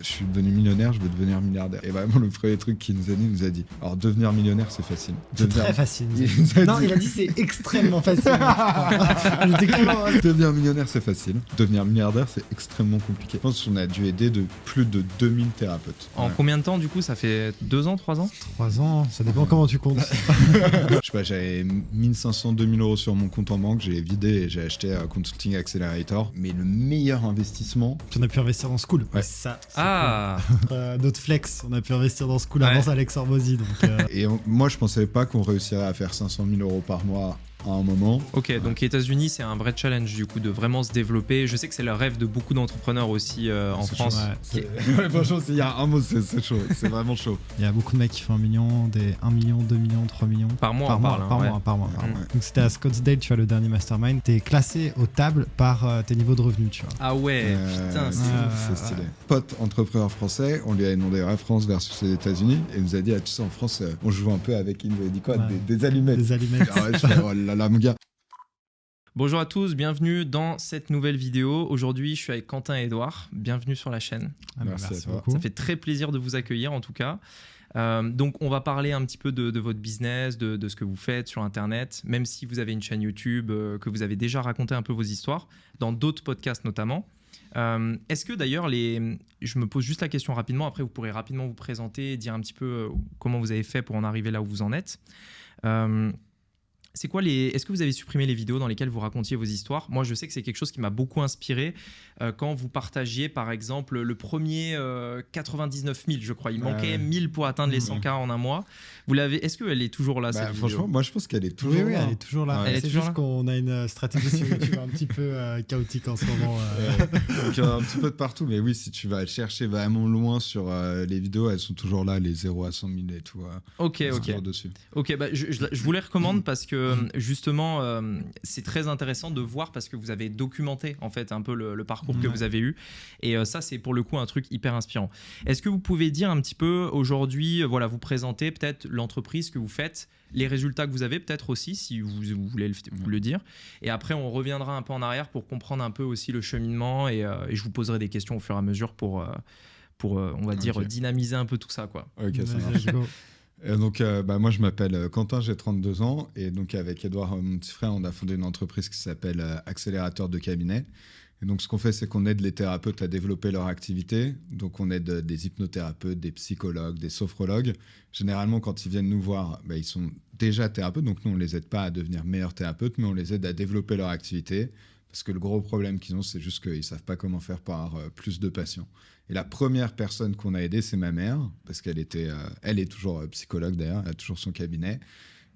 Je suis devenu millionnaire, je veux devenir milliardaire. Et vraiment, le premier truc qu'il nous a dit, alors devenir millionnaire, c'est facile. C'est très facile. Il a dit c'est extrêmement facile. Devenir millionnaire, c'est facile. Devenir milliardaire, c'est extrêmement compliqué. Je pense qu'on a dû aider plus de 2000 thérapeutes. En combien de temps, du coup? Ça fait 2 ans, 3 ans? 3 ans, ça dépend comment tu comptes. Je sais pas, j'avais 1500, 2000 euros sur mon compte en banque, j'ai vidé et j'ai acheté Consulting Accelerator. Mais le meilleur investissement... Puis on a pu investir dans School. Ouais. Ça, Notre flex, on a pu investir dans School avant Alex Hormozy. Et moi, je pensais pas qu'on réussirait à faire 500 000 euros par mois à un moment. Ok, donc les États-Unis, c'est un vrai challenge du coup de vraiment se développer. Je sais que c'est le rêve de beaucoup d'entrepreneurs aussi en France. Franchement, s'il y a un mot, c'est chaud. C'est vraiment chaud. Il y a beaucoup de mecs qui font 1 million, des 1 million, 2 millions, 3 millions. Par mois, par mois. Donc c'était à Scottsdale, tu vois, le dernier mastermind. T'es classé aux tables par tes niveaux de revenus, tu vois. Ah ouais, putain, c'est stylé. Pote entrepreneur français, on lui a demandé la France versus les États-Unis et il nous a dit, tu sais, en France, on joue un peu avec, il nous a dit quoi, des allumettes. Des allumettes. Ah ouais, je fais, oh là là, mon gars. Bonjour à tous, bienvenue dans cette nouvelle vidéo. Aujourd'hui, je suis avec Quentin et Edouard. Bienvenue sur la chaîne. Merci à toi. Ça fait très plaisir de vous accueillir en tout cas. Donc, on va parler un petit peu de votre business, de ce que vous faites sur Internet, même si vous avez une chaîne YouTube, que vous avez déjà raconté un peu vos histoires, dans d'autres podcasts notamment. Est-ce que d'ailleurs, je me pose juste la question rapidement, après vous pourrez rapidement vous présenter, dire un petit peu comment vous avez fait pour en arriver là où vous en êtes. Est-ce que vous avez supprimé les vidéos dans lesquelles vous racontiez vos histoires? Moi, je sais que c'est quelque chose qui m'a beaucoup inspiré quand vous partagiez, par exemple, le premier 99 000, je crois. Il manquait 1000 pour atteindre les 100K en un mois. Est-ce qu'elle est toujours là, cette vidéo? Franchement, moi, je pense qu'elle est toujours là. Oui, elle est toujours là. Elle est c'est toujours juste là. qu'on a une stratégie sur YouTube un petit peu chaotique en ce moment. Donc, un petit peu de partout. Mais oui, si tu vas chercher vraiment loin sur les vidéos, elles sont toujours là, les 0 à 100 000 et tout. Ok. Dessus. Ok, je vous les recommande parce que justement, c'est très intéressant de voir parce que vous avez documenté en fait un peu le parcours que vous avez eu. Et ça, c'est pour le coup un truc hyper inspirant. Est-ce que vous pouvez dire un petit peu aujourd'hui, vous présenter peut-être l'entreprise que vous faites, les résultats que vous avez peut-être aussi, si vous voulez le dire. Et après, on reviendra un peu en arrière pour comprendre un peu aussi le cheminement et je vous poserai des questions au fur et à mesure pour on va dire, dynamiser un peu tout ça, quoi. Ok, ça marche. Donc, moi, je m'appelle Quentin, j'ai 32 ans. Et donc, avec Edouard, mon petit frère, on a fondé une entreprise qui s'appelle Accélérateur de cabinet. Et donc, ce qu'on fait, c'est qu'on aide les thérapeutes à développer leur activité. Donc, on aide des hypnothérapeutes, des psychologues, des sophrologues. Généralement, quand ils viennent nous voir, ils sont déjà thérapeutes. Donc, nous, on ne les aide pas à devenir meilleurs thérapeutes, mais on les aide à développer leur activité. Parce que le gros problème qu'ils ont, c'est juste qu'ils ne savent pas comment faire pour avoir plus de patients. Et la première personne qu'on a aidée, c'est ma mère, parce qu'elle elle est toujours psychologue d'ailleurs, elle a toujours son cabinet.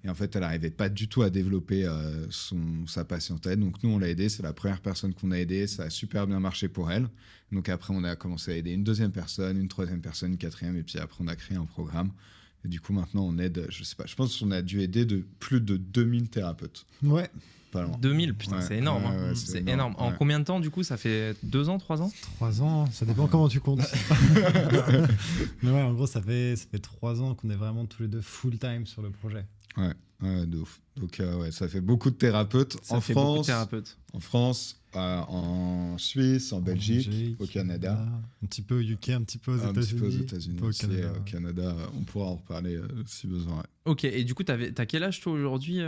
Et en fait, elle n'arrivait pas du tout à développer sa patientèle. Donc nous, on l'a aidée, c'est la première personne qu'on a aidée, ça a super bien marché pour elle. Donc après, on a commencé à aider une deuxième personne, une troisième personne, une quatrième, et puis après, on a créé un programme. Et du coup, maintenant, on aide, je sais pas, je pense qu'on a dû aider plus de 2000 thérapeutes. Ouais. 2000, putain, c'est énorme. C'est énorme. En combien de temps, du coup? Ça fait 2 ans, 3 ans? 3 ans, ça dépend comment tu comptes. Mais ouais, en gros, ça fait 3 ans qu'on est vraiment tous les deux full-time sur le projet. Ouais, de ouf. Donc, ça fait beaucoup de thérapeutes en France, en Suisse, en Belgique, au Canada. Un petit peu au UK, un petit peu aux États-Unis. Un petit peu aux États-Unis aussi, au Canada. On pourra en reparler si besoin. Ouais. Ok, et du coup, t'as quel âge toi aujourd'hui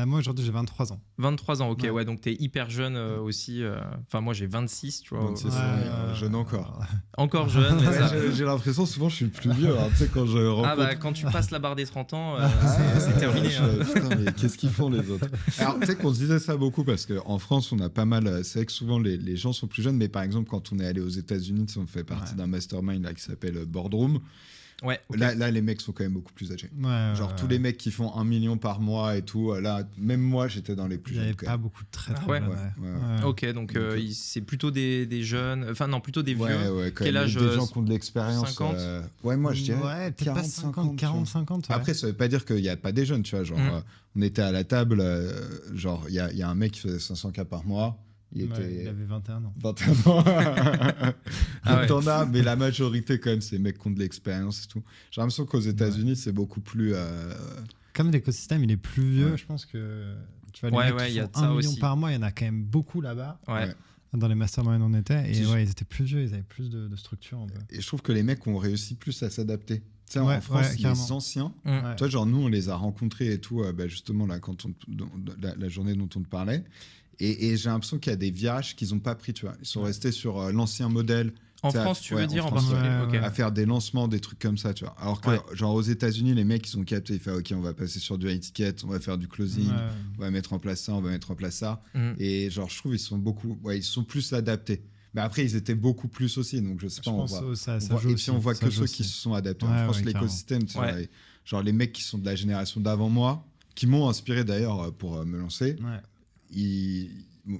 Moi, aujourd'hui, j'ai 23 ans. 23 ans, ok, ouais, donc t'es hyper jeune aussi. Enfin, moi, j'ai 26, tu vois. 26, jeune encore. Encore jeune. J'ai l'impression, souvent, je suis le plus vieux. Tu sais, quand je rencontre... quand tu passes la barre des 30 ans, c'est terminé. Putain, mais qu'est-ce qu'ils font les autres? Alors, tu sais qu'on se disait ça beaucoup parce qu'en France, on a pas mal. C'est vrai que souvent les gens sont plus jeunes, mais par exemple, quand on est allé aux États-Unis, on fait partie d'un mastermind là, qui s'appelle Boardroom. Ouais, okay. Là, les mecs sont quand même beaucoup plus âgés. Genre, tous les mecs qui font 1 million par mois et tout, là, même moi, j'étais dans les plus jeunes. Il n'y avait pas beaucoup de très jeunes. Ok, donc c'est plutôt des jeunes, enfin non, plutôt des vieux. Quel âge? Des gens qui ont de l'expérience. 50 Ouais, moi, je dirais. Ouais, peut-être pas 50, 40, 50. Ouais. Après, ça veut pas dire qu'il n'y a pas des jeunes, tu vois. Genre, on était à la table, genre, il y a un mec qui faisait 500K par mois. Il avait 21 ans. 21 ans. T'en as, mais la majorité, quand même, c'est des mecs qui ont de l'expérience et tout. J'ai l'impression qu'aux États-Unis, c'est beaucoup plus. Comme l'écosystème, il est plus vieux, je pense que. Tu vois, les mecs qui font 1 million par mois, il y en a quand même beaucoup là-bas. Ouais. dans les masterminds on était. Et Si ouais, ils étaient plus vieux, ils avaient plus de structure un peu. Et je trouve que les mecs ont réussi plus à s'adapter. Tu sais, Ouais, en France, ouais, carrément. les anciens, Ouais. Ouais. tu vois, genre nous, on les a rencontrés et tout, justement, là, la journée dont on te parlait. Et j'ai l'impression qu'il y a des virages qu'ils n'ont pas pris, tu vois. Ils sont restés sur l'ancien modèle. En Tu sais, France, tu ouais, veux dire en France, particulier? ouais, Ok. ouais. à faire des lancements, des trucs comme ça, tu vois. Alors que, Ouais. genre, aux États-Unis, les mecs, ils ont capté, ils font, OK, on va passer sur du high ticket, on va faire du closing, Ouais. on va mettre en place ça, on va mettre en place ça. Mhm. Et genre, je trouve, ils sont plus adaptés. Mais après, ils étaient beaucoup plus aussi, donc je sais Je pas, on pense voit. que ça On joue voit- et aussi. puis on voit ça que joue ceux qui aussi. se sont adaptés. Ouais, En France, ouais, l'écosystème, tu Ouais. vois, genre les mecs qui sont de la génération d'avant moi, qui m'ont inspiré d'ailleurs pour me lancer, Ouais.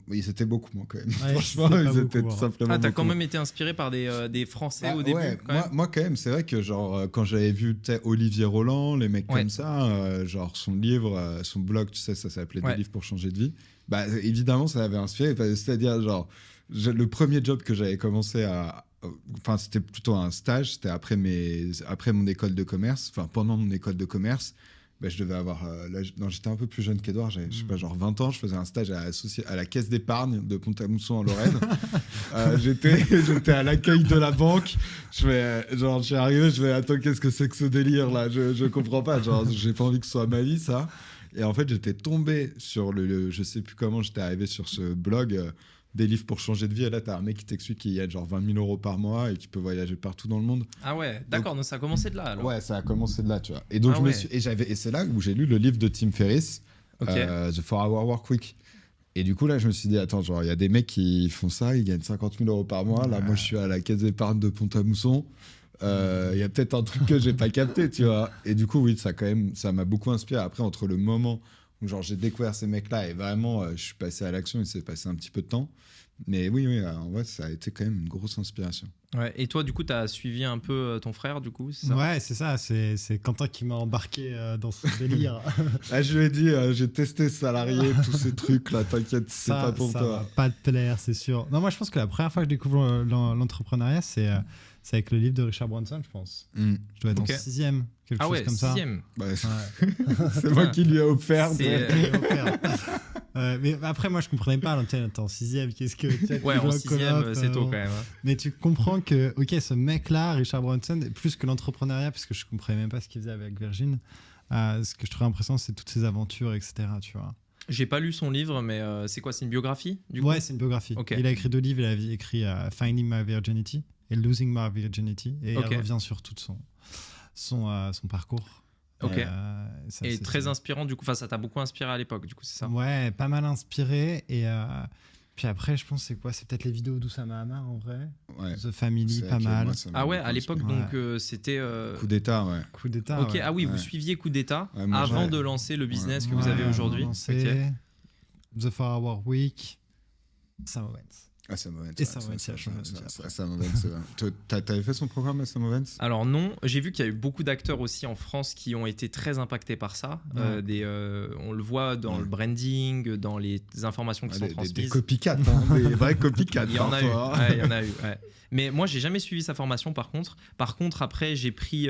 ils étaient beaucoup moins quand même. Ouais, Franchement, c'était pas ils étaient beaucoup, tout hein. simplement Ah, t'as beaucoup quand moins. même été inspiré par des Français Bah, au début ouais, quand même. moi quand même, c'est vrai que genre quand j'avais vu tu sais, Olivier Roland, les mecs Ouais. comme ça, genre son livre, son blog, tu sais, ça s'appelait Ouais. Des livres pour changer de vie. Bah évidemment, ça m'avait inspiré. C'est-à-dire genre le premier job que j'avais commencé enfin c'était plutôt un stage, c'était après mon école de commerce, enfin pendant mon école de commerce. Bah, je devais avoir. Non, j'étais un peu plus jeune qu'Edouard, j'avais, je sais pas, genre 20 ans. Je faisais un stage à la caisse d'épargne de Pont-à-Mousson en Lorraine. J'étais à l'accueil de la banque. Je suis arrivé, je vais attends, qu'est-ce que c'est que ce délire là? Je comprends pas. Genre, j'ai pas envie que ce soit ma vie, ça. Et en fait, j'étais tombé sur je sais plus comment j'étais arrivé sur ce blog. Des livres pour changer de vie. Et là, t'as un mec qui t'explique qu'il y a genre 20 000 euros par mois et qu'il peut voyager partout dans le monde. Ah ouais, d'accord, donc ça a commencé de là alors. Ouais, ça a commencé de là, tu vois. Et donc, Ah ouais. et c'est là où j'ai lu le livre de Tim Ferriss, Ok. The 4-Hour Work Week. Et du coup, là, je me suis dit, attends, genre, il y a des mecs qui font ça, ils gagnent 50 000 euros par mois. Là, moi, je suis à la caisse d'épargne de Pont-à-Mousson. Il y a peut-être un truc que j'ai pas capté, tu vois. Et du coup, oui, ça m'a beaucoup inspiré. Après, entre le moment où genre, j'ai découvert ces mecs-là et vraiment, je suis passé à l'action, il s'est passé un petit peu de temps. Mais oui, en vrai, ça a été quand même une grosse inspiration. Ouais. Et toi, du coup, t'as suivi un peu ton frère, du coup, c'est ça? Ouais, c'est ça. C'est Quentin qui m'a embarqué dans ce délire. Là, je lui ai dit, j'ai testé salarié, tous ces trucs-là, t'inquiète, c'est Ça, pas pour ça toi. va pas te plaire, c'est sûr. Non, moi, je pense que la première fois que je découvre l'entrepreneuriat, c'est avec le livre de Richard Branson, je pense. Mm. Je dois être Ok. en 6e, quelque Ah chose ouais, comme ça. 6e. Bah, Ouais. c'est moi qui lui ai offert. C'est- Mais après, moi, je comprenais pas. T'es en 6e, qu'est-ce que. Ouais, en 6e, c'est tôt quand même. hein. Mais tu comprends que, ok, ce mec-là, Richard Branson, plus que l'entrepreneuriat, parce que je comprenais même pas ce qu'il faisait avec Virgin, ce que je trouvais impressionnant, c'est toutes ses aventures, etc. Tu vois. J'ai pas lu son livre, mais c'est quoi? C'est une biographie du coup? Ouais, c'est une biographie. Ok. Il a écrit 2 livres. Il a écrit Finding My Virginity et Losing My Virginity. Et Ok. il revient sur tout son parcours. Ok. Ça, Et c'est- très inspirant du coup. Enfin, ça t'a beaucoup inspiré à l'époque, du coup, c'est ça? Ouais, pas mal inspiré. Et puis après, je pense, c'est quoi? C'est peut-être les vidéos d'Oussama Hamar en vrai. Ouais. The Family, C'est pas vrai que mal. moi, ça m'a Ah ouais, beaucoup à l'époque, inspiré. donc c'était. Coup d'état, ouais. Coup d'état. Ok, ouais. ah oui, vous Ouais. suiviez Coup d'État Ouais, moi, avant ouais. de lancer le business que vous Ouais, avez aujourd'hui. on a lancé The 4-Hour Week. Sam Owens. Ah, Sam Owens. Et Sam Owens, il a changé de vie après. Sam Owens. T'avais fait son programme à Sam Owens? Alors non, j'ai vu qu'il y a eu beaucoup d'acteurs aussi en France qui ont été très impactés par ça. Ouais. On le voit dans le branding, dans les informations qui sont Des transmises. copycats, des vrais copycats. Il y en a eu. parfois. Ouais, il y en a eu. Ouais. Mais moi, j'ai jamais suivi sa formation par contre. Par contre, après, j'ai pris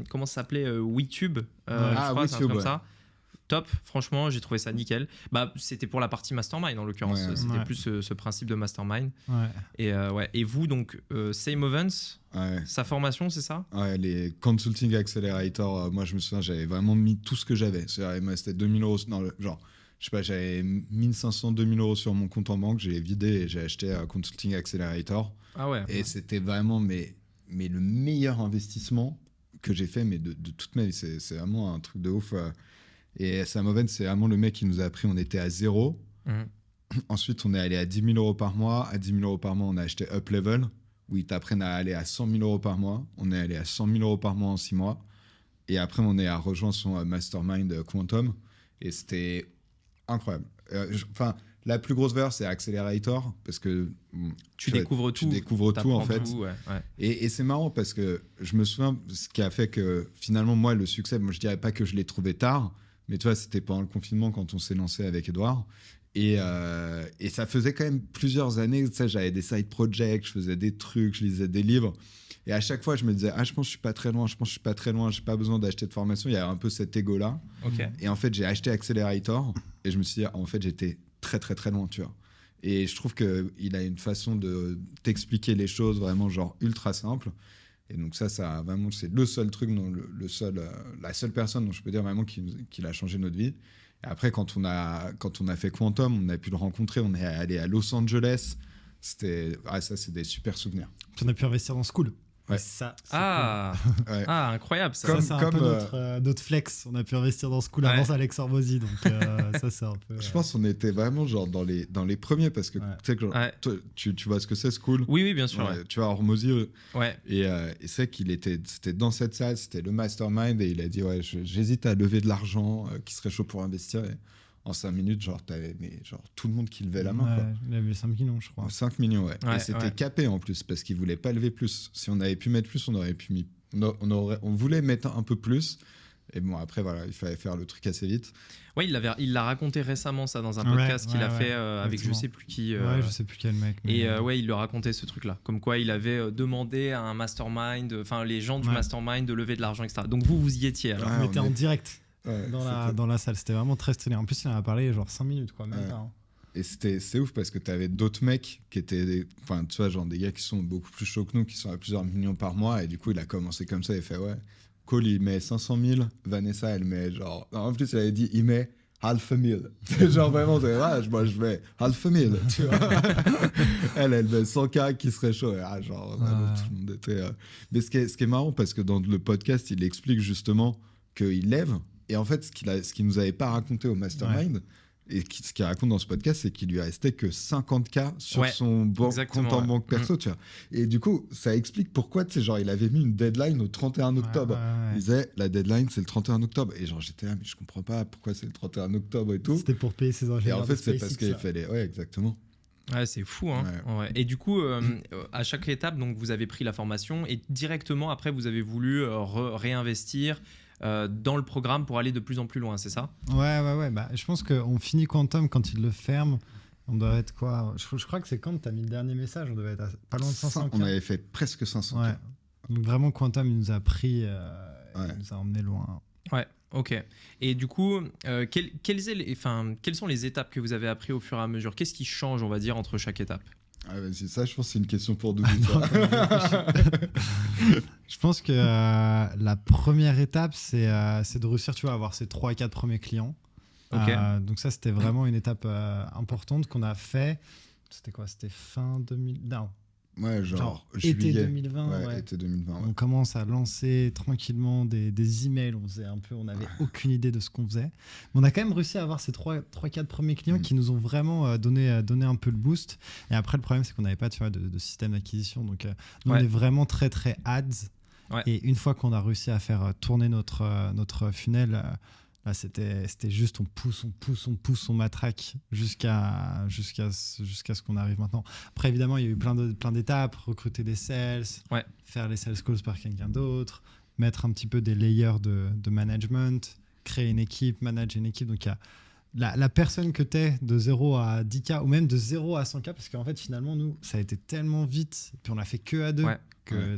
comment ça s'appelait WeTube, je Ah, crois, c'est un truc WeTube, comme ouais. ça. Top, franchement, j'ai trouvé ça nickel. Bah, c'était pour la partie mastermind en l'occurrence. Ouais. C'était Ouais. plus ce principe de mastermind. Ouais. Et ouais. Et vous donc, Sam Owens, Ouais. sa formation, c'est ça? Ouais, les Consulting Accelerator, moi je me souviens, j'avais vraiment mis tout ce que j'avais. C'est-à-dire, moi, c'était 2000 euros. Non, genre, je sais pas, j'avais 1500, 2000 euros sur mon compte en banque, j'ai vidé et j'ai acheté Consulting Accelerator. Ah ouais. Et c'était vraiment mais le meilleur investissement que j'ai fait mais de toute ma vie. C'est vraiment un truc de ouf. Et Sam Owens, c'est vraiment le mec qui nous a appris. On était à 0. Mhm. Ensuite, on est allé à 10 000 euros par mois. À 10 000 euros par mois, on a acheté Up Level, où ils t'apprennent à aller à 100 000 euros par mois. On est allé à 100 000 euros par mois en 6 mois. Et après, on est à rejoindre son mastermind Quantum. Et c'était incroyable. Enfin, la plus grosse valeur, c'est Accelerator, parce que Tu découvres tout. Tu découvres tout, en fait. Ouais, ouais. Et c'est marrant parce que je me souviens, ce qui a fait que finalement, moi, le succès, moi, je dirais pas que je l'ai trouvé tard, mais tu vois, c'était pendant le confinement quand on s'est lancé avec Edouard. Et ça faisait quand même plusieurs années, tu sais, j'avais des side projects, je faisais des trucs, je lisais des livres. Et à chaque fois, je me disais, je pense que je suis pas très loin, j'ai pas besoin d'acheter de formation. Il y avait un peu cet ego-là. Ok. Et en fait, j'ai acheté Accelerator et je me suis dit, en fait, j'étais très, très, très loin, tu vois. Et je trouve qu'il a une façon de t'expliquer les choses vraiment genre ultra simple. Et donc ça vraiment, c'est le seul truc, la seule personne dont je peux dire vraiment qu'il a changé notre vie. Et après, quand on a fait Quantum, on a pu le rencontrer, on est allé à Los Angeles. Ça, c'est des super souvenirs. Puis on a pu investir dans School. Ouais. Et ça, c'est Ouais. Incroyable ça. ça, c'est un peu notre flex. On a pu investir dans School avant Alex Hormozy, donc ça, c'est un peu... Je pense qu'on était vraiment genre dans les premiers, parce que tu sais que genre, toi, tu vois ce que c'est, School. Oui, bien sûr. Ouais. Tu vois, Hormozy. Ouais. Et c'est c'était dans cette salle, c'était le mastermind, et il a dit j'hésite à lever de l'argent, qui serait chaud pour investir. Et en 5 minutes, genre, t'avais tout le monde qui levait la main. Quoi. Il avait 5 millions, je crois. 5 millions, ouais. Et c'était capé en plus, parce qu'il voulait pas lever plus. Si on avait pu mettre plus, on aurait pu on voulait mettre un peu plus. Et bon, après, voilà, il fallait faire le truc assez vite. Ouais, il l'a raconté récemment, ça, dans un podcast qu'il a fait avec je sais plus qui. Je sais plus quel mec. Mais... Et il le racontait, ce truc-là. Comme quoi, il avait demandé à un mastermind, enfin, les gens du mastermind de lever de l'argent, etc. Donc vous y étiez alors. On était en direct. Dans la salle, c'était vraiment très stylé. En plus, il en a parlé genre 5 minutes, quoi, même pas. Hein. Et c'est ouf parce que tu avais d'autres mecs qui étaient, enfin, tu vois, genre des gars qui sont beaucoup plus chauds que nous, qui sont à plusieurs millions par mois. Et du coup, il a commencé comme ça. Il fait, Cole, il met 500 000. Vanessa, elle met genre. En plus, elle avait dit, il met 500 000. Genre vraiment, moi, je mets 500 000. Tu vois. elle met 100K qui serait chaud. Et, tout le monde était. Mais ce qui est marrant, parce que dans le podcast, il explique justement qu'il lève. Et en fait, ce qu'il nous avait pas raconté au mastermind, et ce qu'il raconte dans ce podcast, c'est qu'il lui restait que 50K sur son compte en banque perso, tu vois. Et du coup, ça explique pourquoi, tu sais, genre, il avait mis une deadline au 31 octobre. Il disait, la deadline, c'est le 31 octobre. Et genre, j'étais là, mais je comprends pas pourquoi c'est le 31 octobre et tout. C'était pour payer ses ingénieurs. Et en fait, c'est parce qu'il fallait... Ouais, exactement. Ouais, c'est fou, hein. Ouais. Et du coup, à chaque étape, donc, vous avez pris la formation et directement, après, vous avez voulu réinvestir dans le programme pour aller de plus en plus loin, c'est ça ? Ouais. Bah, je pense qu'on finit Quantum quand il le ferme. On doit être quoi ? Je crois que c'est quand tu as mis le dernier message, on devait être pas loin de 500. On avait fait presque 500. Ouais. Donc vraiment, Quantum, il nous a pris, il nous a emmené loin. Ouais, ok. Et du coup, quelles sont les étapes que vous avez appris au fur et à mesure ? Qu'est-ce qui change, on va dire, entre chaque étape ? C'est ça, je pense que c'est une question pour Doudou. Je pense que la première étape, c'est de réussir, tu vois, à avoir ces 3 et 4 premiers clients. Donc ça, c'était vraiment une étape importante qu'on a fait. C'était quoi ? C'était fin 2000... Non. Ouais, genre été 2020. Été 2020. On commence à lancer tranquillement des emails. On n'avait aucune idée de ce qu'on faisait. Mais on a quand même réussi à avoir ces 3-4 premiers clients qui nous ont vraiment donné un peu le boost. Et après, le problème, c'est qu'on n'avait pas, tu vois, de système d'acquisition. Donc, nous, on est vraiment très, très ads. Ouais. Et une fois qu'on a réussi à faire tourner notre funnel, là, c'était juste on pousse, on matraque jusqu'à ce qu'on arrive maintenant. Après, évidemment, il y a eu plein d'étapes, recruter des sales, faire les sales calls par quelqu'un d'autre, mettre un petit peu des layers de management, créer une équipe, manager une équipe. Donc, il y a la personne que tu es de 0 à 10K ou même de 0 à 100K, parce qu'en fait, finalement, nous, ça a été tellement vite, puis on a fait que à 2 que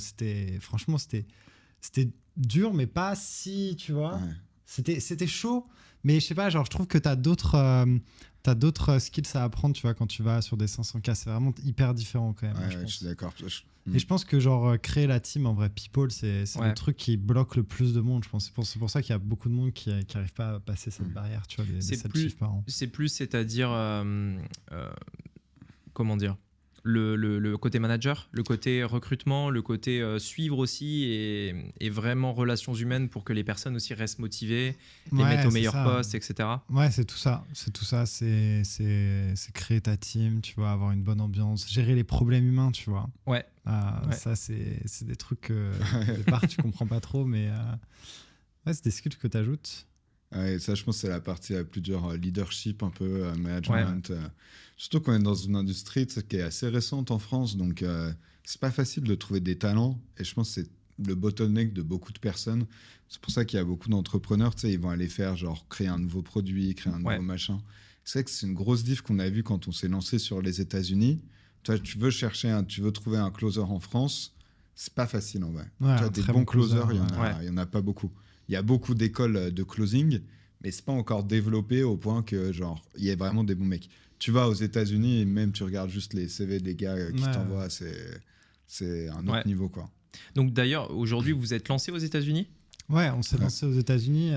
franchement, c'était dur, mais pas si, tu vois... Ouais. C'était chaud, mais je sais pas, genre je trouve que t'as d'autres skills à apprendre, tu vois, quand tu vas sur des 500K, c'est vraiment hyper différent quand même. Je suis d'accord. Et je pense que genre créer la team en vrai people, c'est le truc qui bloque le plus de monde, je pense. C'est pour ça qu'il y a beaucoup de monde qui n'arrive pas à passer cette barrière, tu vois, des 7 chiffres par an. C'est plus, c'est-à-dire, comment dire, le côté manager, le côté recrutement, le côté suivre aussi et vraiment relations humaines pour que les personnes aussi restent motivées, les mettre au meilleur poste, etc. Ouais, c'est tout ça. C'est créer ta team, tu vois, avoir une bonne ambiance, gérer les problèmes humains, tu vois. Ça, c'est des trucs que au départ, tu comprends pas trop, mais c'est des skills que tu ajoutes. Ça, je pense que c'est la partie la plus dure, leadership, un peu, management. Surtout qu'on est dans une industrie qui est assez récente en France, donc c'est pas facile de trouver des talents. Et je pense que c'est le bottleneck de beaucoup de personnes. C'est pour ça qu'il y a beaucoup d'entrepreneurs, tu sais, ils vont aller faire, genre, créer un nouveau produit, créer un nouveau machin. C'est vrai que c'est une grosse diff qu'on a vu quand on s'est lancé sur les États-Unis. Toi, tu veux trouver un closer en France, c'est pas facile en vrai. Toi, des bons closers, il y en a pas beaucoup. Il y a beaucoup d'écoles de closing, mais c'est pas encore développé au point que genre il y ait vraiment des bons mecs. tu vas aux États-Unis et même tu regardes juste les CV des gars qui t'envoient, c'est un autre niveau, quoi. Donc d'ailleurs, aujourd'hui, vous êtes lancé aux États-Unis ? Ouais, on s'est lancé aux États-Unis.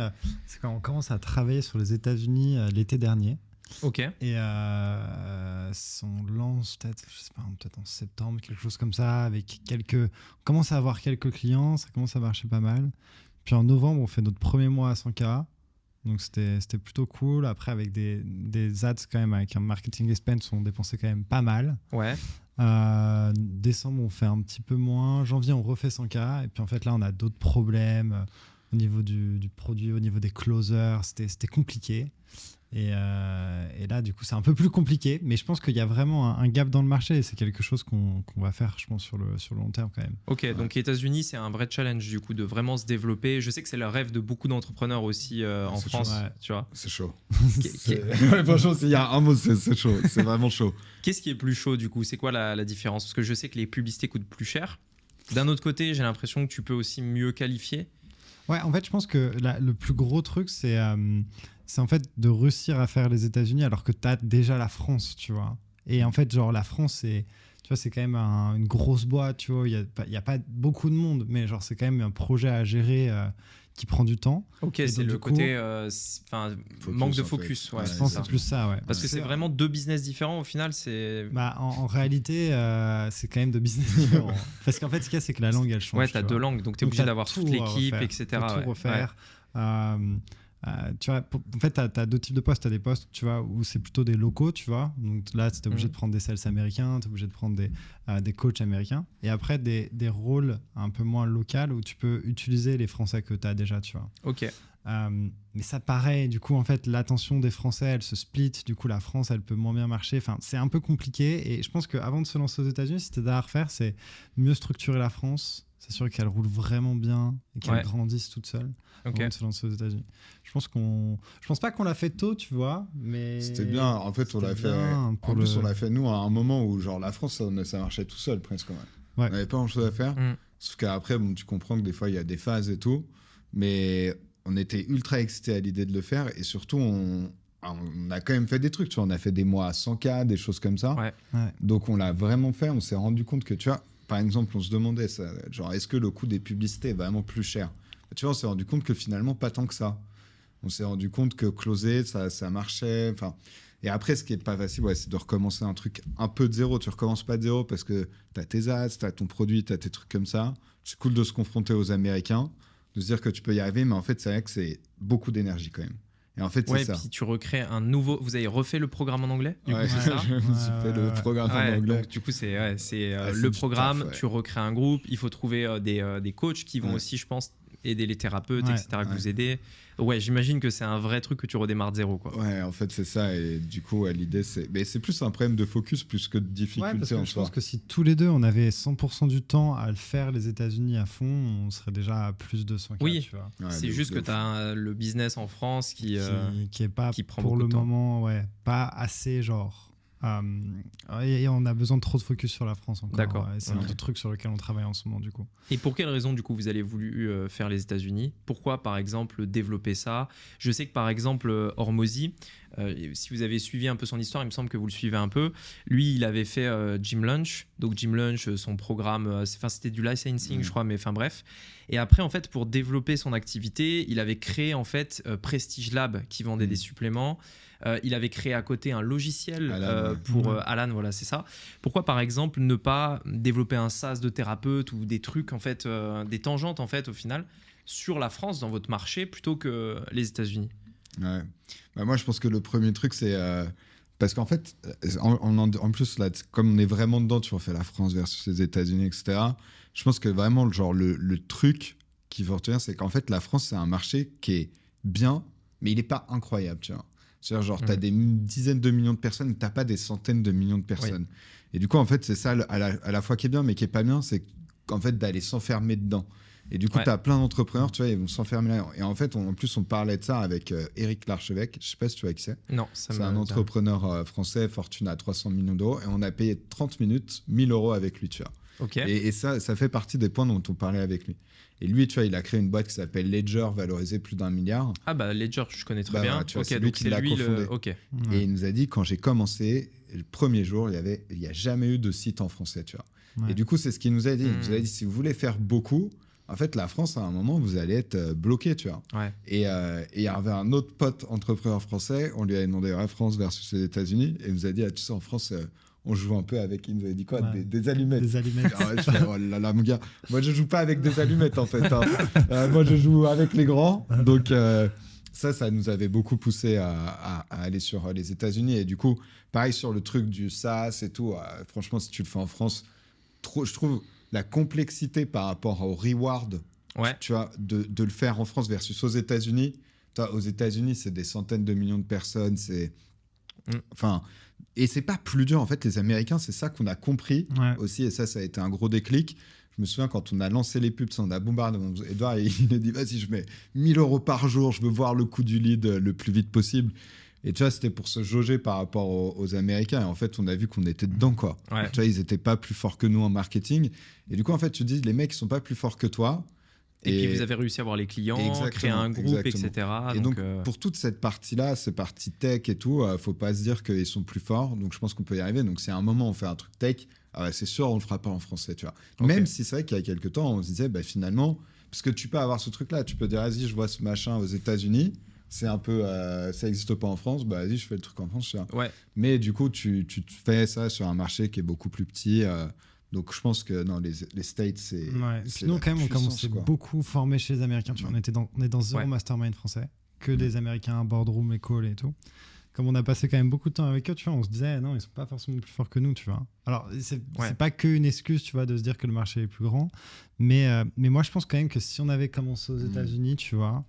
C'est quand on commence à travailler sur les États-Unis l'été dernier. Ok. Et on lance peut-être, je sais pas, peut-être en septembre, quelque chose comme ça, avec on commence à avoir quelques clients, ça commence à marcher pas mal. Puis en novembre, on fait notre premier mois à 100K. Donc c'était plutôt cool. Après, avec des ads quand même, avec un marketing expense, on dépensait quand même pas mal. Ouais. Décembre, on fait un petit peu moins. Janvier, on refait 100K. Et puis en fait, là, on a d'autres problèmes au niveau du produit, au niveau des closers. C'était compliqué. Et là, du coup, c'est un peu plus compliqué. Mais je pense qu'il y a vraiment un gap dans le marché. Et c'est quelque chose qu'on va faire, je pense, sur le long terme quand même. Ok, donc les États-Unis, c'est un vrai challenge du coup de vraiment se développer. Je sais que c'est le rêve de beaucoup d'entrepreneurs aussi en France. Chaud. Tu vois. C'est chaud. Franchement, s'il y a un mot, c'est chaud. C'est vraiment chaud. Qu'est-ce qui est plus chaud du coup ? C'est quoi la différence ? Parce que je sais que les publicités coûtent plus cher. D'un autre côté, j'ai l'impression que tu peux aussi mieux qualifier. Ouais, en fait, je pense que le plus gros truc, c'est en fait de réussir à faire les États-Unis alors que tu as déjà la France, tu vois. Et en fait, genre, la France, tu vois, c'est quand même une grosse boîte, tu vois. Il y a pas beaucoup de monde, mais genre, c'est quand même un projet à gérer qui prend du temps. Ok, et c'est le côté manque de focus. En fait. Ouais, je pense que c'est plus ça, ouais. Parce que c'est vraiment deux business différents au final. En réalité, c'est quand même deux business différents. Parce qu'en fait, ce qu'il y a, c'est que la langue, elle change. Ouais, tu as deux langues, donc tu es obligé d'avoir toute l'équipe, etc. Faut tout refaire. Tu vois, en fait, tu as deux types de postes. Tu as des postes, tu vois, où c'est plutôt des locaux, tu vois. Donc là, tu es obligé de prendre des sales américains, tu es obligé de prendre des coachs américains. Et après, des rôles un peu moins locaux où tu peux utiliser les Français que tu as déjà, tu vois. Ok. Mais ça, pareil, du coup, en fait, l'attention des Français, elle se split. Du coup, la France, elle peut moins bien marcher. Enfin, c'est un peu compliqué. Et je pense qu'avant de se lancer aux États-Unis, si c'était à refaire, c'est mieux structurer la France. C'est sûr qu'elle roule vraiment bien et qu'elle grandisse toute seule avant de se lancer aux États-Unis. Je pense pas qu'on l'a fait tôt, tu vois, mais c'était bien. En fait, on l'a fait. En plus, on l'a fait nous à un moment où genre la France, ça marchait tout seul presque. Ouais. On n'avait pas grand-chose à faire. Sauf qu'après, bon, tu comprends que des fois il y a des phases et tout, mais on était ultra excités à l'idée de le faire et surtout on a quand même fait des trucs. Tu vois, on a fait des mois à 100K, des choses comme ça. Ouais. Donc on l'a vraiment fait. On s'est rendu compte que tu vois. Par exemple, on se demandait, genre, est-ce que le coût des publicités est vraiment plus cher ? Tu vois, on s'est rendu compte que finalement, pas tant que ça. On s'est rendu compte que closer, ça marchait. Et après, ce qui n'est pas facile, c'est de recommencer un truc un peu de zéro. Tu ne recommences pas de zéro parce que tu as tes ads, tu as ton produit, tu as tes trucs comme ça. C'est cool de se confronter aux Américains, de se dire que tu peux y arriver, mais en fait, c'est vrai que c'est beaucoup d'énergie quand même. Et en fait, c'est ça. Puis tu recrées un nouveau. Vous avez refait le programme en anglais du coup, c'est ça ? Je me suis fait le programme en anglais. Donc, du coup, c'est le programme. Tu recrées un groupe. Il faut trouver des coachs qui vont aussi, je pense, aider les thérapeutes, etc. Que vous aidez. Ouais, j'imagine que c'est un vrai truc que tu redémarres de zéro, quoi. Ouais, en fait, c'est ça. Et du coup, l'idée, c'est plus un problème de focus plus que de difficulté parce que en je soi. pense que si tous les deux, on avait 100% du temps à le faire, les États-Unis à fond, on serait déjà à plus de 100K. Oui, tu vois. c'est juste que tu as le business en France qui est pas, qui prend pour beaucoup le de temps. moment, pas assez genre. Et on a besoin de trop de focus sur la France encore. D'accord. C'est un autre truc sur lequel on travaille en ce moment, du coup. Et pour quelle raison, du coup, vous avez voulu faire les États-Unis ? Pourquoi, par exemple, développer ça ? Je sais que, par exemple, Hormozy, si vous avez suivi un peu son histoire, il me semble que vous le suivez un peu. Lui, il avait fait Gym Lunch. Donc, Gym Lunch, son programme, c'était du licensing, je crois, mais enfin bref. Et après, en fait, pour développer son activité, il avait créé, en fait, Prestige Lab, qui vendait des suppléments. Il avait créé à côté un logiciel pour Alan, voilà, c'est ça. Pourquoi, par exemple, ne pas développer un SaaS de thérapeute ou des trucs, en fait, des tangentes, en fait, au final, sur la France, dans votre marché, plutôt que les États-Unis ? Ouais. Moi, je pense que le premier truc, c'est... parce qu'en fait, en plus, là, comme on est vraiment dedans, tu vois, on fait la France versus les États-Unis, etc. Je pense que vraiment, le truc qu'il faut retenir, c'est qu'en fait, la France, c'est un marché qui est bien, mais il n'est pas incroyable, tu vois. C'est-à-dire, genre, tu as des dizaines de millions de personnes, mais tu n'as pas des centaines de millions de personnes. Oui. Et du coup, en fait, c'est ça à la fois qui est bien, mais qui n'est pas bien, c'est qu'en fait, d'aller s'enfermer dedans. Et du coup, tu as plein d'entrepreneurs, tu vois, ils vont s'enfermer là. Et en fait, en plus, on parlait de ça avec Éric Larchevêque. Je ne sais pas si tu vois qui c'est. Non, c'est un entrepreneur français, fortune à 300 millions d'euros. Et on a payé 30 minutes, 1000 euros avec lui, tu vois. Ok. Et ça fait partie des points dont on parlait avec lui. Et lui, tu vois, il a créé une boîte qui s'appelle Ledger, valorisée plus d'1 milliard. Ah bah Ledger, je connais très Bah, bien. voilà, tu vois, Ok, c'est lui donc qui c'est l'a lui cofondé. Ok. Ouais. Et il nous a dit, quand j'ai commencé, le premier jour, il n'y a jamais eu de site en français, tu vois. Ouais. Et du coup, c'est ce qu'il nous a dit. Il nous a Mm. dit, si vous voulez faire beaucoup, en fait, la France, à un moment, vous allez être bloqué, tu vois. Ouais. Et il y avait un autre pote entrepreneur français, on lui avait demandé la France versus les États-Unis, et il nous a dit, ah, tu sais, en France, on joue un peu avec, il nous avait dit quoi, Ouais. des allumettes. Des allumettes. Ah ouais, je fais, oh là là, mon gars, moi je joue pas avec des allumettes en fait. Hein. Moi je joue avec les grands. Donc ça nous avait beaucoup poussé à aller sur les États-Unis. Et du coup, pareil sur le truc du SaaS et tout, franchement, si tu le fais en France, je trouve la complexité par rapport au reward, Ouais. tu vois, de le faire en France versus aux États-Unis. Toi, aux États-Unis, c'est des centaines de millions de personnes. Enfin. Et c'est pas plus dur, en fait, les Américains, c'est ça qu'on a compris aussi, et ça a été un gros déclic. Je me souviens quand on a lancé les pubs, on a bombardé. Edouard, il a dit, vas-y, je mets 1 000 € par jour, je veux voir le coût du lead le plus vite possible. Et tu vois, c'était pour se jauger par rapport aux Américains. Et en fait, on a vu qu'on était dedans, quoi. Ouais. Tu vois, ils étaient pas plus forts que nous en marketing. Et du coup, en fait, tu te dis, les mecs, ils sont pas plus forts que toi. Et puis vous avez réussi à avoir les clients, créer un groupe, etc. Et donc, pour toute cette partie-là, cette partie tech et tout, faut pas se dire qu'ils sont plus forts. Donc, je pense qu'on peut y arriver. Donc, c'est un moment où on fait un truc tech. C'est sûr, on le fera pas en français, tu vois. Ok. Même si c'est vrai qu'il y a quelques temps, on se disait, bah, finalement, parce que tu peux avoir ce truc-là, tu peux dire, vas-y, je vois ce machin aux États-Unis. C'est un peu, ça n'existe pas en France. Bah, vas-y, je fais le truc en France. Tu vois. Ouais. Mais du coup, tu fais ça sur un marché qui est beaucoup plus petit. Donc, je pense que non, les States, c'est. Ouais. c'est Puis nous, la quand même, on puissance, commençait quoi. beaucoup formés chez les Américains. Tu vois, on est dans zéro Ouais. mastermind français, que des Américains, boardroom et call et tout. Comme on a passé quand même beaucoup de temps avec eux, tu vois, on se disait, non, ils sont pas forcément plus forts que nous, tu vois. Alors, c'est pas qu'une excuse, tu vois, de se dire que le marché est plus grand. Mais moi, je pense quand même que si on avait commencé aux États-Unis, tu vois,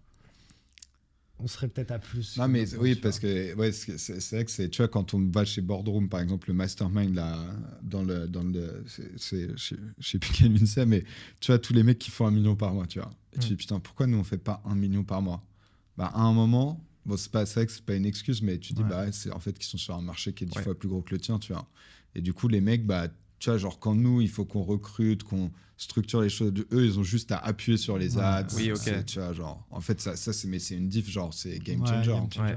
on serait peut-être à plus. Non, mais oui, parce que ouais, c'est vrai que c'est, tu vois, quand on va chez Boardroom, par exemple, le mastermind, là, je sais plus quelle ligne c'est, mais tu vois, tous les mecs qui font 1 million par mois, tu vois. Et tu dis, putain, pourquoi nous, on fait pas 1 million par mois? Bah, à un moment, bon, c'est vrai que c'est pas une excuse, mais tu dis, bah, c'est en fait qu'ils sont sur un marché qui est 10 fois plus gros que le tien, tu vois. Et du coup, les mecs, bah, tu vois, genre, quand nous, il faut qu'on recrute, qu'on structure les choses, eux, ils ont juste à appuyer sur les ads. Oui, ok. Tu vois, genre, en fait, ça c'est une diff, genre, c'est game Ouais, changer. game changer.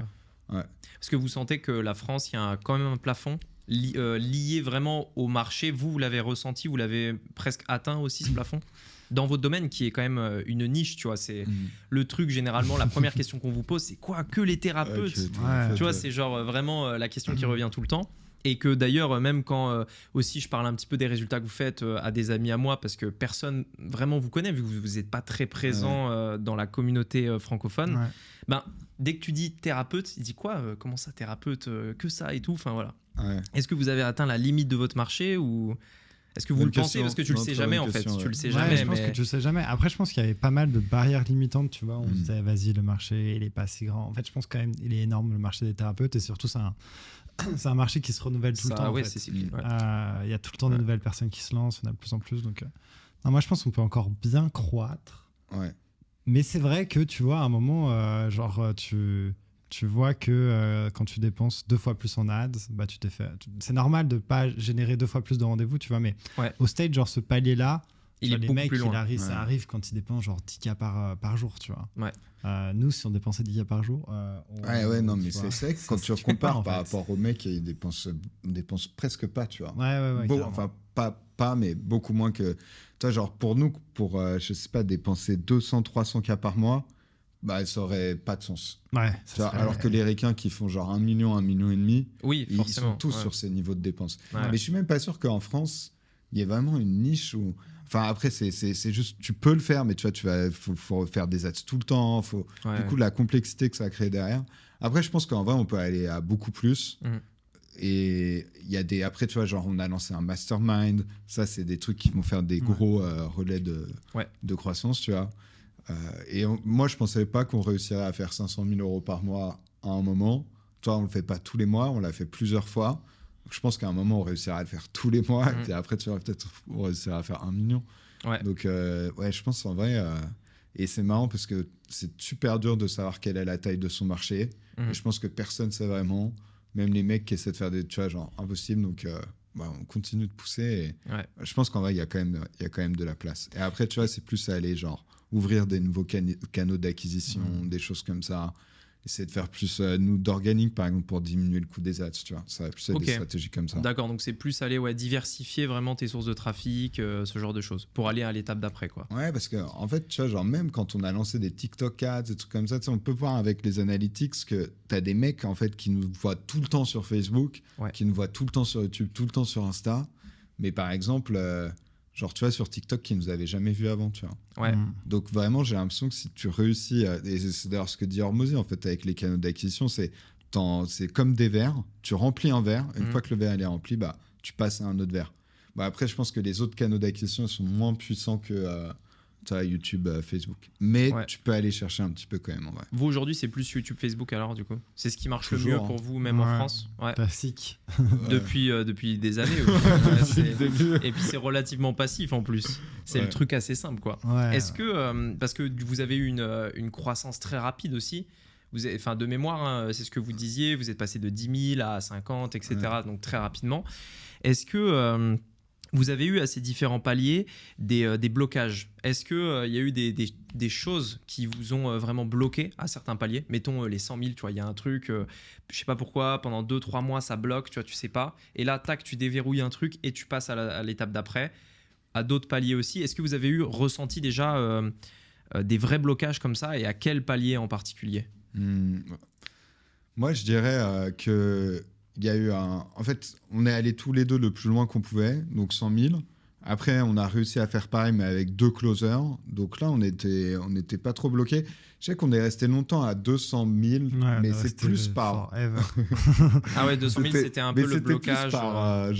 Ouais. Est-ce que vous sentez que la France, il y a quand même un plafond lié vraiment au marché? Vous l'avez ressenti, vous l'avez presque atteint aussi, ce plafond dans votre domaine qui est quand même une niche, tu vois. C'est le truc, généralement, la première question qu'on vous pose, c'est quoi que les thérapeutes? Tu vois, c'est genre vraiment la question qui revient tout le temps. Et que d'ailleurs, même quand aussi je parle un petit peu des résultats que vous faites à des amis à moi, parce que personne vraiment vous connaît, vu que vous n'êtes pas très présent dans la communauté francophone, ben, dès que tu dis thérapeute, il dit quoi comment ça, thérapeute que ça et tout, enfin voilà. Ouais. Est-ce que vous avez atteint la limite de votre marché ou est-ce que vous Bonne le pensez? question. Parce que tu le Non, sais très jamais bonne en fait. question, Tu le sais Ouais, jamais. je pense que tu le sais jamais. Après, je pense qu'il y avait pas mal de barrières limitantes, tu vois. On se disait, vas-y, le marché, il est pas si grand. En fait, je pense quand même, il est énorme, le marché des thérapeutes. Et surtout, c'est un marché qui se renouvelle tout le temps. Ouais, en fait. c'est cyclique. Ouais. Il y a tout le temps de nouvelles personnes qui se lancent, on a de plus en plus. Donc, non, moi, je pense qu'on peut encore bien croître. Ouais. Mais c'est vrai que, tu vois, à un moment, tu vois que quand tu dépenses 2 fois plus en ads, bah, c'est normal de ne pas générer 2 fois plus de rendez-vous, tu vois. Mais au stage, genre ce palier-là, il est les beaucoup mecs, plus loin. ça arrive quand ils dépensent genre 10K par jour, tu vois. Ouais. Nous, si on dépensait 10K par jour. Non, mais c'est vrai que quand tu compares par en fait. rapport aux mecs, ils dépensent presque pas, tu vois. Ouais, Bon, enfin, pas, mais beaucoup moins que. Tu vois, genre, pour nous, je sais pas, dépenser 200-300K par mois, bah, ça aurait pas de sens. Ouais, Tu vois, alors que les ricains qui font genre 1 million, 1,5 million, oui, ils forcément, sont tous sur ces niveaux de dépenses. Ouais. Mais je suis même pas sûr qu'en France, il y ait vraiment une niche où. Enfin, après, c'est juste, tu peux le faire, mais tu vois, faut faire des ads tout le temps. Du coup, la complexité que ça a créé derrière. Après, je pense qu'en vrai, on peut aller à beaucoup plus. Et il y a des. Après, tu vois, genre, on a lancé un mastermind. Ça, c'est des trucs qui vont faire des gros relais de croissance, tu vois. Moi, je pensais pas qu'on réussirait à faire 500 000 € par mois à un moment. Toi, on le fait pas tous les mois, on l'a fait plusieurs fois. Je pense qu'à un moment, on réussira à le faire tous les mois. Et après, tu vois, peut-être on réussira à faire 1 million. Ouais. Donc, je pense en vrai. Et c'est marrant parce que c'est super dur de savoir quelle est la taille de son marché. Et je pense que personne ne sait vraiment. Même les mecs qui essaient de faire des. Tu vois, genre, impossible. Donc, bah, on continue de pousser. Et Ouais. je pense qu'en vrai, il y a quand même de la place. Et après, tu vois, c'est plus à aller genre ouvrir des nouveaux canaux d'acquisition, des choses comme ça. Essayer de faire plus d'organique, par exemple, pour diminuer le coût des ads, tu vois. Ça va plus être des stratégies comme ça. D'accord, donc c'est plus aller diversifier vraiment tes sources de trafic, ce genre de choses, pour aller à l'étape d'après, quoi. Ouais, parce que en fait, tu vois, genre même quand on a lancé des TikTok ads, des trucs comme ça, tu sais, on peut voir avec les analytics que t'as des mecs en fait qui nous voient tout le temps sur Facebook, qui nous voient tout le temps sur YouTube, tout le temps sur Insta. Mais par exemple, genre tu vois sur TikTok qui nous avaient jamais vu avant, tu vois. Ouais. Donc vraiment, j'ai l'impression que si tu réussis, et c'est d'ailleurs ce que dit Hormozy en fait avec les canaux d'acquisition, c'est comme des verres, tu remplis un verre, une fois que le verre il est rempli, bah tu passes à un autre verre. Bah, après, je pense que les autres canaux d'acquisition sont moins puissants que YouTube, Facebook. Mais tu peux aller chercher un petit peu quand même en vrai. Vous aujourd'hui, c'est plus YouTube, Facebook alors du coup? C'est ce qui marche le mieux pour vous, même en France? Classique. Depuis des années. Et puis c'est relativement passif en plus. C'est le truc assez simple, quoi. Est-ce que, parce que vous avez eu une croissance très rapide aussi, de mémoire, hein, c'est ce que vous disiez, vous êtes passé de 10 000 à 50, etc. Donc très rapidement. Est-ce que vous avez eu à ces différents paliers des blocages? Est-ce qu'il y a eu des choses qui vous ont vraiment bloqué à certains paliers? Mettons les 100 000, tu vois, il y a un truc, je sais pas pourquoi, pendant 2-3 mois ça bloque, tu vois, tu sais pas. Et là, tac, tu déverrouilles un truc et tu passes à l'étape d'après. À d'autres paliers aussi. Est-ce que vous avez ressenti déjà des vrais blocages comme ça et à quel palier en particulier? Moi, je dirais que il y a eu en fait, on est allés tous les deux le plus loin qu'on pouvait, donc 100 000. Après, on a réussi à faire pareil, mais avec 2 closers. Donc là, on était pas trop bloqués. Je sais qu'on est resté longtemps à 200 000, mais c'est plus par... Ah ouais, 200 000, c'était un peu le blocage. Plus par,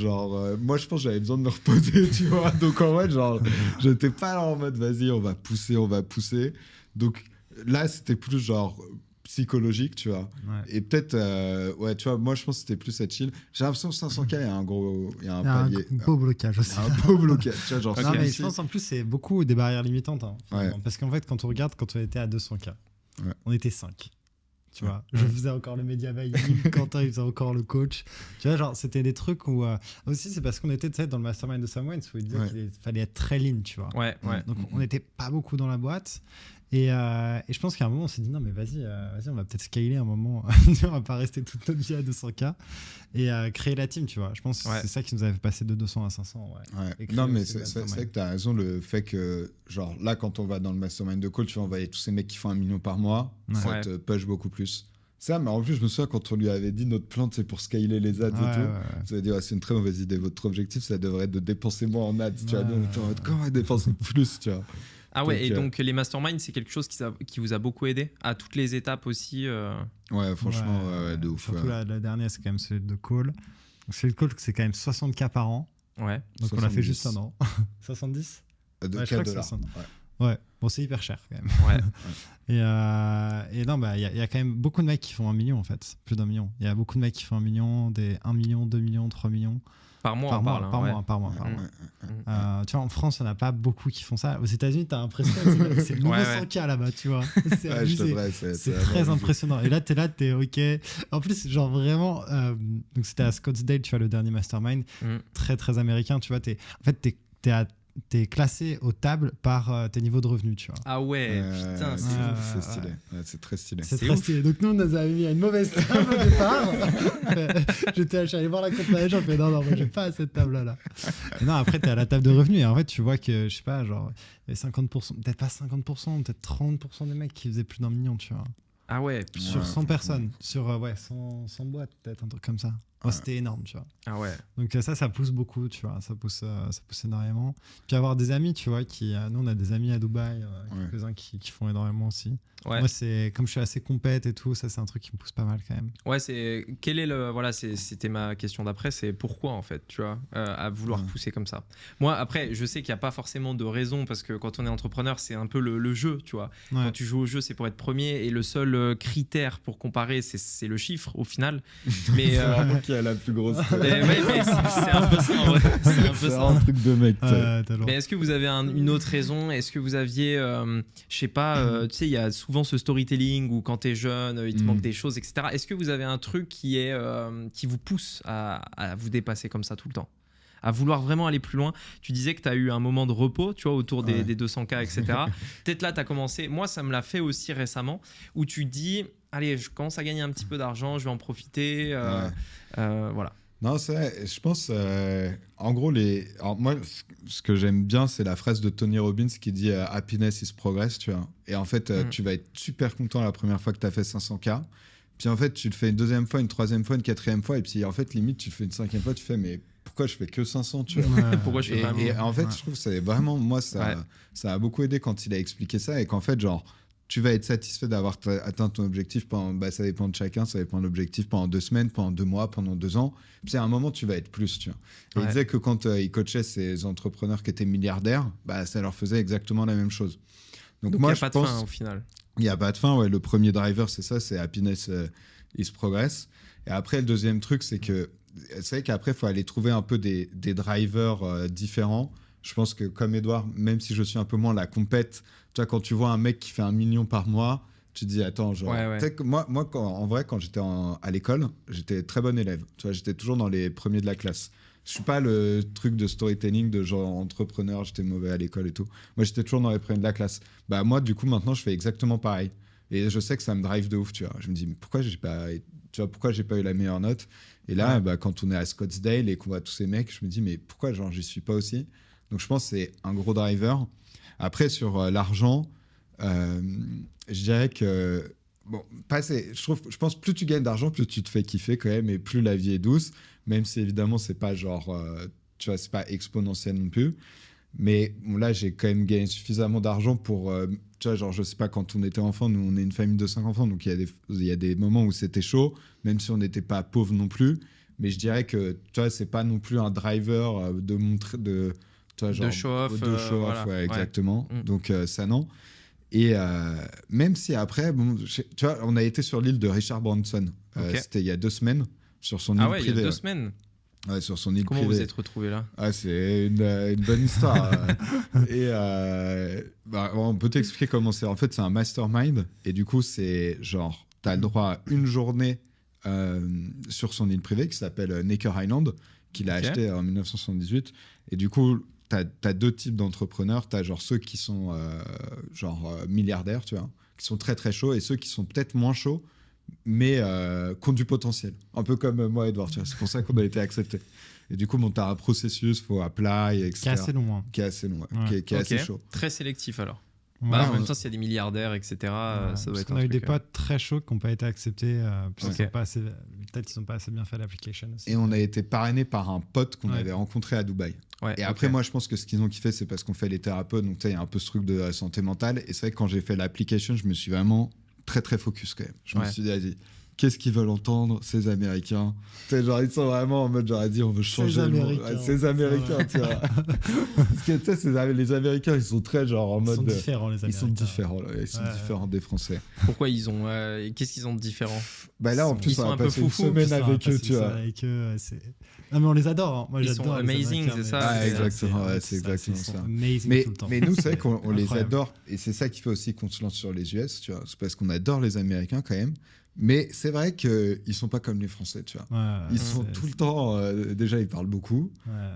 moi, je pense que j'avais besoin de me reposer, tu vois. Donc en fait, genre, j'étais pas là en mode, vas-y, on va pousser. Donc là, c'était plus genre... psychologique, tu vois. Et peut-être, tu vois, moi je pense que c'était plus à chill. J'ai l'impression que 500K, il y a un palier. Un beau blocage aussi. Un beau blocage, tu vois, genre. Non, mais je pense en plus, c'est beaucoup des barrières limitantes. Hein, parce qu'en fait, quand on regarde, quand on était à 200K, on était 5. Tu vois, je faisais encore le media buying, Quentin il faisait encore le coach. Tu vois, genre, c'était des trucs où. Aussi, c'est parce qu'on était dans le mastermind de Sam Wayne où il disait qu'il fallait être très lean, tu vois. Donc, on n'était pas beaucoup dans la boîte. Et je pense qu'à un moment, on s'est dit non, mais vas-y, on va peut-être scaler un moment. On va pas rester toute notre vie à 200K et créer la team, tu vois. Je pense que c'est ça qui nous avait fait passer de 200 à 500. Non, mais c'est vrai que tu as raison. Le fait que, genre, là, quand on va dans le mastermind de call, tu vas envoyer tous ces mecs qui font 1 million par mois, ça te push beaucoup plus. Ça, mais en plus, je me souviens quand on lui avait dit notre plan, c'est pour scaler les ads et tout. Ça veut dire, c'est une très mauvaise idée. Votre objectif, ça devrait être de dépenser moins en ads. Tu vois, donc, comment dépenser plus, tu vois. Ah ouais, donc les masterminds, c'est quelque chose qui vous a beaucoup aidé à toutes les étapes aussi. Ouais, franchement, de ouf. Surtout la dernière, c'est quand même celui de call. Celui de call, c'est quand même 60K par an. Ouais. Donc 70. On l'a fait juste un an. 70 de quel dollar. Ouais, bon, c'est hyper cher quand même. Ouais. Et non, bah, y a quand même beaucoup de mecs qui font 1 million en fait, plus d'1 million. Il y a beaucoup de mecs qui font 1 million, des 1 million, 2 millions, 3 millions. Par mois, par mois. Tu vois, en France, on n'a pas beaucoup qui font ça. Aux États-Unis, tu as l'impression que c'est le nouveau 100K là-bas, tu vois. C'est abusé. C'est très impressionnant. Et là, t'es OK. En plus, genre vraiment, donc c'était à Scottsdale, tu vois, le dernier mastermind, très, très américain, tu vois. T'es classé aux tables par tes niveaux de revenus, tu vois. Ah ouais, putain, c'est stylé. C'est très stylé. C'est très stylé. Donc nous, on nous avait mis à une mauvaise table au départ. Je suis allé voir la compagnie, j'ai fait non, moi j'ai pas à cette table-là. Et non, après, t'es à la table de revenus et en fait, tu vois que, je sais pas, genre, il y avait 50%, peut-être pas 50%, peut-être 30% des mecs qui faisaient plus d'1 million, tu vois. Ah ouais. Sur 100 personnes, sur 100 boîtes, peut-être, un truc comme ça. C'était énorme, tu vois. Ah ouais. Donc ça pousse beaucoup, tu vois. Ça pousse énormément. Puis avoir des amis, tu vois, nous, on a des amis à Dubaï, quelques-uns qui font énormément aussi. Ouais. Moi, comme je suis assez compète et tout, ça, c'est un truc qui me pousse pas mal quand même. Ouais, c'était ma question d'après, c'est pourquoi, en fait, tu vois, à vouloir pousser comme ça. Moi, après, je sais qu'il n'y a pas forcément de raison, parce que quand on est entrepreneur, c'est un peu le jeu, tu vois. Quand tu joues au jeu, c'est pour être premier, et le seul critère pour comparer, c'est le chiffre, au final. Mais qui a la plus grosse. mais c'est un peu ça, en vrai. C'est un truc de mec. Mais est-ce que vous avez une autre raison? Est-ce que vous aviez, je sais pas, tu sais, il y a souvent ce storytelling où quand t'es jeune, il te manque des choses, etc. Est-ce que vous avez un truc qui vous pousse à vous dépasser comme ça tout le temps? à vouloir vraiment aller plus loin. Tu disais que tu as eu un moment de repos, tu vois, autour des 200K, etc. Peut-être là, tu as commencé. Moi, ça me l'a fait aussi récemment, où tu dis, allez, je commence à gagner un petit peu d'argent, je vais en profiter. Voilà. Non, c'est vrai. Je pense, en gros, alors moi, ce que j'aime bien, c'est la phrase de Tony Robbins qui dit Happiness is progress, tu vois. Et en fait, tu vas être super content la première fois que tu as fait 500K. Puis en fait, tu le fais une deuxième fois, une troisième fois, une quatrième fois. Et puis en fait, limite, tu le fais une cinquième fois, tu fais, mais pourquoi je fais que 500, tu vois. Pourquoi je fais pas Et en fait, je trouve que c'est vraiment, moi, ça a beaucoup aidé quand il a expliqué ça. Et qu'en fait, genre, tu vas être satisfait d'avoir atteint ton objectif pendant, ça dépend de chacun, ça dépend de l'objectif pendant 2 semaines, pendant 2 mois, pendant 2 ans. Puis à un moment, tu vas être plus, tu vois. Et il disait que quand il coachait ces entrepreneurs qui étaient milliardaires, ça leur faisait exactement la même chose. Donc moi, il n'y a pas de fin au final. Il n'y a pas de fin, ouais. Le premier driver, c'est ça, c'est happiness is progress. Et après, le deuxième truc, c'est vrai qu'après, il faut aller trouver un peu des drivers différents. Je pense que comme Edouard, même si je suis un peu moins la compète, tu vois, quand tu vois un mec qui fait 1 million par mois, tu te dis, attends, genre... Que moi en vrai, quand j'étais à l'école, j'étais très bon élève. Tu vois, j'étais toujours dans les premiers de la classe. Je suis pas le truc de storytelling de genre entrepreneur, j'étais mauvais à l'école et tout. Moi, j'étais toujours dans les premiers de la classe. Moi, du coup, maintenant, je fais exactement pareil. Et je sais que ça me drive de ouf, tu vois. Je me dis, mais pourquoi j'ai pas eu la meilleure note? Et là, quand on est à Scottsdale et qu'on voit tous ces mecs, je me dis, mais pourquoi genre j'y suis pas aussi? Donc, je pense que c'est un gros driver. Après, sur l'argent, je dirais que... Bon, je pense plus tu gagnes d'argent, plus tu te fais kiffer quand même et plus la vie est douce, même si évidemment c'est pas genre, tu vois, c'est pas exponentiel non plus. Mais bon, là, j'ai quand même gagné suffisamment d'argent pour, tu vois, genre, je sais pas, quand on était enfant, nous on est une famille de 5 enfants, donc il y a des moments où c'était chaud, même si on n'était pas pauvre non plus. Mais je dirais que, tu vois, c'est pas non plus un driver de montrer, tu vois, genre, de show-off. Voilà. Ouais, exactement. Ouais. Donc ça, non. Et même si après, bon, tu vois, on a été sur l'île de Richard Branson. C'était il y a 2 semaines, sur son île privée. Il y a 2 semaines. Ouais, sur son île Comment privée. vous êtes retrouvés là? C'est une bonne histoire. Et on peut t'expliquer comment c'est. En fait, c'est un mastermind. Et du coup, c'est genre, tu as le droit à une journée sur son île privée qui s'appelle Necker Island, qu'il a acheté en 1978. Et du coup, t'as 2 types d'entrepreneurs. T'as genre ceux qui sont milliardaires, tu vois, qui sont très très chauds, et ceux qui sont peut-être moins chauds, mais qui ont du potentiel. Un peu comme moi, Edouard, tu vois. C'est pour ça qu'on a été acceptés. Et du coup, t'as un processus, faut apply, etc. Qui est assez long. Qui est assez long, qui est assez chaud. Très sélectif alors. Ouais, en même temps, s'il y a des milliardaires, etc., ça doit être un truc. On a eu des potes très chauds qui n'ont pas été acceptés. Peut-être qu'ils n'ont pas assez bien fait l'application aussi. Et on a été parrainé par un pote qu'on avait rencontré à Dubaï. Et après, moi, je pense que ce qu'ils ont kiffé, c'est parce qu'on fait les thérapeutes. Donc, tu sais, il y a un peu ce truc de santé mentale. Et c'est vrai que quand j'ai fait l'application, je me suis vraiment très, très focus quand même. Je me suis dit, vas-y, qu'est-ce qu'ils veulent entendre, ces Américains? Tu sais, genre, ils sont vraiment en mode, j'aurais dit, on veut changer le monde. Ces Américains, tu vois. Parce que, tu sais, les Américains, ils sont très, genre, en mode. Ils sont différents, les Américains. Ils sont différents, ils sont différents des Français. Pourquoi ils ont. Qu'est-ce qu'ils ont de différent? Là, en plus, on a passé une semaine avec eux, tu vois. Non, mais on les adore. Hein. Moi, ils sont amazing, c'est ça? Exactement, c'est exactement ça. Mais nous, c'est vrai qu'on les adore. Et c'est ça qui fait aussi qu'on se lance sur les US, tu vois. C'est parce qu'on adore les Américains quand même. Mais c'est vrai qu'ils ne sont pas comme les Français, tu vois. Ils sont tout le temps... déjà, ils parlent beaucoup.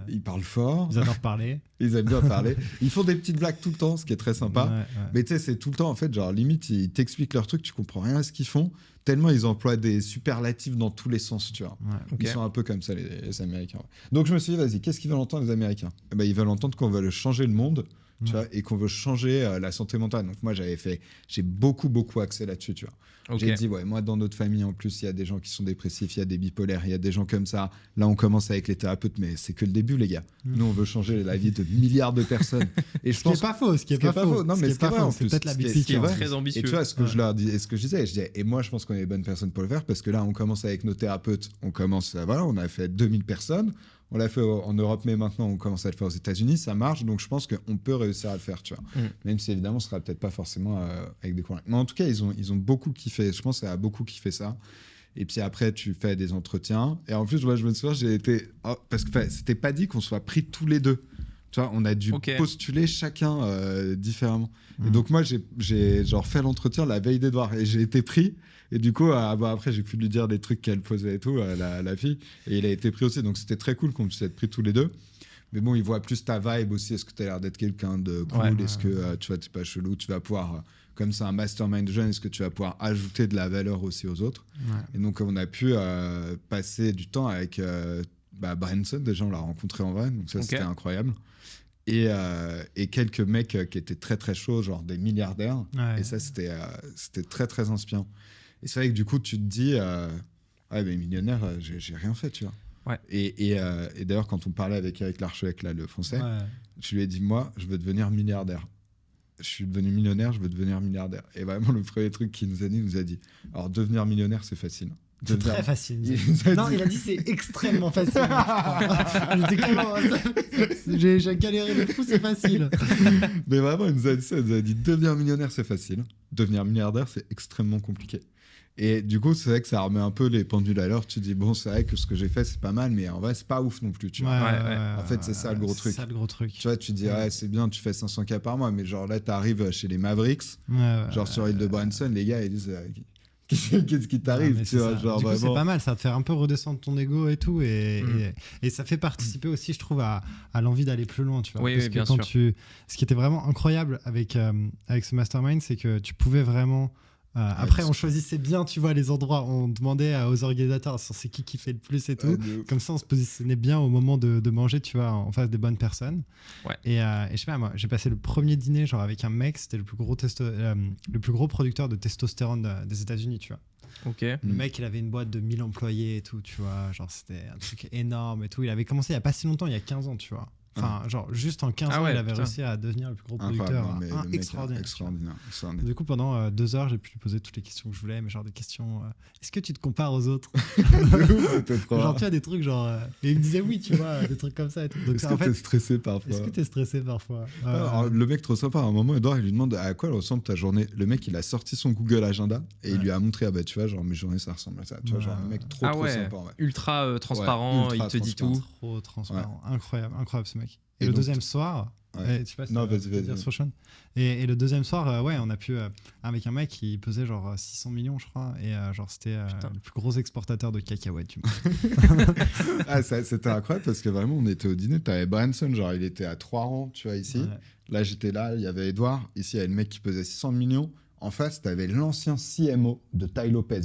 Ils parlent fort. Ils adorent parler. Ils aiment bien parler. Ils font des petites blagues tout le temps, ce qui est très sympa. Mais tu sais, c'est tout le temps, en fait, genre, limite, ils t'expliquent leur truc, tu comprends rien à ce qu'ils font. Tellement ils emploient des superlatifs dans tous les sens, tu vois. Ils sont un peu comme ça, les Américains. Donc, je me suis dit, vas-y, qu'est-ce qu'ils veulent entendre, les Américains? Ils veulent entendre qu'on veut changer le monde. Tu vois, et qu'on veut changer la santé mentale. Donc moi, j'ai beaucoup axé là-dessus, tu vois. J'ai dit, moi, dans notre famille, en plus, il y a des gens qui sont dépressifs, il y a des bipolaires, il y a des gens comme ça. Là, on commence avec les thérapeutes, mais c'est que le début, les gars. Nous, on veut changer la vie de milliards de personnes. Et ce qui n'est pas faux, ce qui est pas faux. Non, mais ce qui est pas faux, c'est peut-être la bêtise qui est très ambitieux. Et tu vois, ce que je leur dis, et ce que je disais, et moi, je pense qu'on est les bonnes personnes pour le faire, parce que là, on commence avec nos thérapeutes, on a fait 2000 personnes. On l'a fait en Europe, mais maintenant, on commence à le faire aux États-Unis. Ça marche, donc je pense qu'on peut réussir à le faire, tu vois. Même si, évidemment, ce sera peut-être pas forcément avec des cours. Mais en tout cas, ils ont beaucoup kiffé. Je pense que ça a beaucoup kiffé ça. Et puis après, tu fais des entretiens. Et en plus, moi, je me souviens, j'ai été... parce que c'était pas dit qu'on soit pris tous les deux. Tu vois, on a dû postuler chacun différemment. Et donc, moi, j'ai genre fait l'entretien la veille d'Edouard et j'ai été pris. Et du coup, après, j'ai pu lui dire des trucs qu'elle posait et tout, la fille. Et il a été pris aussi. Donc, c'était très cool qu'on puisse être pris tous les deux. Mais bon, il voit plus ta vibe aussi. Est-ce que tu as l'air d'être quelqu'un de cool? Est-ce que tu vois, t'es pas chelou? Tu vas pouvoir, comme c'est un mastermind jeune, est-ce que tu vas pouvoir ajouter de la valeur aussi aux autres? Et donc, on a pu passer du temps avec Branson. Déjà, on l'a rencontré en vrai. Donc, ça, c'était incroyable. Et quelques mecs qui étaient très, très chauds, genre des milliardaires. Et ça, c'était très, très inspirant. Et c'est vrai que du coup, tu te dis, mais millionnaire, j'ai rien fait, tu vois. Ouais. Et d'ailleurs, quand on parlait avec Eric Larchevêque, là, le français, je lui ai dit, moi, je veux devenir milliardaire. Je suis devenu millionnaire, je veux devenir milliardaire. Et vraiment, le premier truc qu'il nous a dit, alors devenir millionnaire, c'est facile. C'est très facile. Non, il a dit c'est extrêmement facile. J'ai galéré de fou, c'est facile. Mais vraiment, il nous a dit ça. Il nous a dit devenir millionnaire, c'est facile. Devenir milliardaire, c'est extrêmement compliqué. Et du coup, c'est vrai que ça remet un peu les pendules à l'heure. Tu te dis, bon, c'est vrai que ce que j'ai fait, c'est pas mal, mais en vrai, c'est pas ouf non plus. Tu vois. En fait, c'est ça le gros truc. C'est ça le gros truc. Tu vois, tu te dis, c'est bien, tu fais 500K par mois, mais genre là, t'arrives chez les Mavericks, sur l'île de Branson, les gars, ils disent, qu'est-ce qui t'arrive, tu vois, genre, du coup, vraiment... c'est pas mal, ça te fait un peu redescendre ton ego et tout, et ça fait participer aussi, je trouve, à l'envie d'aller plus loin, tu vois. Oui, parce que bien quand sûr. ce qui était vraiment incroyable avec ce mastermind, c'est que tu pouvais vraiment... après, on choisissait bien, tu vois, les endroits. On demandait aux organisateurs sur c'est qui fait le plus et tout. Comme ça, on se positionnait bien au moment de manger, tu vois, en face des bonnes personnes. Et je sais pas, moi, j'ai passé le premier dîner genre avec un mec. C'était le plus gros producteur de testostérone des États-Unis, tu vois. Le mec, il avait une boîte de 1000 employés et tout, tu vois. Genre, c'était un truc énorme et tout. Il avait commencé il y a pas si longtemps, il y a 15 ans, tu vois. Enfin, genre, juste en 15 ans, il avait réussi à devenir le plus gros producteur. Extraordinaire. Du coup, pendant 2 heures, j'ai pu lui poser toutes les questions que je voulais, mais genre des questions. Est-ce que tu te compares aux autres? Genre, tu as des trucs, genre. Et il me disait oui, tu vois, des trucs comme ça. Et tout. Donc, est-ce que t'es stressé parfois? Est-ce que t'es stressé parfois? Alors, le mec, trop sympa. À un moment, Edouard, il lui demande à quoi elle ressemble ta journée. Le mec, il a sorti son Google Agenda et il lui a montré, tu vois, genre mes journées, ça ressemble à ça. Tu vois, genre un mec trop sympa. Ultra transparent, il te dit tout. Trop transparent. Incroyable ce mec. Et le deuxième soir, je sais pas si vas-y. Et le deuxième soir, on a pu avec un mec qui pesait genre 600 millions, je crois, et genre c'était le plus gros exportateur de cacahuètes du monde. C'était incroyable parce que vraiment on était au dîner, t'avais Branson, genre il était à 3 rangs, tu vois, ici. Là j'étais là, il y avait Edouard, ici il y avait le mec qui pesait 600 millions. En face, t'avais l'ancien CMO de Tai Lopez.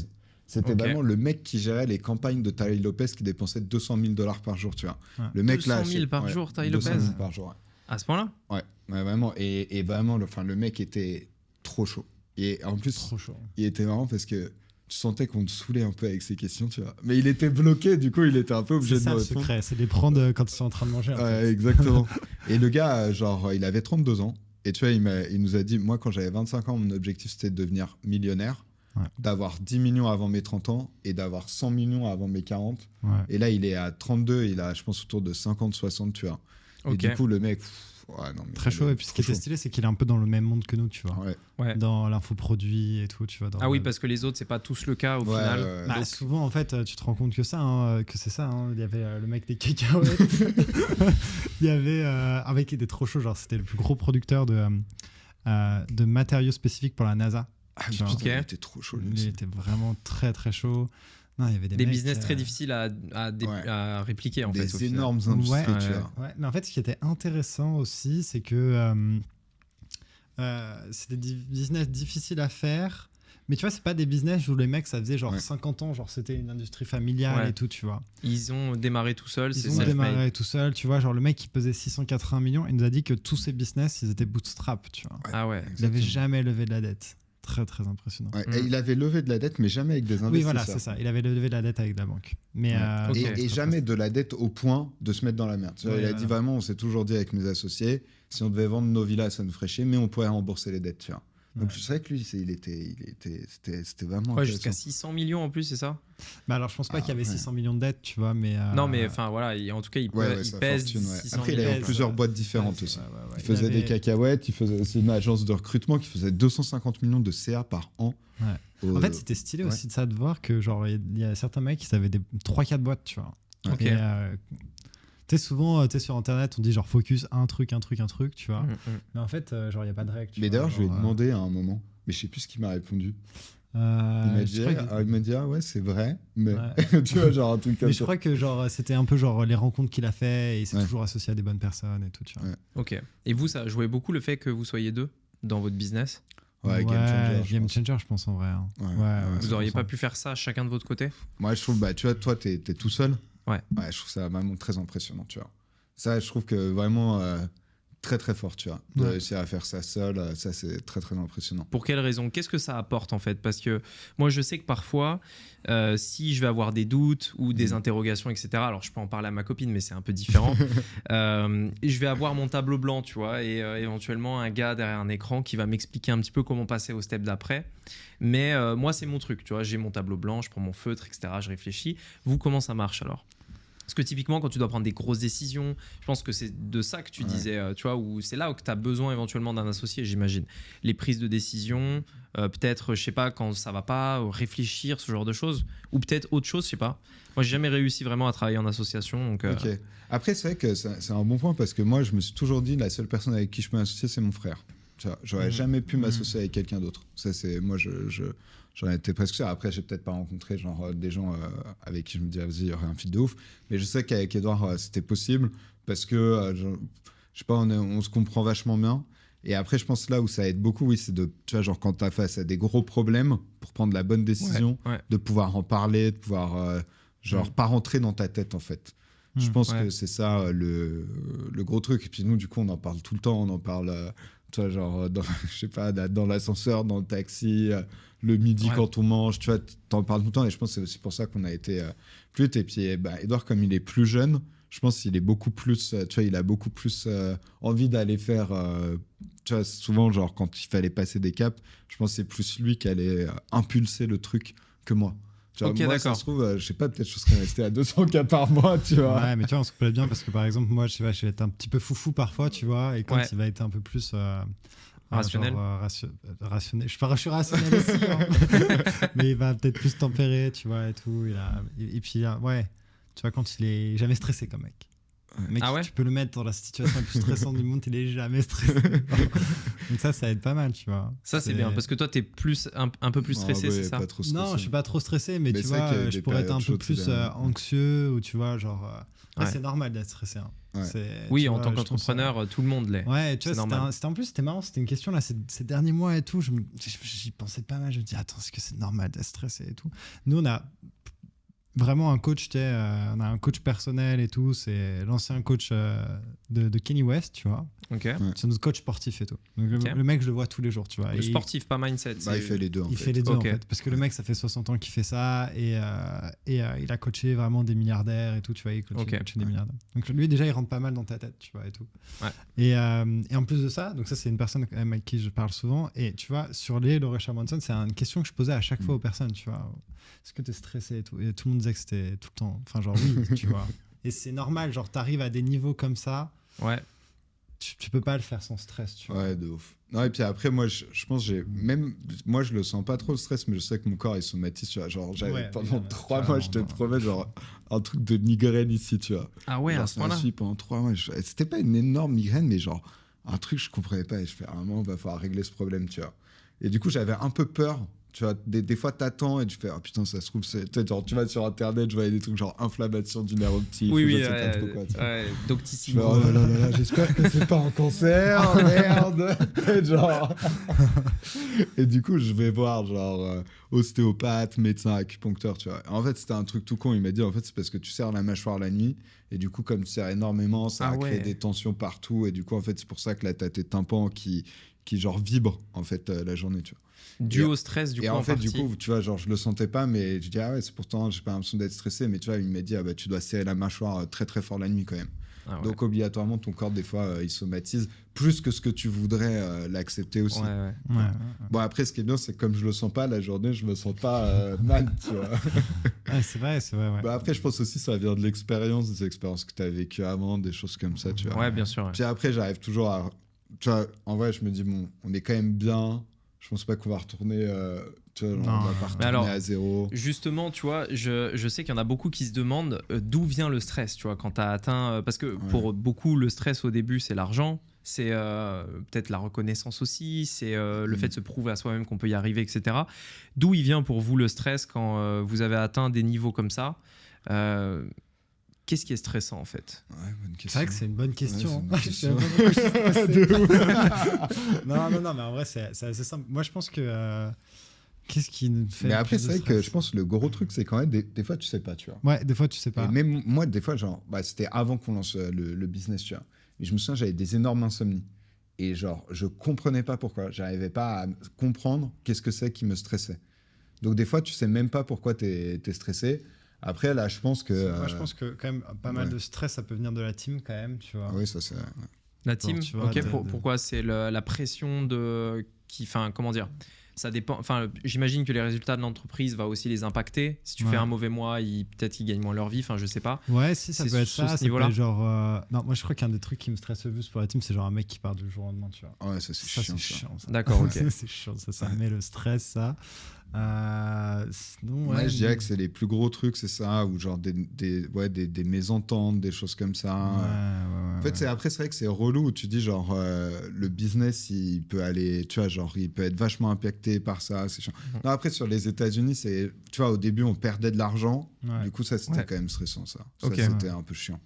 C'était vraiment le mec qui gérait les campagnes de Tai Lopez qui dépensait $200,000 par jour, tu vois. Le mec 200 000 par jour, Tai Lopez. 200 000 par jour, À ce point-là? Ouais, vraiment. Et vraiment, le mec était trop chaud. Et en plus, il était marrant parce que tu sentais qu'on te saoulait un peu avec ses questions, tu vois. Mais il était bloqué, du coup, il était un peu obligé de me répondre. C'est ça le secret, c'est les prendre quand ils sont en train de manger. Exactement. Et le gars, genre, il avait 32 ans. Et tu vois, il nous a dit, moi, quand j'avais 25 ans, mon objectif, c'était de devenir millionnaire. D'avoir 10 millions avant mes 30 ans et d'avoir 100 millions avant mes 40. Et là, il est à 32, il a, je pense, autour de 50-60, tu vois. Et du coup, le mec... très chaud. Et puis ce qui était stylé, c'est qu'il est un peu dans le même monde que nous, tu vois. Dans l'infoproduit et tout, tu vois. Oui, parce que les autres, c'est pas tous le cas au final. Donc... Souvent, en fait, tu te rends compte que c'est ça. Il y avait le mec des cacahuètes. Il y avait un mec qui était trop chaud. Genre, c'était le plus gros producteur de matériaux spécifiques pour la NASA. Il était trop chaud. Il était vraiment très très chaud. Non, il y avait des business très difficiles à répliquer en fait. Des énormes industries, tu vois. Mais en fait, ce qui était intéressant aussi, c'est que c'était des business difficiles à faire. Mais tu vois, c'est pas des business où les mecs, ça faisait genre 50 ans, genre c'était une industrie familiale et tout, tu vois. Ils ont démarré tout seuls, tu vois. Genre le mec qui pesait 680 millions, il nous a dit que tous ses business, ils étaient bootstrap, tu vois. Il avait jamais levé de la dette. Très très impressionnant. Et il avait levé de la dette, mais jamais avec des investisseurs. Oui, voilà, c'est ça. Il avait levé de la dette avec la banque. Mais et jamais de la dette au point de se mettre dans la merde. Il a dit vraiment, on s'est toujours dit avec mes associés, si on devait vendre nos villas, ça nous ferait chier, mais on pourrait rembourser les dettes, tu vois. Donc je sais que lui, c'était vraiment jusqu'à 600 millions en plus, c'est ça? Alors je pense pas qu'il y avait 600 millions de dettes, tu vois, mais non, mais enfin voilà, en tout cas il pèse 600 Après il avait plusieurs boîtes différentes aussi. Il faisait des cacahuètes, il faisait aussi une agence de recrutement qui faisait 250 millions de CA par an. En fait, c'était stylé aussi de ça, de voir que genre il y a certains mecs qui avaient 3-4 boîtes, tu vois. Tu sais, souvent, tu sais, sur Internet, on dit genre focus un truc, tu vois. Mais en fait, genre, il n'y a pas de règle. Mais d'ailleurs, je lui ai demandé à un moment, mais je sais plus ce qu'il m'a répondu. Il m'a dit, ah ouais, c'est vrai, mais tu vois, genre un truc comme mais ça. je crois que genre, c'était un peu genre les rencontres qu'il a fait et il s'est toujours associé à des bonnes personnes et tout, tu vois. Ok. Et vous, ça a joué beaucoup le fait que vous soyez 2 dans votre business? Ouais, Game Changer, je pense en vrai. Hein. Vous auriez pas pu faire ça chacun de votre côté? Moi, je trouve, tu vois, toi, t'es tout seul. Ouais. Je trouve ça vraiment très impressionnant, tu vois. Ça, je trouve que vraiment très, très fort, tu vois. De réussir à faire ça seul, ça, c'est très, très impressionnant. Pour quelle raison? Qu'est-ce que ça apporte, en fait? Parce que moi, je sais que parfois, si je vais avoir des doutes ou des interrogations, etc., alors je peux en parler à ma copine, mais c'est un peu différent, je vais avoir mon tableau blanc, tu vois, et éventuellement un gars derrière un écran qui va m'expliquer un petit peu comment passer au step d'après. Mais moi, c'est mon truc, tu vois, j'ai mon tableau blanc, je prends mon feutre, etc., je réfléchis. Vous, comment ça marche alors? Parce que typiquement, quand tu dois prendre des grosses décisions, je pense que c'est de ça que tu disais, tu vois, où c'est là où tu as besoin éventuellement d'un associé, j'imagine. Les prises de décision, peut-être, je sais pas, quand ça va pas, réfléchir, ce genre de choses. Ou peut-être autre chose, je sais pas. Moi, j'ai jamais réussi vraiment à travailler en association. Donc, Ok. Après, c'est vrai que c'est un bon point parce que moi, je me suis toujours dit, la seule personne avec qui je peux m'associer, c'est mon frère. Tu vois, j'aurais jamais pu m'associer avec quelqu'un d'autre. Ça, c'est moi, j'en étais presque sûr. Après, j'ai peut-être pas rencontré genre des gens avec qui je me disais, vas-y, il y aurait un fit de ouf. Mais je sais qu'avec Edouard, c'était possible parce que, je sais pas, on se comprend vachement bien. Et après, je pense là où ça aide beaucoup, oui, c'est de, tu vois, genre quand tu as face à des gros problèmes, pour prendre la bonne décision, de pouvoir en parler, de pouvoir, genre, pas rentrer dans ta tête, en fait. Je pense que c'est ça le gros truc. Et puis nous, du coup, on en parle tout le temps. On en parle, tu vois, genre, je sais pas, dans l'ascenseur, dans le taxi, le midi quand on mange, tu vois, t'en parles tout le temps. Et je pense que c'est aussi pour ça qu'on a été plus vite. Et puis, Edouard, comme il est plus jeune, je pense qu'il est beaucoup plus, tu vois, il a beaucoup plus envie d'aller faire, tu vois, souvent, genre, quand il fallait passer des caps, je pense que c'est plus lui qui allait impulser le truc que moi. Genre, moi, ça se trouve, je sais pas, peut-être je serais resté à 200 cas par mois, tu vois. Ouais, mais tu vois, on se complète bien parce que par exemple, moi, je vais être un petit peu foufou parfois, tu vois, et quand il va être un peu plus. Rationnel. Rationnel. Je suis rationnel aussi, hein. Mais il va peut-être plus tempéré, tu vois, et tout. Et puis, ouais, tu vois, quand il est jamais stressé comme mec. Mec, tu peux le mettre dans la situation la plus stressante du monde, il est jamais stressé. Donc ça aide pas mal, tu vois. Ça, c'est bien, parce que toi, t'es plus, un peu plus stressé, c'est ça? Non, je suis pas trop stressé, mais tu vois, je pourrais être un peu plus anxieux, ou tu vois, genre... c'est normal d'être stressé. Hein. Oui, en tant qu'entrepreneur, tout le monde l'est. Ouais, tu vois, en plus, c'était marrant, c'était une question, là, ces derniers mois et tout, j'y pensais pas mal, je me dis, attends, est-ce que c'est normal d'être stressé et tout? Nous, on a... vraiment un coach, on a un coach personnel et tout, c'est l'ancien coach de Kenny West, tu vois. C'est notre coach sportif et tout. Donc le mec, je le vois tous les jours, tu vois. Le sportif, pas mindset. Il fait les deux, il fait les deux, en fait. Parce que le mec, ça fait 60 ans qu'il fait ça et il a coaché vraiment des milliardaires et tout, tu vois. Il coachait des milliardaires. Donc lui, déjà, il rentre pas mal dans ta tête, tu vois, et tout. Et en plus de ça, donc ça, c'est une personne quand même avec qui je parle souvent. Et tu vois, sur les Laura Shermanson, c'est une question que je posais à chaque fois aux personnes, tu vois. Est-ce que tu es stressé et tout? Et tout le monde disait que c'était tout le temps. Enfin, genre, oui, tu vois. Et c'est normal, genre, t'arrives à des niveaux comme ça. Ouais. Tu peux pas le faire sans stress, tu vois. Ouais, de ouf. Non, et puis après, moi, je pense que moi, je le sens pas trop le stress, mais je sais que mon corps, il somatise, tu vois. Genre, pendant 3 mois, je te promets, genre, un truc de migraine ici, tu vois. Ah ouais, à ce moment-là. Pendant 3 mois, c'était pas une énorme migraine, mais genre, un truc que je comprenais pas. Et je fais, à un moment, il va falloir régler ce problème, tu vois. Et du coup, j'avais un peu peur. Tu vois, des fois, t'attends et tu fais, ah putain, ça se trouve, genre, tu vas sur Internet, je voyais des trucs genre inflammation du nerf optique. Oui, Doctissimo. Oh là là là, j'espère que c'est pas un cancer, merde. Genre. Et du coup, je vais voir, genre, ostéopathe, médecin, acupuncteur, tu vois. En fait, c'était un truc tout con. Il m'a dit, en fait, c'est parce que tu serres la mâchoire la nuit. Et du coup, comme tu serres énormément, ça va créer des tensions partout. Et du coup, en fait, c'est pour ça que là, t'as tes tympans qui genre, vibrent, en fait, la journée, tu vois. Dû au stress, du coup, en fait, du coup, tu vois, genre, je le sentais pas, mais je dis, ah ouais, c'est pourtant, j'ai pas l'impression d'être stressé, mais tu vois, il m'a dit, ah bah, tu dois serrer la mâchoire très très fort la nuit quand même. Ah ouais. Donc, obligatoirement, ton corps, des fois, il somatise plus que ce que tu voudrais l'accepter aussi. Bon, après, ce qui est bien, c'est que comme je le sens pas la journée, je me sens pas mal, tu vois. C'est vrai. Ouais. Bah, après, je pense aussi, ça vient de l'expérience, des expériences que tu as vécues avant, des choses comme ça, tu vois. Ouais, bien sûr. Ouais. Puis après, j'arrive toujours à. Tu vois, en vrai, je me dis, bon, on est quand même bien. Je pense pas qu'on va retourner, tu vois, Non. on va pas retourner alors, à zéro. Justement, tu vois, je sais qu'il y en a beaucoup qui se demandent d'où vient le stress, tu vois, quand tu as atteint... parce que pour beaucoup, le stress au début, c'est l'argent, c'est peut-être la reconnaissance aussi, c'est le fait de se prouver à soi-même qu'on peut y arriver, etc. D'où il vient pour vous le stress quand vous avez atteint des niveaux comme ça Qu'est-ce qui est stressant en fait? Ouais, bonne C'est question. vrai que c'est une bonne question. Ouais, Je c'est sais une pas bonne pourquoi je suis stressé. Non, mais en vrai, c'est assez simple. Moi, je pense que qu'est-ce qui nous fait. Mais le après, plus c'est de vrai que stress je pense que le gros truc, c'est quand même des fois, tu sais pas, tu vois. Ouais, des fois, tu sais pas. Et même moi, des fois, genre, c'était avant qu'on lance le business, tu vois. Mais je me souviens, j'avais des énormes insomnies. Et genre, je comprenais pas pourquoi. J'arrivais pas à comprendre qu'est-ce que c'est qui me stressait. Donc, des fois, tu sais même pas pourquoi t'es stressé. Après, là, je pense que. Moi, je pense que quand même, pas mal de stress, ça peut venir de la team quand même, tu vois. Oui, ça, c'est. La team, tu vois, ok. Pourquoi c'est la pression enfin, comment dire, ça dépend. Enfin, j'imagine que les résultats de l'entreprise va aussi les impacter. Si tu fais un mauvais mois, peut-être qu'ils gagnent moins leur vie. Enfin, je sais pas. Ouais, si ça C'est peut être sur ça. ce niveau-là. Peut être genre. Non, moi, je crois qu'un des trucs qui me stresse le plus pour la team, c'est genre un mec qui part du jour au lendemain, tu vois. Ouais, ça, c'est Ça, chiant. c'est chiant. Ça. D'accord, ok. C'est chiant, ça met le stress, ça. Sinon, Ouais, je dirais que c'est les plus gros trucs, c'est ça, ou genre des mésententes, des choses comme ça. En fait, après, c'est vrai que c'est relou où tu dis, genre, le business, il peut aller, tu vois, genre, il peut être vachement impacté par ça. C'est chiant. Non, après, sur les États-Unis, c'est, tu vois, au début, on perdait de l'argent. Du coup, ça, c'était quand même stressant, ça. Ça, c'était un peu chiant.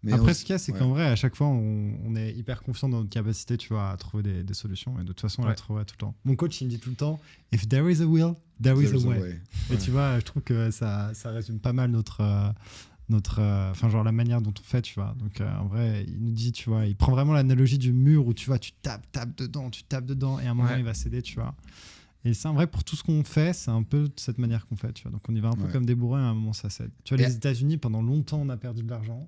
Mais après, ce qu'il y a, c'est qu'en vrai, à chaque fois, on est hyper confiant dans notre capacité, tu vois, à trouver des solutions. Et de toute façon, on la trouvera tout le temps. Mon coach, il me dit tout le temps, if there is a will, there is a way. Et tu vois, je trouve que ça résume pas mal enfin, genre la manière dont on fait, tu vois. Donc, en vrai, il nous dit, tu vois, il prend vraiment l'analogie du mur où, tu vois, tu tapes dedans, et à un moment, il va céder, tu vois. Et c'est en vrai, pour tout ce qu'on fait, c'est un peu de cette manière qu'on fait, tu vois. Donc, on y va un peu comme des bourrins, et à un moment, ça cède. Tu vois, les États-Unis, pendant longtemps, on a perdu de l'argent.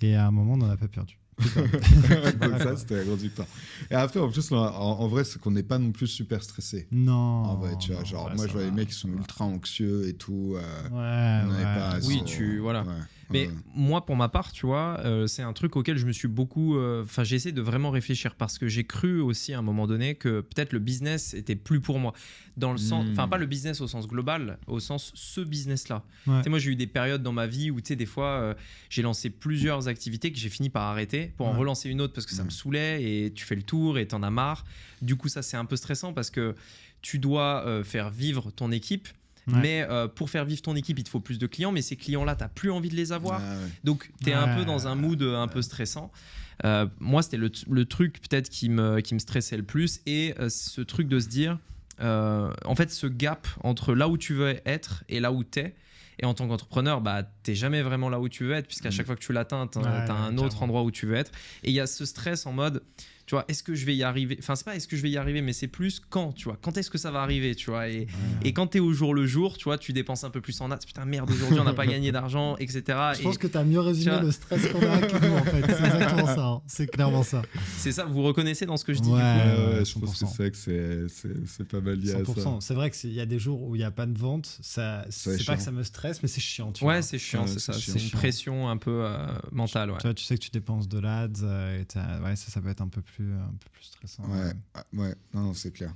Et à un moment, on n'en a pas perdu. Donc ça, c'était la grande victoire. Et après, en plus, en vrai, c'est qu'on n'est pas non plus super stressé. Non. En vrai, tu vois, genre, moi, je vois les mecs qui sont ultra anxieux et tout. Voilà. Mais moi, pour ma part, tu vois, c'est un truc auquel je me suis beaucoup... Enfin, j'ai essayé de vraiment réfléchir parce que j'ai cru aussi à un moment donné que peut-être le business était plus pour moi. Dans le sens... Enfin, pas le business au sens global, au sens ce business-là. Tu sais, moi, j'ai eu des périodes dans ma vie où, tu sais, des fois, j'ai lancé plusieurs activités que j'ai fini par arrêter pour en relancer une autre parce que ça me saoulait et tu fais le tour et t'en as marre. Du coup, ça, c'est un peu stressant parce que tu dois faire vivre ton équipe. Mais pour faire vivre ton équipe, il te faut plus de clients. Mais ces clients-là, tu n'as plus envie de les avoir. Donc, tu es un peu dans un mood un peu stressant. Moi, c'était le truc peut-être qui me stressait le plus. Et ce truc de se dire, en fait, ce gap entre là où tu veux être et là où tu es. Et en tant qu'entrepreneur, bah, tu n'es jamais vraiment là où tu veux être, puisqu'à chaque fois que tu l'atteins, tu as un autre endroit où tu veux être. Et il y a ce stress en mode, tu vois, est-ce que je vais y arriver? Enfin, c'est pas est-ce que je vais y arriver, mais c'est plus quand, tu vois. Quand est-ce que ça va arriver, tu vois? Et quand tu es au jour le jour, tu vois, tu dépenses un peu plus en ads. Putain, merde, aujourd'hui, on n'a pas gagné d'argent, etc. Je pense que tu as mieux résumé le stress qu'on a que nous, en fait. C'est exactement ça. Hein. C'est clairement ça. C'est ça, vous reconnaissez dans ce que je dis? Je pense que c'est vrai que c'est pas mal lié 100%. à ça. C'est vrai qu'il y a des jours où il n'y a pas de vente. C'est pas que ça me stresse, mais c'est chiant. Tu vois. C'est chiant, c'est ça. C'est une pression un peu mentale. Tu vois, tu sais que tu dépenses de l'ads et ça peut être un peu plus stressant. Non, c'est clair.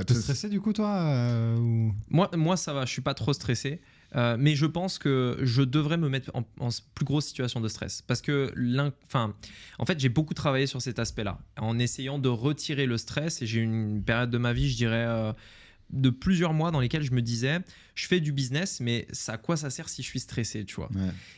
T'es stressé du coup, toi ou... Moi, ça va, je suis pas trop stressé. Mais je pense que je devrais me mettre en plus grosse situation de stress. Parce que, en fait, j'ai beaucoup travaillé sur cet aspect-là, en essayant de retirer le stress. Et j'ai eu une période de ma vie, je dirais, de plusieurs mois dans lesquels je me disais, je fais du business, mais à quoi ça sert si je suis stressé, tu vois?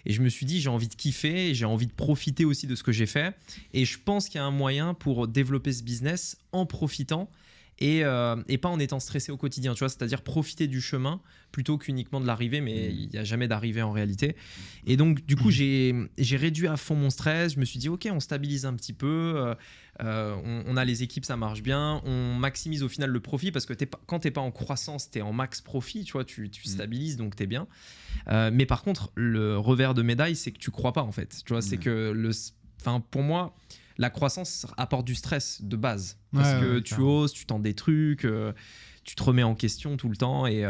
Et je me suis dit, j'ai envie de kiffer, et j'ai envie de profiter aussi de ce que j'ai fait. Et je pense qu'il y a un moyen pour développer ce business en profitant. Et pas en étant stressé au quotidien, tu vois, c'est-à-dire profiter du chemin plutôt qu'uniquement de l'arrivée, mais il n'y a jamais d'arrivée en réalité. Et donc, du coup, j'ai réduit à fond mon stress. Je me suis dit, OK, on stabilise un petit peu, on a les équipes, ça marche bien, on maximise au final le profit parce que quand tu n'es pas en croissance, tu es en max profit, tu vois, tu stabilises, donc tu es bien. Mais par contre, le revers de médaille, c'est que tu ne crois pas en fait. Tu vois, c'est que pour moi, la croissance apporte du stress de base. Parce que tu clairement. oses, tu tentes des trucs, tu te remets en question tout le temps. Et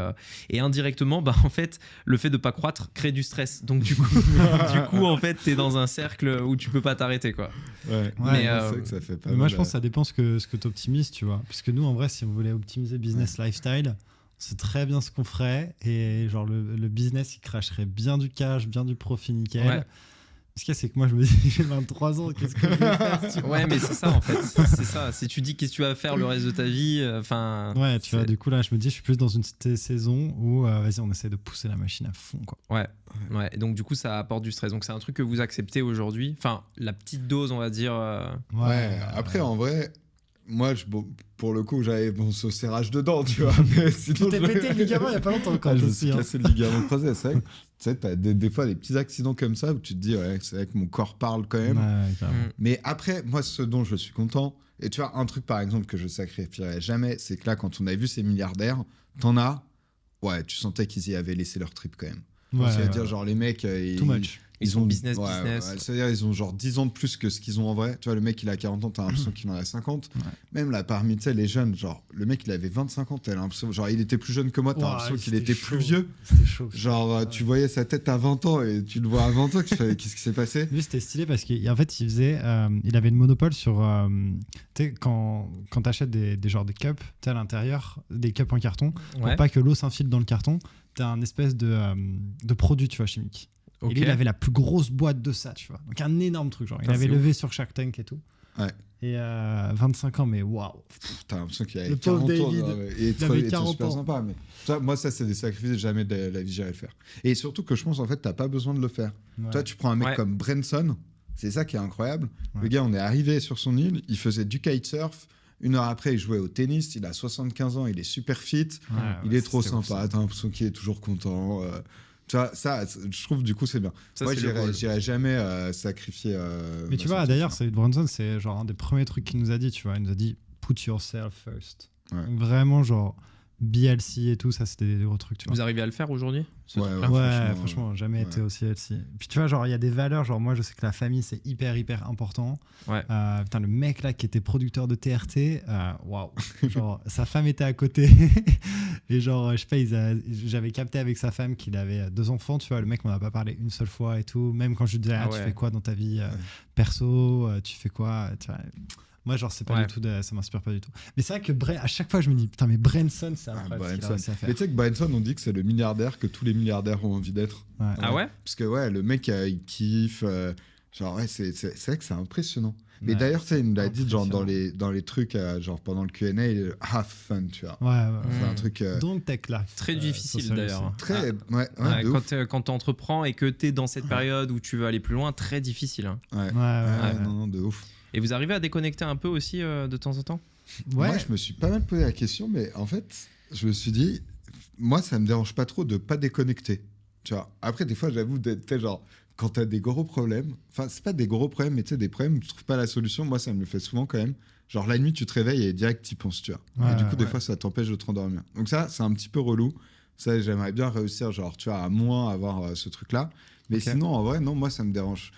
indirectement, en fait, le fait de pas croître crée du stress. Donc, du coup en fait, tu es dans un cercle où tu peux pas t'arrêter, quoi. Ouais, Mais, c'est vrai que ça fait pas Moi, mal, je pense que ça dépend ce que tu optimises, tu vois. Parce que nous, en vrai, si on voulait optimiser business lifestyle, c'est très bien ce qu'on ferait. Et genre, le business, il cracherait bien du cash, bien du profit nickel. Ouais. Ce qu'il y a, c'est que moi, je me dis, j'ai 23 ans, qu'est-ce que je vais faire, tu vois. Ouais, mais c'est ça, en fait. C'est ça. Si tu dis qu'est-ce que tu vas faire le reste de ta vie, Ouais, tu vois, du coup, là, je me dis, je suis plus dans une saison où, vas-y, on essaie de pousser la machine à fond, quoi. Ouais. Et donc, du coup, ça apporte du stress. Donc, c'est un truc que vous acceptez aujourd'hui. Enfin, la petite dose, on va dire. Ouais, après, en vrai, moi, pour le coup, j'avais mon serrage dedans, tu vois. Mais sinon, Tu t'es pété le ligament il y a pas longtemps, quand je me aussi. suis Hein. cassé le ligament croisé. C'est vrai que, tu sais, t'as des fois des petits accidents comme ça où tu te dis, ouais, c'est vrai que mon corps parle quand même. Ouais, carrément. Mais après, moi, ce dont je suis content, et tu vois, un truc par exemple que je sacrifierais jamais, c'est que là, quand on a vu ces milliardaires, t'en as, ouais, tu sentais qu'ils y avaient laissé leur trip quand même. Ouais, C'est-à-dire, genre, les mecs, Too much. Ils sont business. c'est-à-dire, ils ont genre 10 ans de plus que ce qu'ils ont en vrai. Tu vois, le mec, il a 40 ans, t'as l'impression qu'il en a 50. Ouais. Même là, parmi les jeunes, genre, le mec, il avait 25 ans, t'as l'impression, genre, il était plus jeune que moi, t'as l'impression qu'il était plus vieux. C'était chaud. Genre, tu voyais sa tête à 20 ans et tu le vois à 20 ans, tu fais, qu'est-ce qui s'est passé? Lui, c'était stylé parce qu'en fait, il avait une monopole sur. Tu sais, quand t'achètes des genres de cups, tu sais, à l'intérieur, des cups en carton, pour Ouais. pas que l'eau s'infile dans le carton, t'as un espèce de produit, tu vois, chimique. Ok. Et lui, il avait la plus grosse boîte de ça, tu vois. Donc, un énorme truc, genre. Il Putain, avait c'est levé sur Shark Tank et tout. Ouais. Et 25 ans, mais waouh. T'as l'impression qu'il avait Le pauvre 40 ans. David, genre, et il avait était 40 super ans. sympa. Mais moi, ça, c'est des sacrifices, jamais de la vie, j'irais le faire. Et surtout que je pense, en fait, t'as pas besoin de le faire. Ouais. Toi, tu prends un mec Ouais. comme Branson, c'est ça qui est incroyable. Ouais. Le gars, on est arrivé sur son île, il faisait du kitesurf. Une heure après, il jouait au tennis. Il a 75 ans, il est super fit. Ouais, Il ouais, est trop c'était ouf, sympa. ça. T'as l'impression qu'il est toujours content. Tu vois, ça, je trouve, du coup, c'est bien. Ça, Moi, c'est le rôle. j'irais jamais sacrifier. Mais tu ma vois, santé, d'ailleurs, tu c'est Bronson, c'est genre un des premiers trucs qu'il nous a dit, tu vois. Il nous a dit put yourself first. Ouais. Donc, vraiment, genre BLC et tout, ça, c'était des gros trucs, tu vois. Vous arrivez à le faire aujourd'hui ce Ouais, truc-là Ouais, franchement, franchement, jamais ouais. été aussi healthy. Puis tu vois, genre, il y a des valeurs, genre, moi, je sais que la famille, c'est hyper, hyper important. Ouais. Putain, le mec là qui était producteur de TRT, waouh. Genre, sa femme était à côté. Et genre, je sais pas, j'avais capté avec sa femme qu'il avait 2 enfants, tu vois. Le mec m'en a pas parlé une seule fois et tout. Même quand je lui disais, Ah tu ouais. fais quoi dans ta vie perso, tu fais quoi, tu vois. Moi, genre, c'est pas Ouais. du tout, ça m'inspire pas du tout. Mais c'est vrai que à chaque fois, je me dis, putain, mais Branson, c'est incroyable ce qu'il a réussi à faire. Mais tu sais que Branson, on dit que c'est le milliardaire que tous les milliardaires ont envie d'être. Ouais. Ah ouais. Parce que ouais, le mec, il kiffe. Genre, ouais, c'est vrai que c'est impressionnant. Mais Ouais, d'ailleurs, tu sais, il nous l'a dit genre, impressionnant. dans les trucs, genre pendant le Q&A, have fun, tu vois. Ouais. C'est un Mm. truc Don't take life. Très difficile, social d'ailleurs. aussi. très... Ah. Ouais, Ouais, de ouf. quand tu entreprends et que tu es dans cette période où tu veux aller plus loin, très difficile. Hein. Ouais. Ouais. Non, de ouf. Et vous arrivez à déconnecter un peu aussi de temps en temps? Ouais. Moi, je me suis pas mal posé la question, mais en fait, je me suis dit, moi, ça me dérange pas trop de pas déconnecter. Tu vois. Après, des fois, j'avoue, d'être genre, quand t'as des gros problèmes, enfin, c'est pas des gros problèmes, mais tu sais, des problèmes où tu trouves pas la solution, moi, ça me le fait souvent quand même. Genre, la nuit, tu te réveilles et direct, t'y penses, tu vois. Ouais, et du coup, des ouais. fois, ça t'empêche de te rendormir. Donc, ça, c'est un petit peu relou. Ça, j'aimerais bien réussir, genre, tu vois, à moins avoir ce truc-là. Mais Ok. sinon, en vrai, non, moi, ça me dérange.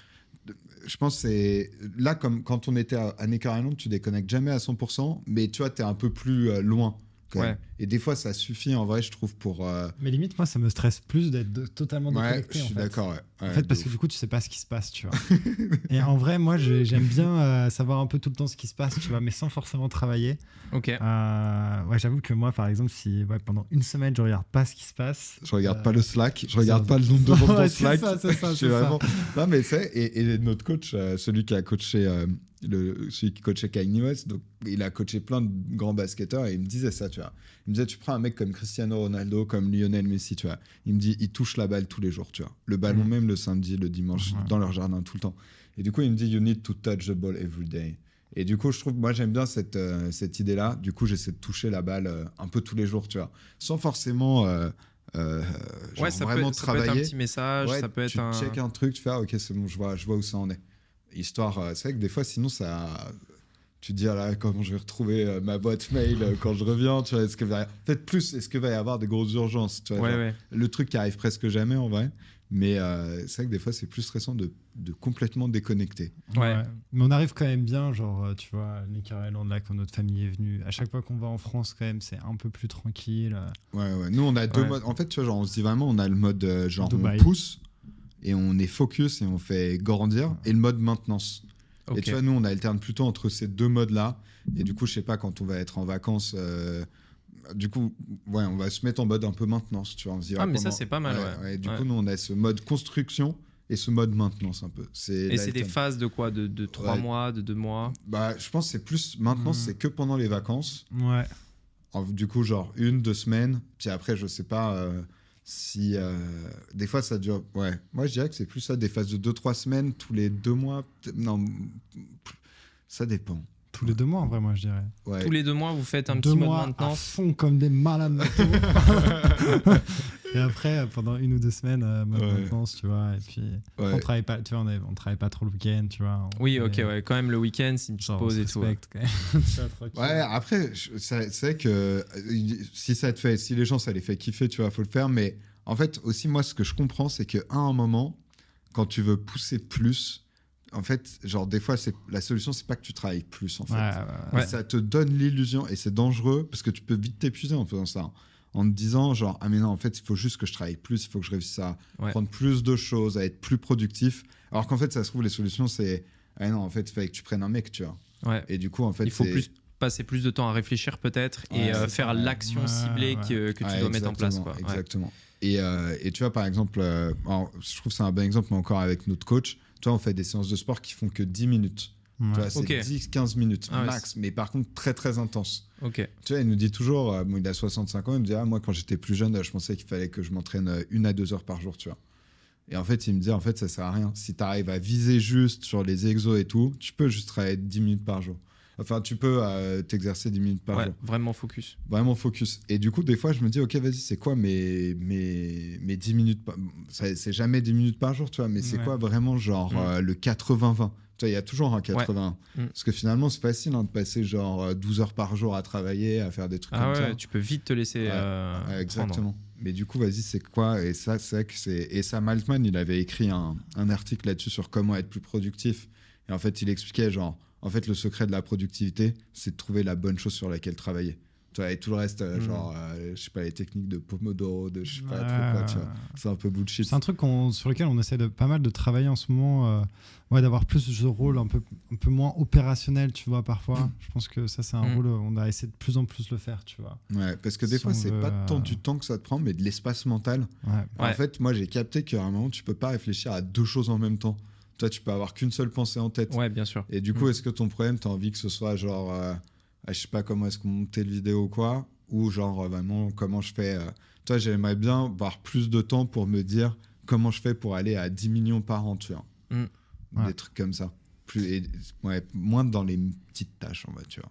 Je pense que c'est là, comme quand on était à Necker Island, tu déconnectes jamais à 100%, mais tu vois, t'es un peu plus loin. Quand même. Ouais. Et des fois, ça suffit en vrai, je trouve, pour. Mais limite, moi, ça me stresse plus d'être totalement Ouais, déconnecté. je en suis fait. d'accord. Ouais. En Ouais, fait, de parce que ouf. du coup, tu sais pas ce qui se passe, tu vois. Et en vrai, moi, j'aime bien savoir un peu tout le temps ce qui se passe, tu vois, mais sans forcément travailler. Ok. Ouais, j'avoue que moi, par exemple, si pendant une semaine, je regarde pas ce qui se passe. Je regarde pas le Slack, je regarde ça- pas le nombre de monde dans Ouais, Slack. c'est ça. Je suis vraiment... Non, mais c'est. Et notre coach, celui qui a coaché. Celui qui coachait Kanye West, donc il a coaché plein de grands basketteurs et il me disait ça, tu vois. Il me disait, tu prends un mec comme Cristiano Ronaldo, comme Lionel Messi, tu vois. Il me dit, il touche la balle tous les jours, tu vois. Le ballon même le samedi, le dimanche, dans leur jardin tout le temps. Et du coup, il me dit, you need to touch the ball every day. Et du coup, je trouve, moi, j'aime bien cette idée-là. Du coup, j'essaie de toucher la balle un peu tous les jours, tu vois. Sans forcément genre Ça vraiment peut être un travailler. petit message, Ouais, ça peut être tu check un truc, tu fais, ah, ok, c'est bon, je vois où ça en est. Histoire, c'est vrai que des fois, sinon, ça. tu te dis, ah là, comment je vais retrouver ma boîte mail quand je reviens, tu vois, peut-être plus, est-ce qu'il va y avoir des grosses urgences, tu vois, le truc qui arrive presque jamais en vrai. Mais c'est vrai que des fois, c'est plus stressant de complètement déconnecter. Ouais. Mais on arrive quand même bien, genre, tu vois, les Island, là, quand notre famille est venue. À chaque fois qu'on va en France, quand même, c'est un peu plus tranquille. Ouais. Nous, on a deux modes. En fait, tu vois, genre, on se dit vraiment, on a le mode, genre, Dubaï. on pousse et on est focus et on fait grandir, et le mode maintenance. Okay. Et tu vois, nous, on alterne plutôt entre ces deux modes-là. Et du coup, je sais pas, quand on va être en vacances, du coup, ouais, on va se mettre en mode un peu maintenance, tu vois. On se dit, mais ça, c'est pas mal, ouais. Du coup, nous, on a ce mode construction et ce mode maintenance un peu. Et c'est des phases de quoi? De 3 mois, de 2 mois? Bah, je pense que c'est plus maintenance, c'est que pendant les vacances. Ouais. Du coup, genre 1-2 semaines. Puis après, je sais pas si... des fois, ça dure... Ouais, moi, je dirais que c'est plus ça, des phases de 2-3 semaines, tous les 2 mois. Non, ça dépend. Tous les 2 mois, en vrai, moi, je dirais. Ouais. Tous les 2 mois, vous faites un petit mode maintenance. À fond comme des malades. Et après, pendant 1 ou 2 semaines, mode maintenance, tu vois. Et puis, on travaille pas, tu vois, on travaille pas trop le week-end, tu vois. Oui, ok, quand même, le week-end, c'est une petite pause et tout. Quand même. Ouais, après, c'est vrai que si ça te fait, si les gens, ça les fait kiffer, tu vois, faut le faire. Mais en fait, aussi, moi, ce que je comprends, c'est qu'à un moment, quand tu veux pousser plus, en fait, genre, des fois, la solution, c'est pas que tu travailles plus, en fait. Ouais. Ça te donne l'illusion, et c'est dangereux, parce que tu peux vite t'épuiser en faisant ça. En te disant, genre, ah mais non, en fait, il faut juste que je travaille plus, il faut que je réussisse à prendre plus de choses, à être plus plus. Alors qu'en fait, ça se trouve, les solutions, c'est, ah non, en fait, il fallait que tu prennes un mec, tu vois. Ouais. Et du coup, en fait, il faut passer plus de temps à réfléchir, peut-être, et faire l'action ciblée que tu dois mettre en place, quoi. Exactement. Et tu vois, par exemple, alors, je trouve que c'est un bon exemple, mais encore avec notre coach, tu vois, on fait des séances de sport qui font que 10 minutes. Tu vois, c'est 10-15 minutes max, mais par contre très très intense. Tu vois, il nous dit toujours, il a 65 ans, il me dit, moi quand j'étais plus jeune, je pensais qu'il fallait que je m'entraîne 1 à 2 heures par jour, tu vois. Et en fait, il me dit, en fait, ça sert à rien. Si tu arrives à viser juste sur les exos et tout, tu peux juste travailler 10 minutes par jour. Enfin, tu peux t'exercer 10 minutes par jour. Vraiment focus. Vraiment focus. Et du coup, des fois, je me dis, ok, vas-y, c'est quoi mes 10 minutes c'est jamais 10 minutes par jour, tu vois, mais c'est quoi vraiment, genre, le 80-20 ? Tu vois, il y a toujours un 80. Parce que finalement, c'est facile de passer genre 12 heures par jour à travailler, à faire des trucs comme ça. Tu peux vite te laisser exactement. prendre. Mais du coup, vas-y, c'est quoi? Et ça, c'est vrai que c'est... Et Sam Altman, il avait écrit un article là-dessus sur comment être plus productif. Et en fait, il expliquait genre, en fait, le secret de la productivité, c'est de trouver la bonne chose sur laquelle travailler. Tu vois, et tout le reste, genre, je sais pas, les techniques de Pomodoro, de je sais pas trop quoi, tu vois. C'est un peu bullshit. C'est un truc sur lequel on essaie pas mal de travailler en ce moment, d'avoir plus de rôle un peu moins opérationnel, tu vois, parfois. Je pense que ça, c'est un rôle, on a essayé de plus en plus le faire, tu vois. Ouais, parce que des fois, c'est pas tant du temps que ça te prend, mais de l'espace mental. En fait, moi, j'ai capté qu'à un moment, tu peux pas réfléchir à 2 choses en même temps. Toi, tu peux avoir qu'une seule pensée en tête. Ouais, bien sûr. Et du coup, est-ce que ton problème, tu as envie que ce soit genre, je sais pas comment est-ce qu'on montait le vidéo ou quoi, ou genre vraiment comment je fais. Toi, j'aimerais bien avoir plus de temps pour me dire comment je fais pour aller à 10 millions par an, tu vois. Des trucs comme ça. Moins dans les petites tâches, on va dire.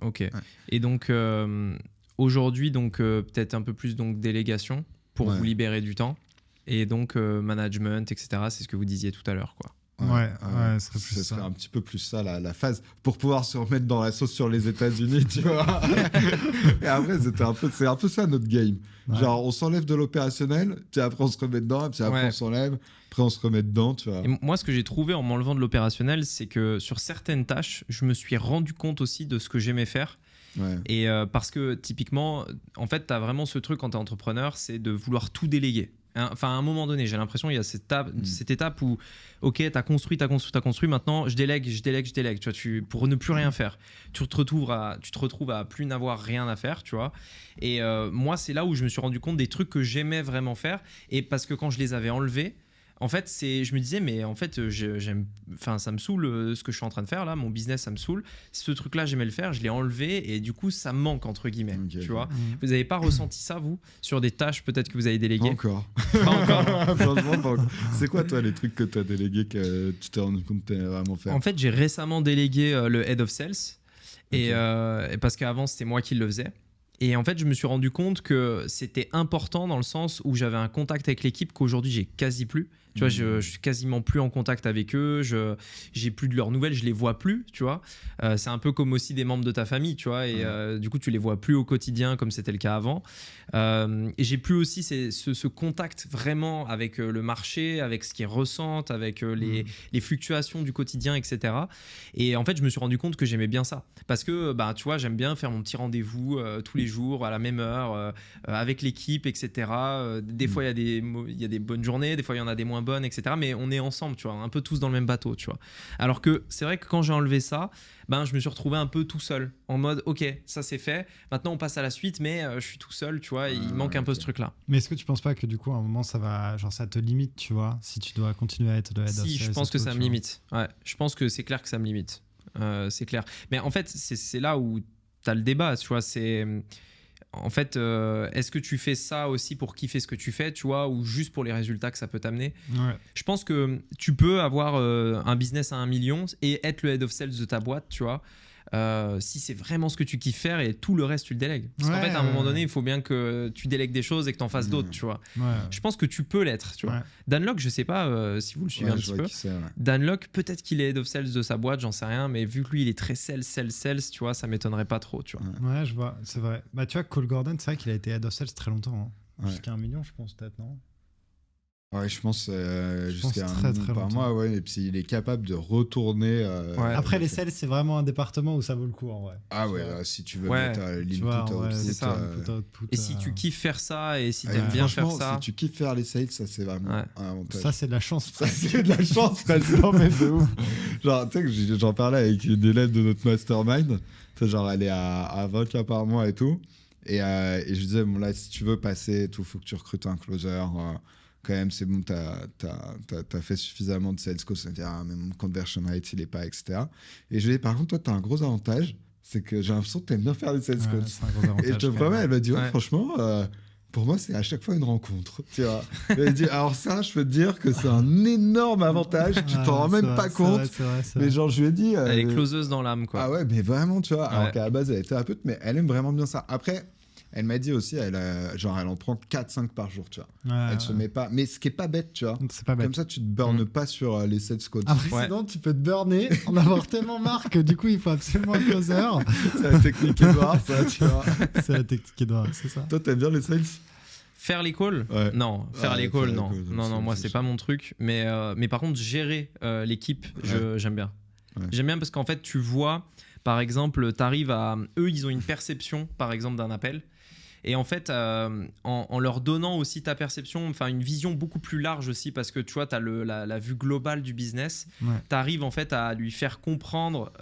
Ok. Et donc, aujourd'hui, peut-être un peu plus délégation pour vous libérer du temps. Et donc, management, etc., c'est ce que vous disiez tout à l'heure, quoi. Ce serait un petit peu plus ça la phase pour pouvoir se remettre dans la sauce sur les États-Unis, tu vois. Et après, c'est un peu ça notre game. Genre, on s'enlève de l'opérationnel, puis après on se remet dedans, puis après on s'enlève, après on se remet dedans, tu vois. Et moi, ce que j'ai trouvé en m'enlevant de l'opérationnel, c'est que sur certaines tâches, je me suis rendu compte aussi de ce que j'aimais faire. Et parce que typiquement, en fait, tu as vraiment ce truc quand tu es entrepreneur, c'est de vouloir tout déléguer. Enfin, à un moment donné, j'ai l'impression il y a cette étape où, ok, t'as construit, maintenant je délègue, tu vois, pour ne plus rien faire. Tu te retrouves à plus n'avoir rien à faire, tu vois. Et moi, c'est là où je me suis rendu compte des trucs que j'aimais vraiment faire. Et parce que quand je les avais enlevés, en fait, je me disais, mais en fait, ça me saoule ce que je suis en train de faire là, mon business, ça me saoule. Ce truc-là, j'aimais le faire, je l'ai enlevé et du coup, ça me manque, entre guillemets. Tu vois. Vous n'avez pas ressenti ça, vous, sur des tâches peut-être que vous avez déléguées? Pas encore. Franchement, pas encore. C'est quoi, toi, les trucs que tu as délégués que tu t'es rendu compte que tu vraiment faire? En fait, j'ai récemment délégué le Head of Sales. Et parce qu'avant, c'était moi qui le faisais. Et en fait, je me suis rendu compte que c'était important dans le sens où j'avais un contact avec l'équipe qu'aujourd'hui, j'ai quasi plus. Tu vois, je suis quasiment plus en contact avec eux, j'ai plus de leurs nouvelles, je les vois plus, tu vois. C'est un peu comme aussi des membres de ta famille, tu vois, et du coup, tu les vois plus au quotidien comme c'était le cas avant. Et j'ai plus aussi ce contact vraiment avec le marché, avec ce qu'ils ressentent, avec les fluctuations du quotidien, etc. Et en fait, je me suis rendu compte que j'aimais bien ça. Parce que, bah, tu vois, j'aime bien faire mon petit rendez-vous tous les jours, à la même heure, avec l'équipe, etc. Des fois, il y a des bonnes journées, des fois, il y en a des moins bonnes, etc. Mais on est ensemble, tu vois, un peu tous dans le même bateau, tu vois. Alors que c'est vrai que quand j'ai enlevé ça, ben, je me suis retrouvé un peu tout seul, en mode, ok, ça c'est fait, maintenant on passe à la suite, mais je suis tout seul, tu vois, et il manque un peu ce truc-là. Mais est-ce que tu penses pas que du coup, à un moment, ça te limite, tu vois, si tu dois continuer à être le head of sales? Si, je pense que ça me limite. Ouais, je pense que c'est clair que ça me limite. C'est clair. Mais en fait, c'est là où tu as le débat, tu vois, c'est... En fait, est-ce que tu fais ça aussi pour kiffer ce que tu fais, tu vois, ou juste pour les résultats que ça peut t'amener? Ouais. Je pense que tu peux avoir un business à 1 million et être le head of sales de ta boîte, tu vois, si c'est vraiment ce que tu kiffes faire, et tout le reste, tu le délègues. Parce qu'en fait, à un moment donné, il faut bien que tu délègues des choses et que tu en fasses d'autres, tu vois. Ouais. Je pense que tu peux l'être, tu vois. Ouais. Dan Lok, je sais pas si vous le suivez un petit peu. Dan Lok, peut-être qu'il est head of sales de sa boîte, j'en sais rien, mais vu que lui, il est très sales, tu vois, ça m'étonnerait pas trop, tu vois. Ouais, je vois, c'est vrai. Bah, tu vois, Cole Gordon, c'est vrai qu'il a été head of sales très longtemps. Hein. Ouais. Jusqu'à 1 million, je pense, peut-être, non? Ouais, je pense jusqu'à très, un très million par longtemps. mois, ouais, et puis il est capable de retourner. Ouais. Après, les sales, c'est vraiment un département où ça vaut le coup, en vrai. Ah ouais, là, si tu veux Ouais. mettre Tu l'input, vois, ouais, output, c'est ça. Output, Et si tu kiffes faire ça, et si ouais, t'aimes bien faire franchement, ça... si tu kiffes faire les sales, ça c'est vraiment Ouais. un avantage. Ça, c'est de la chance. Ça, c'est de la chance, non mais de ouf. Genre, tu sais que j'en parlais avec une élève de notre mastermind. Tu sais, genre, elle est à 20K par mois et tout. Et je disais, bon, là, si tu veux passer et tout, faut que tu recrutes un closer. Quand même, c'est bon, t'as fait suffisamment de sales calls. C'est-à-dire, ah, mais mon conversion rate, il est pas, etc. Et je lui ai dit, par contre, toi, t'as un gros avantage. C'est que j'ai l'impression que t'aimes bien faire les sales calls. C'est un gros avantage. Et je te promets, elle m'a dit, ouais, Ouais. franchement, pour moi, c'est à chaque fois une rencontre. Tu vois. Elle dit, alors ça, je peux te dire que c'est un énorme avantage. Tu t'en rends même pas compte. Mais genre, je lui ai dit. Elle est closeuse dans l'âme, quoi. Ah ouais, mais vraiment, tu vois. Alors Ouais. qu'à la base, elle est thérapeute, mais elle aime vraiment bien ça. Après, elle m'a dit aussi, elle en prend 4-5 par jour, tu vois. Elle se met pas. Mais ce qui est pas bête, tu vois. C'est pas bête. Comme ça, tu te burnes pas sur les sales calls. Après, Ouais. sinon, tu peux te burner, en avoir tellement marre que du coup, il faut absolument un closer. C'est la technique Edouard, ça, tu vois. C'est la technique Edouard, c'est ça. Toi, t'aimes bien les sales? Faire les calls? Ouais. Non, faire Ouais, les calls, non. Non, c'est- moi, c'est c'est pas mon truc. Mais par contre, gérer l'équipe, j'aime bien. Ouais. J'aime bien parce qu'en fait, tu vois, par exemple, t'arrives à... Eux, ils ont une perception, par exemple, d'un appel. Et en fait, en leur donnant aussi ta perception, enfin une vision beaucoup plus large aussi, parce que tu vois, tu as la vue globale du business, Ouais. tu arrives en fait à lui faire comprendre,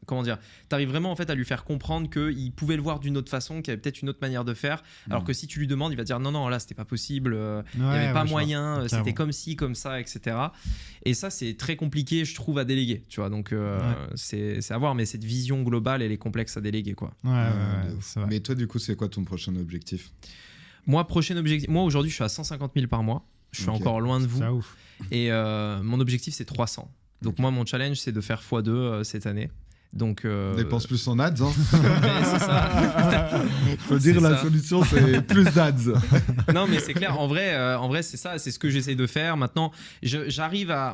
comment dire, tu arrives vraiment en fait à lui faire comprendre qu'il pouvait le voir d'une autre façon, qu'il y avait peut-être une autre manière de faire, alors que si tu lui demandes, il va te dire non, non, là, c'était pas possible, il n'y avait pas moyen, c'était comme ci, comme ça, etc. Et ça, c'est très compliqué, je trouve, à déléguer, tu vois, donc c'est à voir, mais cette vision globale, elle est complexe à déléguer, quoi. Ouais, De ouf. c'est vrai. Mais toi, du coup, c'est quoi ton prochain objectif? Moi, prochain objectif, moi aujourd'hui, je suis à 150 000 par mois, je suis Ok. encore loin de vous. C'est ouf. Et mon objectif, c'est 300. Donc Ok. moi, mon challenge, c'est de faire x2 cette année. Donc, Dépense plus en ads, hein. mais c'est ça. Faut dire C'est la ça. solution, c'est plus d'ads. Non, mais c'est clair. En vrai, c'est ça. C'est ce que j'essaye de faire. Maintenant, j'arrive à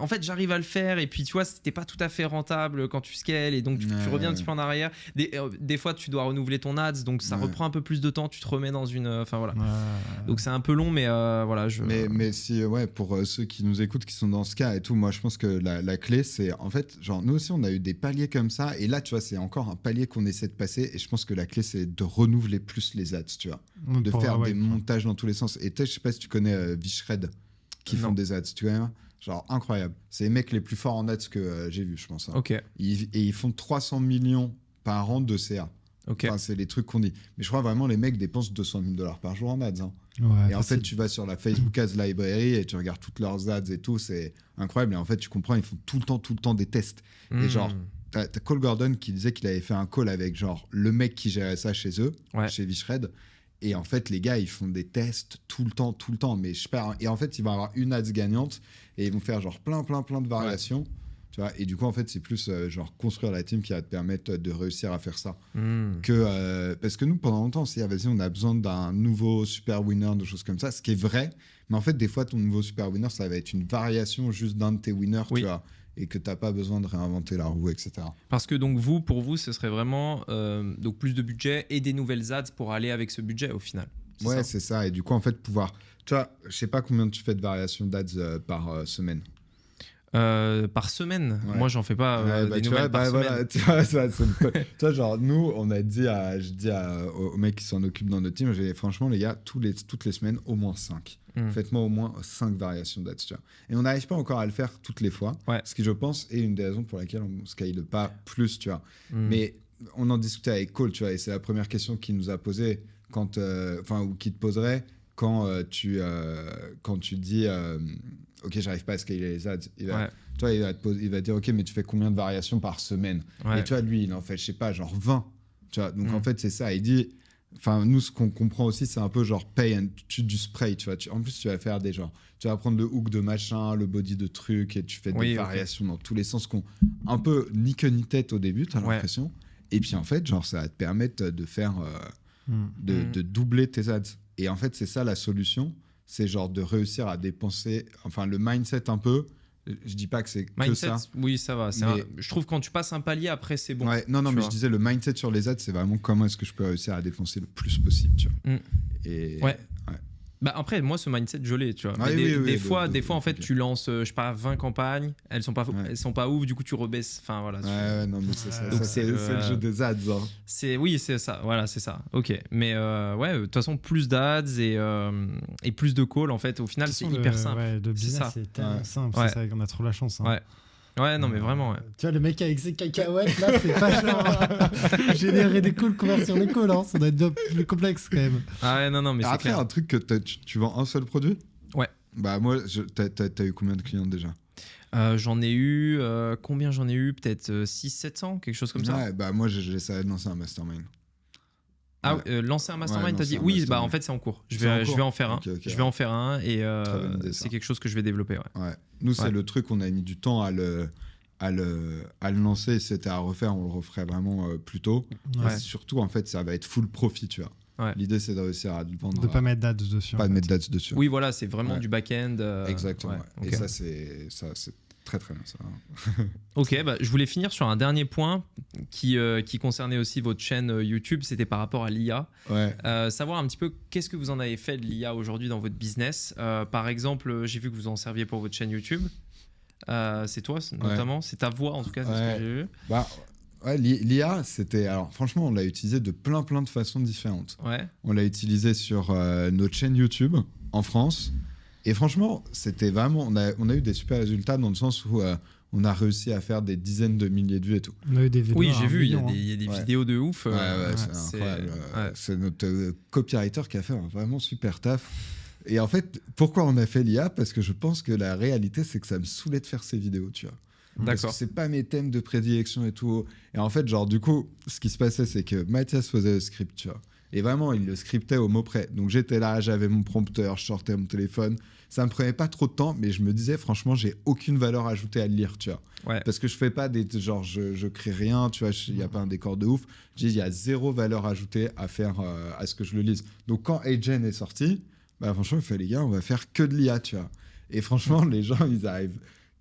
le faire. Et puis, tu vois, c'était pas tout à fait rentable quand tu scales. Et donc, tu reviens un petit peu en arrière. Des fois, tu dois renouveler ton ads. Donc, ça reprend un peu plus de temps. Tu te remets dans une... Enfin, voilà. Donc, c'est un peu long, mais voilà. Mais si, ouais, pour ceux qui nous écoutent, qui sont dans ce cas et tout, moi, je pense que la clé, c'est en fait, genre, nous aussi, on a eu des paliers comme ça. Et là, tu vois, c'est encore un palier qu'on essaie de passer. Et je pense que la clé, c'est de renouveler plus les ads, tu vois. De faire des montages dans tous les sens. Et tu sais, je sais pas si tu connais Vishred, qui Non. font des ads, tu vois. Genre, incroyable. C'est les mecs les plus forts en ads que j'ai vu, je pense. Hein. Ok. Et ils font 300 millions par an de CA. Ok. Enfin, c'est les trucs qu'on dit. Mais je crois vraiment les mecs dépensent 200 000 $ par jour en ads. Hein. Ouais, Et en fait, tu vas sur la Facebook Ads Library et tu regardes toutes leurs ads et tout. C'est incroyable. Et en fait, tu comprends, ils font tout le temps des tests. Et genre, t'as Cole Gordon qui disait qu'il avait fait un call avec genre le mec qui gérait ça chez eux, Ouais. chez Vishred. Et en fait, les gars, ils font des tests tout le temps. Mais je perds. Et en fait, ils vont avoir une ads gagnante et ils vont faire genre plein de variations. Tu vois, et du coup, en fait, c'est plus genre construire la team qui va te permettre de réussir à faire ça. Parce que nous, pendant longtemps, on s'est dit, vas-y, on a besoin d'un nouveau super winner, de choses comme ça, ce qui est vrai. Mais en fait, des fois, ton nouveau super winner, ça va être une variation juste d'un de tes winners, tu vois, et que tu n'as pas besoin de réinventer la roue, etc. Parce que donc pour vous, ce serait vraiment donc plus de budget et des nouvelles ads pour aller avec ce budget au final. Ouais, c'est ça. Et du coup, en fait, pouvoir... Tu vois, je sais pas combien tu fais de variations d'ads par semaine. Par semaine, moi j'en fais pas des nouvelles par semaine. Voilà, tu vois, genre nous, on a dit je dis aux mecs qui s'en occupent dans notre team, j'ai dit, franchement les gars, toutes les semaines, au moins 5. Faites-moi au moins 5 variations d'ads, tu vois. Et on n'arrive pas encore à le faire toutes les fois, ce qui je pense est une des raisons pour laquelle on scale pas plus, tu vois. Mais on en discutait avec Cole, tu vois, et c'est la première question qu'il nous a posée quand, ou qu'il te poserait quand tu dis ok, j'arrive pas à scaler les ads. Il va dire ok, mais tu fais combien de variations par semaine? Et tu vois, lui, il en fait, je sais pas, genre 20. Tu vois, donc en fait, c'est ça. Il dit, enfin, nous, ce qu'on comprend aussi, c'est un peu genre pay and du spray. Tu vois, en plus, tu vas faire des genres, tu vas prendre le hook de machin, le body de truc, et tu fais des variations dans tous les sens qu'on un peu ni queue ni tête au début, tu as l'impression. Et puis en fait, genre, ça va te permettre de faire de doubler tes ads. Et en fait, c'est ça la solution. C'est genre de réussir à dépenser, enfin le mindset un peu. Je dis pas que c'est que ça. Oui, ça va. Je trouve que quand tu passes un palier, après c'est bon. Ouais, non, mais je disais le mindset sur les ads, c'est vraiment comment est-ce que je peux réussir à dépenser le plus possible, tu vois. Et bah après, moi, ce mindset, je l'ai, tu vois. Des fois, en fait, tu lances, je sais pas, 20 campagnes, elles sont pas ouf, du coup, tu rebaisses. Enfin, voilà. Non, mais c'est ça. Donc, c'est le jeu des ads. Hein. Oui, c'est ça. Voilà, c'est ça. Ok. Mais de toute façon, plus d'ads et plus de calls, en fait, au final, c'est hyper simple. Ouais, le business, c'est tellement simple. C'est ça qu'on a trop la chance. Hein. Ouais, non, mais vraiment. Tu vois, le mec avec ses cacahuètes, là, c'est pas genre générer des calls, convertir des calls. Hein. Ça doit être bien plus complexe quand même. Ah ouais, non, mais c'est après, clair. un truc que tu vends un seul produit? Ouais. Bah, moi, t'as eu combien de clients déjà? J'en ai eu. Combien j'en ai eu? Peut-être 600-700, quelque chose comme ça. Ouais, bah, moi, j'essaie de lancer un mastermind. Ah, lancer un mastermind, t'as dit? Oui, bah en fait c'est en cours. Je vais en faire un. Je vais en faire un et c'est quelque chose que je vais développer. Ouais. Nous, c'est le truc, on a mis du temps à le lancer. C'était à refaire, on le referait vraiment plus tôt. Et surtout, en fait, ça va être full profit, tu vois. L'idée, c'est de réussir à vendre. De pas mettre d'ads dessus. Pas de mettre d'ads dessus. Oui, voilà, c'est vraiment du back-end. Exactement. Et ça, c'est très très bien ça. Ok, bah, je voulais finir sur un dernier point qui concernait aussi votre chaîne YouTube, c'était par rapport à l'IA. Savoir un petit peu qu'est-ce que vous en avez fait de l'IA aujourd'hui dans votre business. Par exemple, j'ai vu que vous en serviez pour votre chaîne YouTube. C'est toi notamment, c'est ta voix en tout cas, c'est ce que j'ai vu. Bah, l'IA, c'était... Alors franchement, on l'a utilisé de plein de façons différentes. On l'a utilisé sur notre chaîne YouTube en France. Et franchement, c'était vraiment... On a eu des super résultats dans le sens où on a réussi à faire des dizaines de milliers de vues et tout. On a eu des vidéos. Oui, j'ai vu, il y a des vidéos de ouf. C'est incroyable. C'est notre copywriter qui a fait un vraiment super taf. Et en fait, pourquoi on a fait l'IA? Parce que je pense que la réalité, c'est que ça me saoulait de faire ces vidéos, tu vois. Parce que c'est pas mes thèmes de prédilection et tout. Et en fait, genre, du coup, ce qui se passait, c'est que Mathias faisait le script, tu vois. Et vraiment, il le scriptait au mot près. Donc j'étais là, j'avais mon prompteur, je sortais mon téléphone. Ça me prenait pas trop de temps, mais je me disais, franchement, j'ai aucune valeur ajoutée à le lire, tu vois. Parce que je fais pas des... Genre, je crée rien, tu vois, il y a pas un décor de ouf. Il y a zéro valeur ajoutée à faire à ce que je le lise. Donc quand Agent est sorti, bah franchement, il fait, les gars, on va faire que de l'IA, tu vois. Et franchement, les gens, ils arrivent...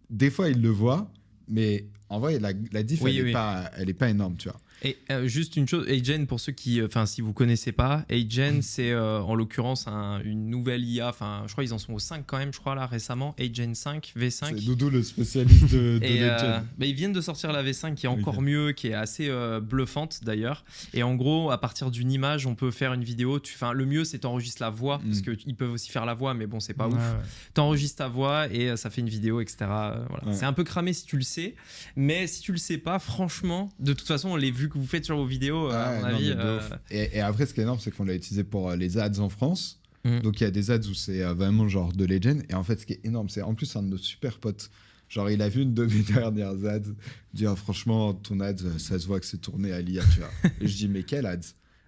Des fois, ils le voient, mais en vrai, la diff, elle est pas énorme, tu vois. Et juste une chose, Agent, pour ceux qui, si vous connaissez pas, Agent, c'est en l'occurrence une nouvelle IA. Enfin, je crois qu'ils en sont au 5 quand même, je crois là récemment. Agent 5, V5. C'est Doudou le spécialiste de Agent. Ils viennent de sortir la V5 qui est encore mieux, qui est assez bluffante d'ailleurs. Et en gros, à partir d'une image, on peut faire une vidéo. Le mieux, c'est t'enregistres la voix parce qu'ils peuvent aussi faire la voix, mais bon, c'est pas ouf. T'enregistres ta voix et ça fait une vidéo, etc. Voilà. C'est un peu cramé si tu le sais, mais si tu le sais pas, franchement, de toute façon, on l'a vu que vous faites sur vos vidéos, à mon avis. Et après, ce qui est énorme, c'est qu'on l'a utilisé pour les ads en France. Donc, il y a des ads où c'est vraiment genre de Legend. Et en fait, ce qui est énorme, c'est en plus un de nos super potes. Genre, il a vu une de mes dernières ads. Il dit, franchement, ton ad, ça se voit que c'est tourné à l'IA, tu vois. Et je dis, mais quel ads?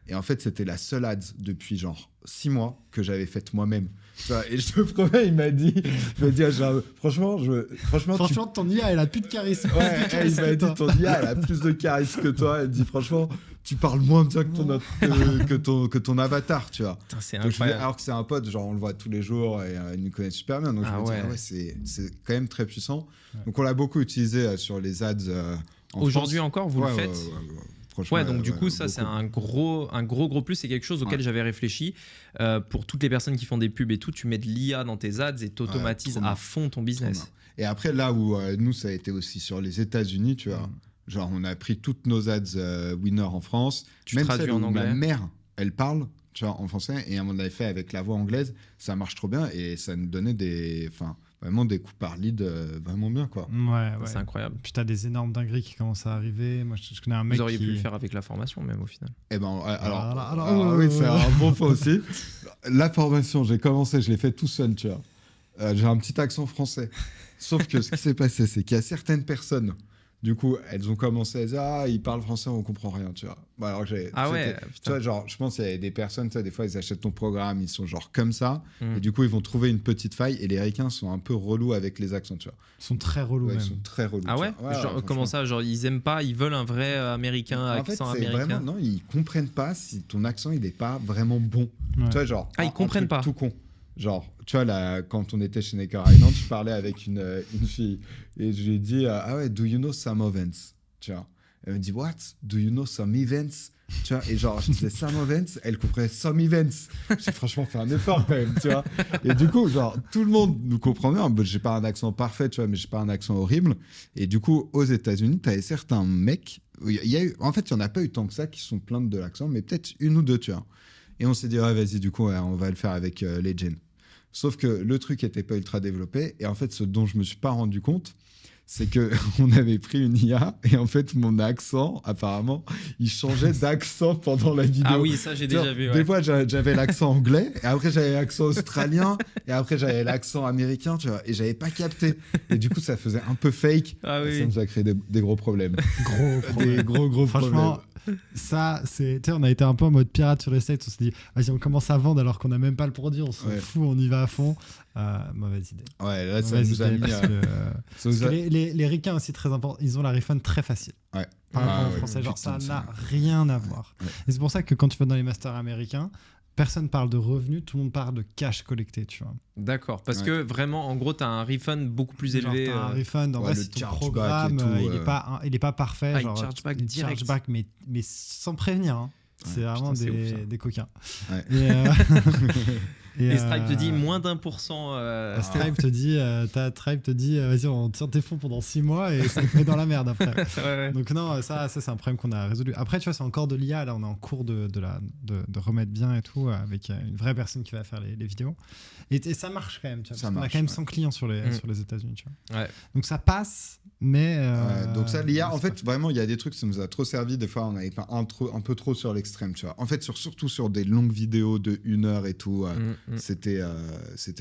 Et en fait, c'était la seule ads depuis genre 6 mois que j'avais faite moi-même. Tu vois, et je te promets, il m'a dit genre, franchement, ton IA, elle a plus de charisme. Ouais, il m'a dit, ton IA, elle a plus de charisme que toi. Elle dit, franchement, tu parles moins bien que ton avatar, tu vois. Putain, c'est Donc, incroyable. alors que c'est un pote, genre on le voit tous les jours et il nous connaît super bien. Donc je me dis, c'est quand même très puissant. Ouais. Donc on l'a beaucoup utilisé sur les ads en Aujourd'hui France. encore, vous le faites Franchement, Ouais, donc du coup, ça, beaucoup. c'est un gros plus. C'est quelque chose auquel j'avais réfléchi. Pour toutes les personnes qui font des pubs et tout, tu mets de l'IA dans tes ads et t'automatises à fond ton business. Et après, là où nous, ça a été aussi sur les États-Unis, tu vois. Genre, on a pris toutes nos ads winner en France. Tu même traduis celle en où anglais. ma mère, elle parle, tu vois, en français. Et on avait fait avec la voix anglaise. Ça marche trop bien. Et ça nous donnait vraiment des coups par lead vraiment bien, quoi. Ouais. C'est incroyable. Puis t'as des énormes dingueries qui commencent à arriver. Moi, je connais un mec Vous auriez qui... pu le faire avec la formation, même au final. Eh ben, Alors, oui, c'est un bon point aussi. La formation, j'ai commencé, je l'ai fait tout seul, tu vois. J'ai un petit accent français. Sauf que ce qui s'est passé, c'est qu'il y a certaines personnes, du coup, elles ont commencé à dire, ah, ils parlent français, on comprend rien, tu vois. Bon, alors ouais, tu vois, genre, je pense qu'il y a des personnes, tu vois, des fois, ils achètent ton programme, ils sont genre comme ça, Mm. et du coup, ils vont trouver une petite faille, et les ricains sont un peu relous avec les accents, tu vois. Ils sont très relous Ouais, même. ils sont très relous. Ah tu ouais, vois. genre, comment ça, genre ils aiment pas, ils veulent un vrai américain, En fait, accent c'est américain. vraiment, non, ils comprennent pas si ton accent, il est pas vraiment bon. Ouais. Tu vois, genre. Ah, ils comprennent truc pas. Tout con. Genre, tu vois, là, quand on était chez Necker Island, je parlais avec une fille et je lui ai dit, ah ouais, do you know some events? Tu vois. Elle me dit, what? Do you know some events? Tu vois, et genre, je disais some events, elle comprenait some events. J'ai franchement fait un effort quand même, tu vois. Et du coup, genre, tout le monde nous comprend bien. Bon, j'ai pas un accent parfait, tu vois, mais j'ai pas un accent horrible. Et du coup, aux États-Unis, t'avais certains mecs, en fait, il y en a pas eu tant que ça qui sont plaintes de l'accent, mais peut-être une ou deux, tu vois. Et on s'est dit, ouais, vas-y, du coup, ouais, on va le faire avec Legend. Sauf que le truc n'était pas ultra développé. Et en fait, ce dont je me suis pas rendu compte, c'est qu'on avait pris une IA et en fait, mon accent, apparemment, il changeait d'accent pendant la vidéo. Ah oui, ça j'ai déjà vu. Des Ouais. fois, j'avais l'accent anglais et après, j'avais l'accent australien et après, j'avais l'accent américain, tu vois, et j'avais pas capté. Et du coup, ça faisait un peu fake. Ah Et oui. ça nous a créé des gros problèmes. Gros problème. Des gros Franchement, problèmes. ça, c'est. Tu sais, on a été un peu en mode pirate sur les sites. On s'est dit, vas-y, on commence à vendre alors qu'on n'a même pas le produit. On s'en Ouais. fout, on y va à fond. Mauvaise idée. Ouais, là, ça Mauvaise nous a idée mis. parce que, ça nous parce a- que les ricains aussi très important. Ils ont la refund très facile. Ouais. Par rapport Ah aux ouais, français, genre putain, ça ça. n'a rien à voir. Ouais. Et c'est pour ça que quand tu vas dans les masters américains, personne parle de revenus, tout le monde parle de cash collecté, tu vois. D'accord, parce Ouais. que vraiment, en gros, tu as un refund beaucoup plus Genre, élevé. t'as un refund, en ouais, vrai, le si ton chargeback programme, et tout, il est pas parfait. Ah, il genre, chargeback il direct. chargeback, mais sans prévenir. Hein. C'est Ouais, vraiment putain, c'est ouf, ça. des coquins. Ouais. Et Stripe te dit moins d'1%. Stripe te dit, vas-y, on tire tes fonds pendant 6 mois et ça te met dans la merde après. Ouais. Donc non, ça c'est un problème qu'on a résolu. Après, tu vois, c'est encore de l'IA. Là, on est en cours de remettre bien et tout avec une vraie personne qui va faire les vidéos. Et ça marche quand même. Tu vois, Ça parce qu'on a marche, quand même ouais. 100 clients sur les États-Unis. Tu vois. Ouais. Donc ça passe, mais. Donc ça, l'IA, mais en c'est fait, vraiment, il y a des trucs, ça nous a trop servi. Des fois, on avait pas un peu trop sur l'extrême, tu vois. En fait, surtout sur des longues vidéos de 1 heure et tout, c'était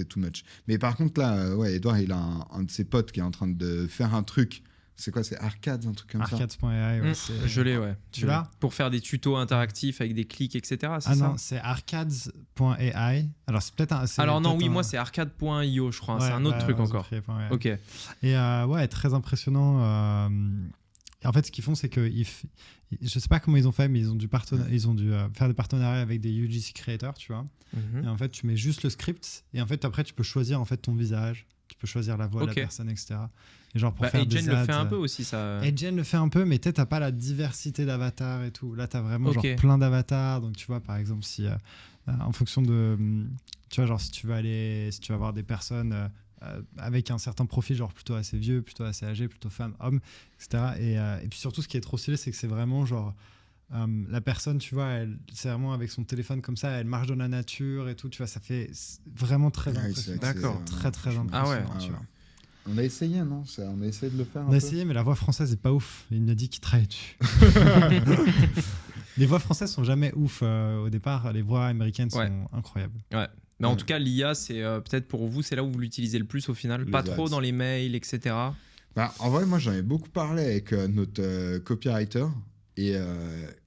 too much. Mais par contre, là, ouais, Edouard, il a un de ses potes qui est en train de faire un truc. C'est quoi? C'est Arcade, un truc comme ça? Arcade.ai. Ouais, Je l'ai, ouais. Tu l'as? Pour faire des tutos interactifs avec des clics, etc. C'est Ah ça non, c'est arcades.ai. Alors c'est peut-être un. Alors non, peut-être oui, un- moi c'est arcade.io, je crois. Ouais, c'est un autre ouais, truc ouais, encore. ils ont fait, ouais. Ok. Et ouais, très impressionnant. Et en fait, ce qu'ils font, c'est que je sais pas comment ils ont fait, mais ils ont dû faire des partenariats avec des UGC creators, tu vois. Mhm. Et en fait, tu mets juste le script, et en fait, après, tu peux choisir en fait ton visage, tu peux choisir la voix de Ok. la personne, etc. Et genre pour Bah, faire des Agen le ads, fait un peu aussi, ça. Agen le fait un peu, mais peut-être t'as pas la diversité d'avatars et tout. Là, t'as vraiment Ok. genre plein d'avatars. Donc, tu vois, par exemple, si en fonction de, tu vois, genre si tu vas avoir des personnes avec un certain profil, genre plutôt assez vieux, plutôt assez âgé, plutôt femme, homme, etc. Et puis surtout, ce qui est trop stylé, c'est que c'est vraiment genre la personne, tu vois, c'est vraiment avec son téléphone comme ça, elle marche dans la nature et tout. Tu vois, ça fait vraiment très Ouais, impressionnant. c'est D'accord. excellent, Très, très franchement. impressionnant. Ah ouais. tu vois. On a essayé, non? On a essayé de le faire un On a peu. essayé, mais la voix française est pas ouf. Il m'a dit qu'il travaille dessus. Les voix françaises sont jamais ouf au départ. Les voix américaines Ouais. sont incroyables. Ouais. Mais en Ouais. tout cas, l'IA, c'est peut-être pour vous, c'est là où vous l'utilisez le plus au final. Les Pas ads. trop dans les mails, etc. Bah, en vrai, moi, j'en ai beaucoup parlé avec notre copywriter et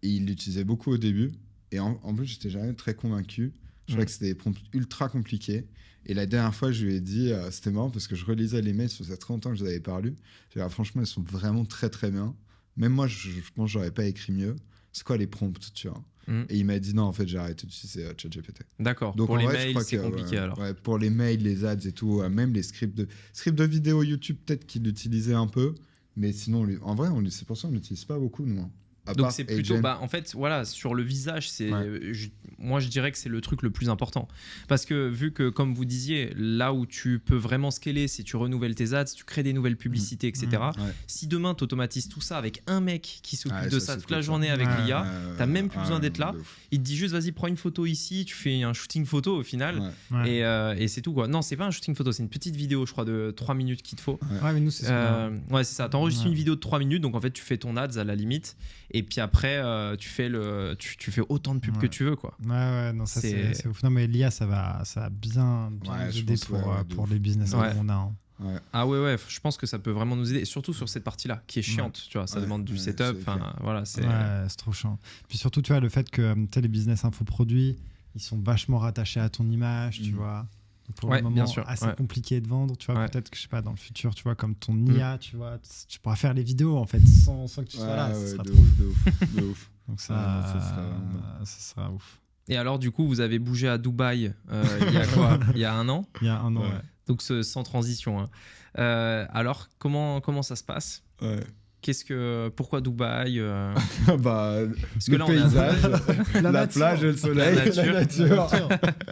il l'utilisait beaucoup au début. Et en plus, j'étais jamais très convaincu. Je trouvais que c'était des prompts ultra compliqués. Et la dernière fois, je lui ai dit, c'était marrant parce que je relisais les mails, ça faisait très longtemps que je les avais pas lus. J'ai dit, franchement, ils sont vraiment très très bien. Même moi, je pense que j'aurais pas écrit mieux. C'est quoi les prompts, tu vois? Et il m'a dit non, en fait, j'ai arrêté d'utiliser ChatGPT. D'accord. Donc pour les vrai, mails, c'est compliqué alors. Ouais, pour les mails, les ads et tout, même les scripts de vidéos YouTube, peut-être qu'il l'utilisait un peu. Mais sinon, en vrai, c'est pour ça qu'on n'utilise pas beaucoup, nous. Donc c'est plutôt, en fait, voilà, sur le visage, moi je dirais que c'est le truc le plus important. Parce que vu que, comme vous disiez, là où tu peux vraiment scaler, c'est tu renouvelles tes ads, tu crées des nouvelles publicités, etc. Si demain tu automatises tout ça avec un mec qui s'occupe de ça toute la journée avec l'IA, t'as même plus besoin d'être là. Il te dit juste, vas-y, prends une photo ici, tu fais un shooting photo au final, et c'est tout quoi. Non, c'est pas un shooting photo, c'est une petite vidéo, je crois, de 3 minutes qu'il te faut. Ouais, mais nous c'est ça. Ouais, c'est ça. T'enregistres une vidéo de 3 minutes, donc en fait tu fais ton ads à la limite. Et puis après, tu fais autant de pubs que tu veux, quoi. Ouais, non, ça c'est ouf. Non, mais l'IA, ça va bien nous aider pour les business qu'on a. Hein. Ouais. Ah ouais, je pense que ça peut vraiment nous aider, et surtout sur cette partie-là, qui est chiante, tu vois, ça demande du setup, voilà, c'est trop chiant. Puis surtout, tu vois, le fait que les business infoproduits, ils sont vachement rattachés à ton image, tu vois. Donc pour le moment, bien sûr, assez compliqué de vendre, tu vois, peut-être que, je sais pas, dans le futur, tu vois, comme ton IA, tu vois, tu pourras faire les vidéos, en fait, sans que tu sois là, ça sera trop de ouf. Donc ça sera ouf. Et alors, du coup, vous avez bougé à Dubaï il y a quoi? Il y a 1 an? Il y a 1 an, ouais. Donc sans transition. Hein. Alors, comment ça se passe? Pourquoi Dubaï? Parce que là, paysage, la plage, le soleil, la nature.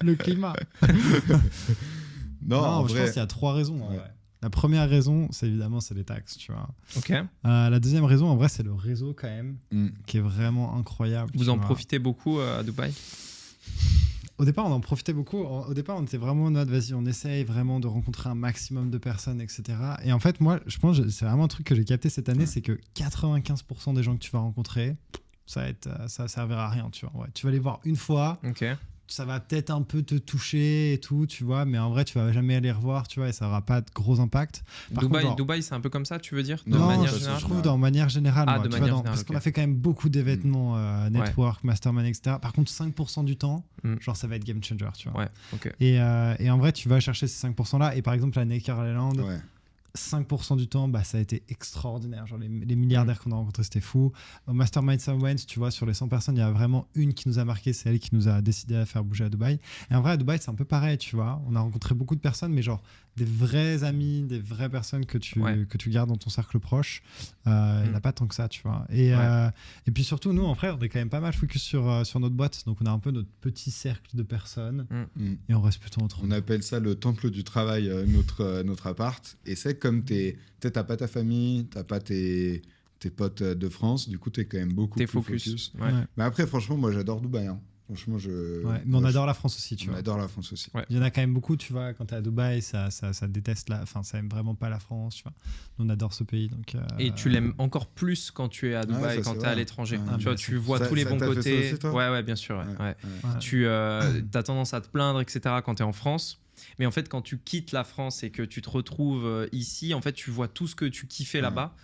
Le climat. Non, je pense qu'il y a 3 raisons. Ouais. La première raison, c'est les taxes, tu vois. Ok. La deuxième raison, en vrai, c'est le réseau quand même, qui est vraiment incroyable. Vous en profitez beaucoup à Dubaï? Au départ, on en profitait beaucoup. Au départ, on était vraiment en mode, vas-y, on essaye vraiment de rencontrer un maximum de personnes, etc. Et en fait, moi, je pense que c'est vraiment un truc que j'ai capté cette année, c'est que 95% des gens que tu vas rencontrer, ça servira à rien, tu vois. Ouais, tu vas les voir une fois. Ok. Ça va peut-être un peu te toucher et tout, tu vois, mais en vrai, tu vas jamais aller revoir, tu vois, et ça n'aura pas de gros impact. Dubaï, c'est un peu comme ça, tu veux dire? Non, je trouve dans manière générale. Parce qu'on a fait quand même beaucoup d'événements, network, mastermind, etc. Par contre, 5% du temps, genre, ça va être game changer, tu vois. Ouais, ok. Et en vrai, tu vas chercher ces 5%-là, et par exemple, la Necker Island, 5% du temps, ça a été extraordinaire. Genre les milliardaires qu'on a rencontrés, c'était fou. Au Mastermind Summit, tu vois, sur les 100 personnes, il y a vraiment une qui nous a marqué, c'est elle qui nous a décidé à faire bouger à Dubaï. Et en vrai, à Dubaï, c'est un peu pareil, tu vois. On a rencontré beaucoup de personnes, mais genre des vrais amis, des vraies personnes que tu gardes dans ton cercle proche. Il n'y en a pas tant que ça, tu vois. Et puis surtout, nous, en vrai, on est quand même pas mal focus sur notre boîte. Donc, on a un peu notre petit cercle de personnes et on reste plutôt entre nous. On appelle ça le temple du travail, notre appart. Et c'est comme t'as pas ta famille, t'as pas tes potes de France, du coup, t'es quand même beaucoup plus focus. Mais après, franchement, moi, j'adore Dubaï. Hein. Franchement, mais on adore la France aussi, tu vois. On adore la France aussi. Il y en a quand même beaucoup, tu vois, quand t'es à Dubaï, ça déteste ça aime vraiment pas la France, tu vois. On adore ce pays, donc. Et tu l'aimes encore plus quand tu es à Dubaï, quand t'es à l'étranger. Tu vois, tu vois tous les bons côtés. Aussi, toi ouais, bien sûr. Tu as tendance à te plaindre, etc. quand t'es en France. Mais en fait, quand tu quittes la France et que tu te retrouves ici, en fait, tu vois tout ce que tu kiffais là-bas.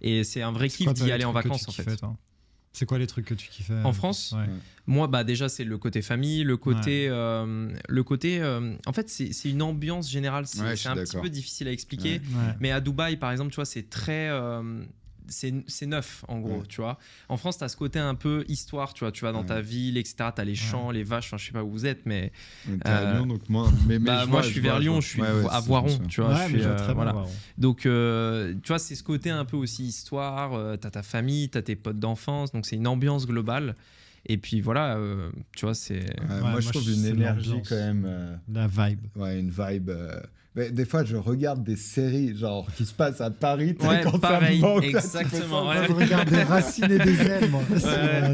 Et c'est un vrai kiff d'y aller en vacances, en fait. C'est quoi les trucs que tu kiffais en France? Moi, déjà, c'est le côté famille, le côté. En fait, c'est une ambiance générale. C'est un petit peu difficile à expliquer. Mais à Dubaï, par exemple, tu vois, c'est très. C'est neuf, en gros, tu vois. En France, tu as ce côté un peu histoire, tu vois. Tu vas dans ta ville, etc. Tu as les champs, les vaches, je sais pas où vous êtes, mais. T'es à Lyon, donc moi. Moi, je suis vers Lyon, je suis à Voiron, tu vois. Je suis très voilà. Donc, tu vois, c'est ce côté un peu aussi histoire. Tu as ta famille, tu as tes potes d'enfance, donc c'est une ambiance globale. Et puis voilà, tu vois, c'est. Moi, je trouve une énergie quand même. La vibe. Ouais, une vibe. Mais des fois, je regarde des séries genre qui se passent à Paris. Quand pareil, ça me manque, exactement. Je regarde des Racines et des ailes, moi,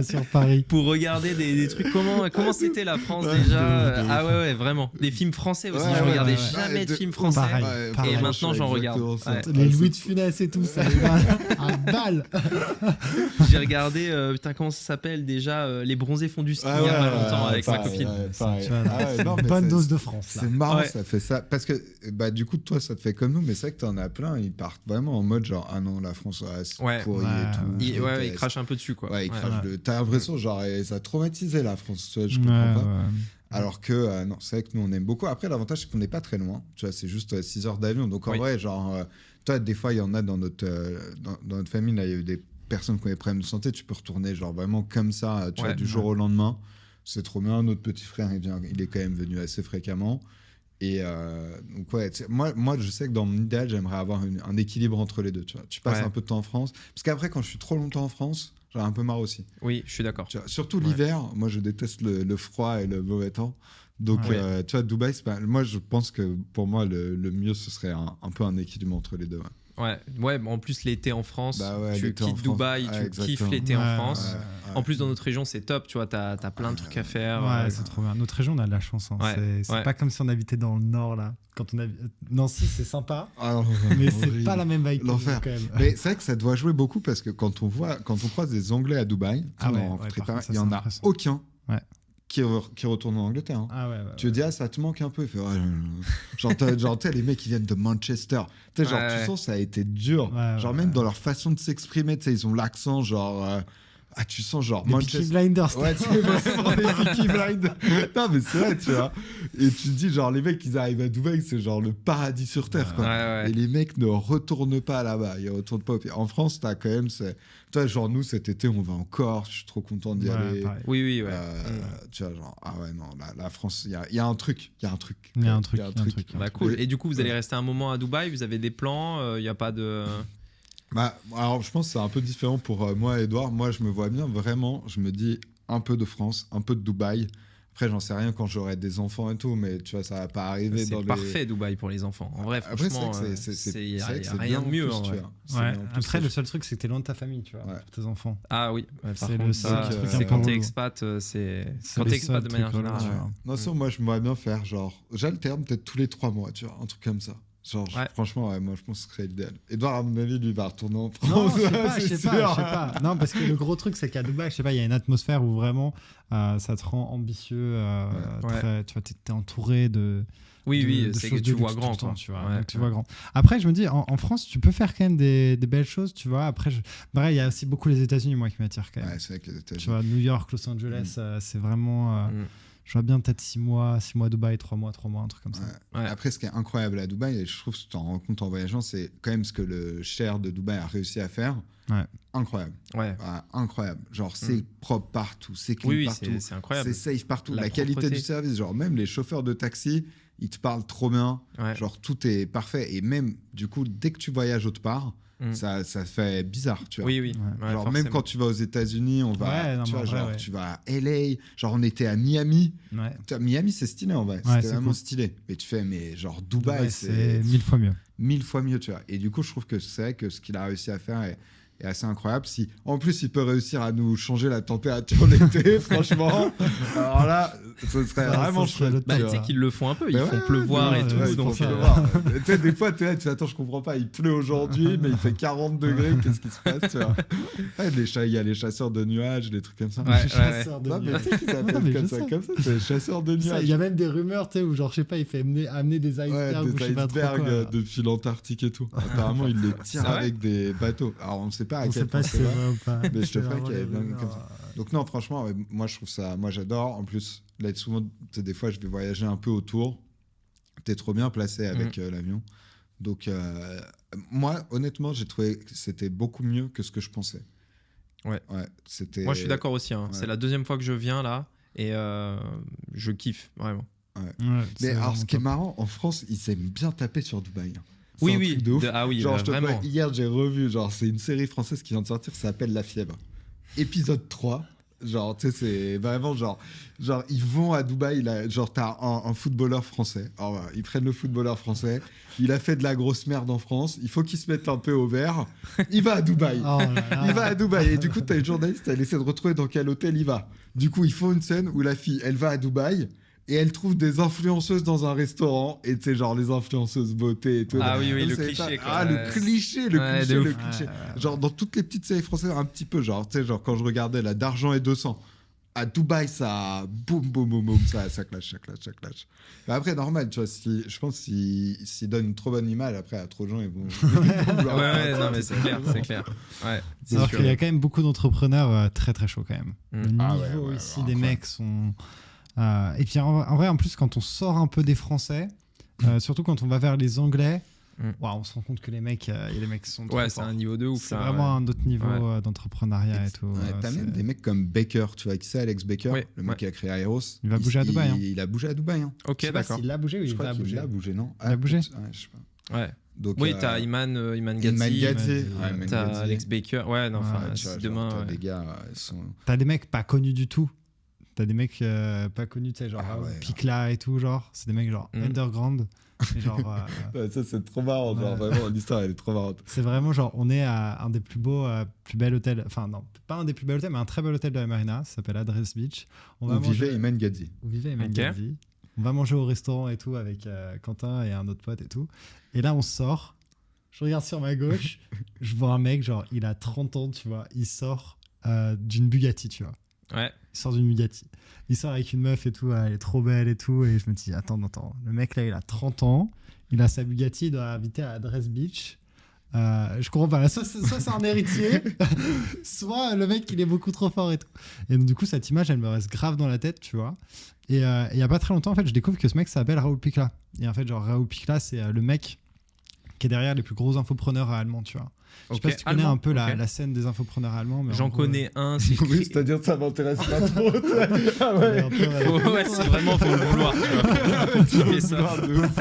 sur Paris. Pour regarder des trucs. Comment c'était la France déjà? Ouais, vraiment. Des films français aussi. Je regardais jamais de films français. Pareil. Et maintenant, j'en regarde. Les Louis de Funès et tout ça. À balle. J'ai regardé, comment ça s'appelle déjà, Les Bronzés font du ski il y a pas longtemps avec ma copine. Bonne dose de France. C'est marrant, ça fait ça. Parce que bah, du coup, toi, ça te fait comme nous, mais c'est vrai que t'en as plein, ils partent vraiment en mode genre, ah non, la France, c'est pourri et tout. Il crache un peu dessus, quoi. Ouais, il crache t'as l'impression, genre, ça a traumatisé la France, tu vois, je comprends pas. Ouais. Alors que, non, c'est vrai que nous, on aime beaucoup. Après, l'avantage, c'est qu'on n'est pas très loin, tu vois, c'est juste 6 heures d'avion. Donc, en vrai, genre, toi, des fois, il y en a dans notre famille, là, il y a eu des personnes qui ont des problèmes de santé, tu peux retourner, genre, vraiment comme ça, tu vois, du jour au lendemain. C'est trop bien. Notre petit frère, il est quand même venu assez fréquemment. Et donc, ouais, moi, je sais que dans mon idéal, j'aimerais avoir un équilibre entre les deux. Tu vois. Tu passes un peu de temps en France. Parce qu'après, quand je suis trop longtemps en France, j'en ai un peu marre aussi. Oui, je suis d'accord. Surtout l'hiver, moi, je déteste le froid et le mauvais temps. Donc, tu vois, Dubaï, moi, je pense que pour moi, le mieux, ce serait un peu un équilibre entre les deux. Ouais, en plus l'été en France, tu quittes Dubaï, tu kiffes l'été en France. En plus, dans notre région, c'est top, tu vois, t'as plein de trucs à faire. Ouais, c'est trop bien. Notre région, on a de la chance. Hein. C'est pas comme si on habitait dans le nord, là. Quand on Nancy, c'est sympa, mais c'est pas la même vibe. L'enfer. Mais c'est vrai que ça doit jouer beaucoup parce que quand on croise des Anglais à Dubaï, il y en a aucun. Qui retourne en Angleterre. Hein. Tu te dis, ça te manque un peu. Il fait, genre, les mecs qui viennent de Manchester. Tu sens ça a été dur. Même dans leur façon de s'exprimer, ils ont l'accent, genre. Tu sens genre les Peaky Blinders. Ouais, c'est vraiment les Peaky Blinders. Non, mais c'est vrai, tu vois. Et tu te dis, genre, les mecs, ils arrivent à Dubaï, c'est genre le paradis sur Terre, quoi. Et les mecs ne retournent pas là-bas. Ils retournent pas au pays. En France, t'as quand même... Toi, genre, nous, cet été, on va en Corse. Je suis trop content d'y aller. Pareil. Oui. Tu vois, genre, non, la France, il y a un truc. Il y a un truc. Bah, cool. Et du coup, vous allez rester un moment à Dubaï. Vous avez des plans. Il n'y a pas de... Alors, je pense que c'est un peu différent pour moi et Edouard. Moi, je me vois bien vraiment, je me dis un peu de France, un peu de Dubaï. Après, j'en sais rien quand j'aurai des enfants et tout, mais tu vois, ça va pas arriver dans les... C'est parfait, Dubaï, pour les enfants. En vrai, franchement, il n'y a rien de mieux. Après, le seul truc, c'est que t'es loin de ta famille, tu vois, pour tes enfants. Ah oui, c'est le seul truc. C'est quand t'es expat, quand t'es expat de manière générale. Non, moi, je me vois bien faire, genre, j'alterne peut-être tous les 3 mois, tu vois, un truc comme ça. Genre, franchement, moi, je pense que ce serait idéal. Edouard, à mon avis, lui, va retourner en France. Non, je sais pas. Non, parce que le gros truc, c'est qu'à Dubaï, je sais pas, il y a une atmosphère où vraiment, ça te rend ambitieux. Tu vois, t'es entouré de... Oui, c'est que tu vois grand. Tu vois grand. Après, je me dis, en France, tu peux faire quand même des belles choses, tu vois. Après, il y a aussi beaucoup les États-Unis, moi, qui m'attirent quand même. Ouais, c'est vrai que les États-Unis. Tu vois, New York, Los Angeles, c'est vraiment... Je vois bien peut-être 6 mois à Dubaï, 3 mois, un truc comme ça. Après, ce qui est incroyable à Dubaï, et je trouve que tu t'en rends compte en voyageant, c'est quand même ce que le Cher de Dubaï a réussi à faire. Incroyable. Incroyable. Genre, c'est propre partout, c'est clean partout. C'est incroyable. C'est safe partout. La qualité du service, genre, même les chauffeurs de taxi, ils te parlent trop bien. Genre, tout est parfait. Et même, du coup, dès que tu voyages autre part, ça fait bizarre, tu vois. Oui. Genre, même quand tu vas aux États-Unis, tu vas à LA. Genre, on était à Miami. Miami, c'est stylé en vrai. C'était vraiment stylé. Mais tu fais, mais genre, Dubaï, c'est 1000 fois mieux. 1000 fois mieux, tu vois. Et du coup, je trouve que c'est vrai que ce qu'il a réussi à faire est assez incroyable. En plus, il peut réussir à nous changer la température l'été, franchement. Alors là, ce serait vraiment chouette. Tu sais qu'ils le font un peu, ils font pleuvoir et tout. Des fois, tu dis, attends, je comprends pas, il pleut aujourd'hui, mais il fait 40 degrés, qu'est-ce qui se passe, tu vois. Il y a les chasseurs de nuages, des trucs comme ça. Les chasseurs de nuages. Tu sais qu'ils s'appellent comme ça, c'est les chasseurs de nuages. Il y a même des rumeurs, tu sais, où genre, je sais pas, il fait amener des icebergs depuis l'Antarctique et tout. Apparemment, il les tire avec des bateaux. Alors, on sait pas à quel point c'est vrai ou pas. Mais je te ferai qu'il y avait bien comme ça. Donc non, franchement, moi je trouve ça, moi j'adore. En plus, là souvent, des fois, je vais voyager un peu autour. T'es trop bien placé avec l'avion. Donc moi, honnêtement, j'ai trouvé que c'était beaucoup mieux que ce que je pensais. Moi, je suis d'accord aussi. C'est la deuxième fois que je viens là et je kiffe vraiment. Mais alors, ce qui est marrant, en France, ils aiment bien taper sur Dubaï. Oui. Genre, vraiment. Hier, j'ai revu, genre, c'est une série française qui vient de sortir, ça s'appelle La Fièvre. Épisode 3. Genre, tu sais, c'est vraiment genre, ils vont à Dubaï, là, genre, t'as un footballeur français. Alors, ils prennent le footballeur français. Il a fait de la grosse merde en France. Il faut qu'il se mette un peu au vert. Il va à Dubaï. Il va à Dubaï. Et du coup, t'as une journaliste, elle essaie de retrouver dans quel hôtel il va. Du coup, ils font une scène où la fille, elle va à Dubaï. Et elle trouve des influenceuses dans un restaurant. Et tu sais, genre les influenceuses beauté et tout. Ah oui, le cliché. Le cliché. Genre dans toutes les petites séries françaises, un petit peu. Genre, tu sais, genre quand je regardais la d'Argent et 200. à Dubaï, ça boum, boum, boum, boum, ça clash. Mais après, normal, tu vois, je pense s'ils donnent une trop bonne image, après, à trop de gens, ils vont vouloir. Ouais, non, mais c'est clair. Ouais, c'est Alors sûr. qu'il y a quand même beaucoup d'entrepreneurs très très chauds quand même. Le niveau ouais, ici des incroyable. mecs sont. Et puis en vrai, en plus, quand on sort un peu des Français, surtout quand on va vers les Anglais, on se rend compte que les mecs, y a les mecs qui sont trop Ouais, c'est forts. un niveau de ouf. C'est là, vraiment ouais. un autre niveau d'entrepreneuriat et tout. Ouais, t'as c'est- même des mecs comme Baker, tu vois, qui c'est Alex Baker, Ouais, le mec qui a créé Aeros. Il va bouger à Dubaï, hein. Il a bougé à Dubaï. Hein. Ok, Je sais pas d'accord. s'il l'a bougé ou Je il crois va qu'il bouger. l'a bougé, non? Il a bougé peut-être, ouais, je sais pas. Ouais. Donc, Oui, t'as Iman Gadzhi, Gadzhi. t'as Alex Baker. Ouais, non, enfin, tu si vois, genre, demain. t'as ouais. des gars, ils sont. T'as des mecs pas connus du tout. T'as des mecs pas connus, tu sais, genre Ah ouais. Picla et tout, genre. C'est des mecs genre underground. Et genre, Ça, c'est trop marrant, genre, vraiment, l'histoire, elle est trop marrante. c'est vraiment genre, on est à un des plus beaux, plus bels hôtels. Enfin, non, pas un des plus bels hôtels, mais un très bel hôtel de la marina. Ça s'appelle Address Beach. Où vivait Iman Gadzhi. Où vivait Iman Ok. Gadzhi. On va manger au restaurant et tout avec Quentin et un autre pote et tout. Et là, on sort. Je regarde sur ma gauche. Je vois un mec, genre, il a 30 ans, tu vois. Il sort d'une Bugatti, tu vois. Ouais. Il sort d'une Bugatti. Il sort avec une meuf et tout, elle est trop belle et tout. Et je me dis, attends, le mec là, il a 30 ans, il a sa Bugatti, il doit habiter à Address Beach. Je comprends pas. Soit c'est un héritier, soit le mec, il est beaucoup trop fort et tout. Et donc, du coup, cette image, elle me reste grave dans la tête, tu vois. Et il y a pas très longtemps, en fait, je découvre que ce mec s'appelle Raoul Picla. Et en fait, genre, Raoul Picla, c'est le mec qui est derrière les plus gros infopreneurs allemands, tu vois. Je sais pas si tu connais Allemand, un peu ok. la scène des infopreneurs allemands. Mais en J'en gros, connais un, c'est Oui, c'est-à-dire que ça m'intéresse pas trop. Ah il est un peu, Ouais, c'est vraiment faut le vouloir. Tu vois. Tu fais ça. De ouf.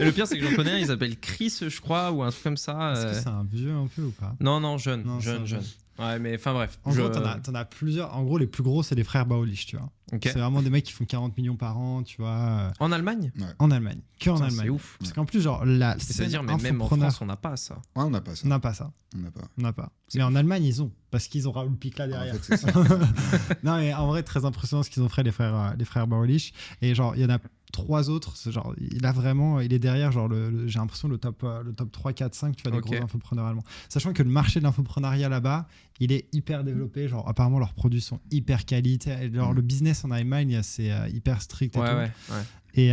Et le pire, c'est que j'en connais un, il s'appelle Chris, je crois, ou un truc comme ça. Est-ce que c'est un vieux un peu ou pas? Non, jeune. Non, c'est un jeune. Ouais, mais enfin bref. En gros, t'en as plusieurs. En gros, les plus gros, c'est les frères Baulich, tu vois. Ok. C'est vraiment des mecs qui font 40 millions par an, tu vois, En Allemagne en Allemagne. Que en Putain, Allemagne. c'est ouf. Parce qu'en plus, genre, la C'est-à-dire, scène mais même en infopreneur, France, on n'a pas ça. Ouais, on n'a pas ça. on n'a pas ça. On n'a pas. On n'a pas. C'est Mais en ouf. Allemagne, ils ont. Parce qu'ils ont Raoul Picla En derrière. fait, c'est ça. Non, mais en vrai, très impressionnant ce qu'ils ont fait, les frères Baulich. Et genre, il y en a 3 autres. C'est genre, il est derrière, genre, j'ai l'impression, le top 3, 4, 5, tu vois, des Ok. gros infopreneurs allemands. Sachant que le marché de l'infopreneuriat là-bas, il est hyper développé. Genre, apparemment, leurs produits sont hyper qualité. Genre, le business en Allemagne, c'est hyper strict et tout. Ouais. Et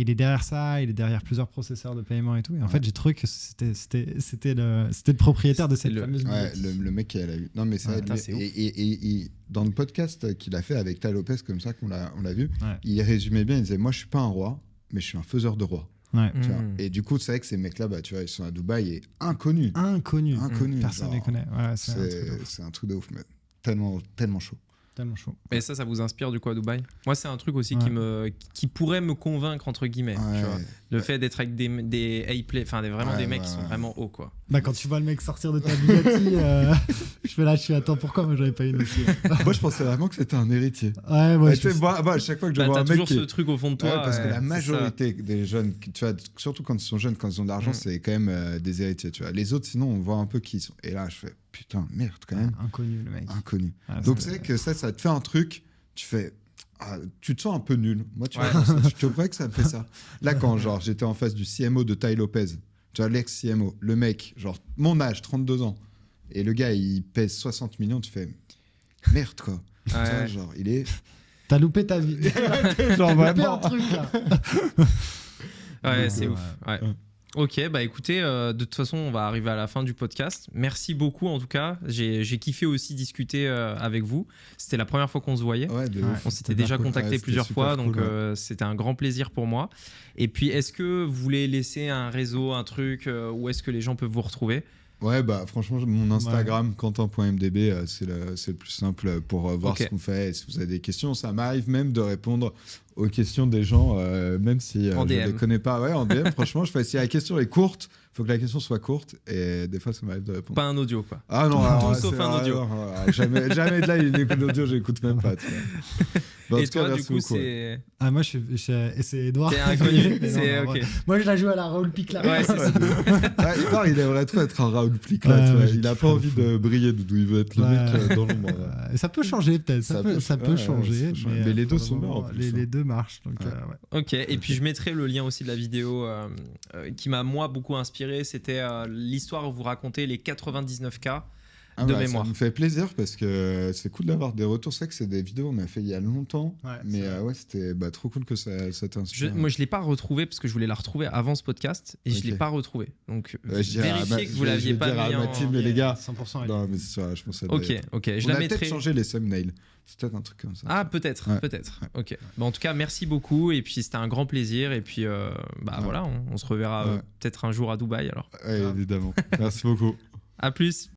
il est derrière ça, il est derrière plusieurs processeurs de paiement et tout. Et en fait, j'ai trouvé que c'était le propriétaire de C'est cette le- fameuse Ouais, Bugatti. le mec qui a eu. Non, mais c'est Ouais, vrai, putain, lui- c'est ouf. et dans le podcast qu'il a fait avec Ta Lopez, comme ça, on l'a vu, Ouais. il résumait bien. Il disait: moi, je suis pas un roi, mais je suis un faiseur de rois. Ouais. Tu vois. Mm. Et du coup, c'est vrai que ces mecs-là, bah, tu vois, ils sont à Dubaï et inconnus. Inconnu. Inconnus. Personne ne genre, les connaît. Ouais, c'est un truc de ouf. C'est un truc de ouf, mais tellement chaud. Tellement chaud. Mais ça vous inspire du coup à Dubaï? Moi, c'est un truc aussi Ouais. qui pourrait me convaincre, entre guillemets. Ouais. Tu vois. Le fait d'être avec des A-play, enfin vraiment Ouais, des mecs ouais, qui sont ouais. vraiment hauts, quoi. Bah, quand tu vois le mec sortir de ta Bugatti, je suis attends, pourquoi moi j'avais pas une aussi? Moi, je pensais vraiment que c'était un héritier. Ouais, moi Ouais, je tu sais, pense- moi, à chaque fois que je Bah, vois t'as un mec toujours qui ce est- truc au fond de toi. Ouais, parce que ouais, la c'est ça. majorité des jeunes, tu vois, surtout quand ils sont jeunes, quand ils ont de l'argent, Mm. c'est quand même des héritiers. Tu vois. Les autres, sinon, on voit un peu qui ils sont. Et là, je fais putain, merde, quand même, Inconnu le mec. inconnu. Ah, Donc, c'est vrai que ça te fait un truc, tu fais. Ah, tu te sens un peu nul. Moi, tu Ouais. vois, je te vois que ça me fait ça. Là, quand genre j'étais en face du CMO de Tai Lopez, tu vois, l'ex-CMO, le mec, genre mon âge, 32 ans, et le gars, il pèse 60 millions, tu fais merde, quoi. Tu vois, Ouais. genre, il est. T'as loupé ta vie. Genre, T'as loupé vraiment. un truc là. Ouais, Donc, c'est ouf. Ouais. ouais. Ok, bah écoutez, de toute façon, on va arriver à la fin du podcast. Merci beaucoup en tout cas. J'ai kiffé aussi discuter avec vous. C'était la première fois qu'on se voyait. Ouais, de Ouais. ouf. On s'était C'était déjà cool. contacté Ouais, c'était plusieurs super fois, cool, donc ouais. c'était un grand plaisir pour moi. Et puis, est-ce que vous voulez laisser un réseau, un truc, où est-ce que les gens peuvent vous retrouver? Ouais, bah franchement, mon Instagram, quentin.mdb, c'est le plus simple pour voir Ok. ce qu'on fait. Et si vous avez des questions, ça m'arrive même de répondre aux questions des gens, même si En je ne DM. les connais pas. Ouais, en DM, franchement, je fais si la question est courte, il faut que la question soit courte. Et des fois, ça m'arrive de répondre. Pas un audio, quoi. Ah non, tout alors, là, sauf c'est- un ah, audio. non, jamais de là, il écoute l'audio, j'écoute même pas. Tu vois. Bah, en Et tout cas, toi, du merci coup, beaucoup, ouais. c'est. Ah, moi c'est Edouard. T'es inconnu. Mais non, C'est non, ok. ouais. Moi je la joue à la Raoul Picla. Ouais, c'est ça. Ouais, Edouard, il aimerait trop être un Raoul Plic là, Ouais, tu vois. ouais, j'ai Il a kiffé pas de envie fou. de briller d'où il veut être le Ouais. mec dans l'ombre. Ouais. Ça peut changer peut-être, ça peut ouais, changer, ouais, ça peut mais, changer. Mais les deux pour le sont bien, en moment, plus, hein. les deux marchent. Donc, Ouais. ouais. Ok, et puis je mettrai le lien aussi de la vidéo qui m'a moi beaucoup inspiré. C'était l'histoire où vous racontez les 99 cas de mémoire. Ça me fait plaisir parce que c'est cool d'avoir des retours. C'est vrai que c'est des vidéos qu'on a fait il y a longtemps. Ouais, Mais c'était trop cool que ça t'inspire. Moi, je ne l'ai pas retrouvée parce que je voulais la retrouver avant ce podcast et je ne l'ai pas retrouvée. Donc, vérifiez que vous ne l'aviez pas mis en... team, les gars. 100%. Non, mais c'est sûr, je pense que ça Ok. Je la mettrai. Peut-être changer les thumbnails. C'est peut-être un truc comme ça. Ah, peut-être. Ok. Bon, en tout cas, merci beaucoup. Et puis, c'était un grand plaisir. Et puis, voilà, on se reverra peut-être un jour à Dubaï alors. Ouais, évidemment. Merci beaucoup. À plus.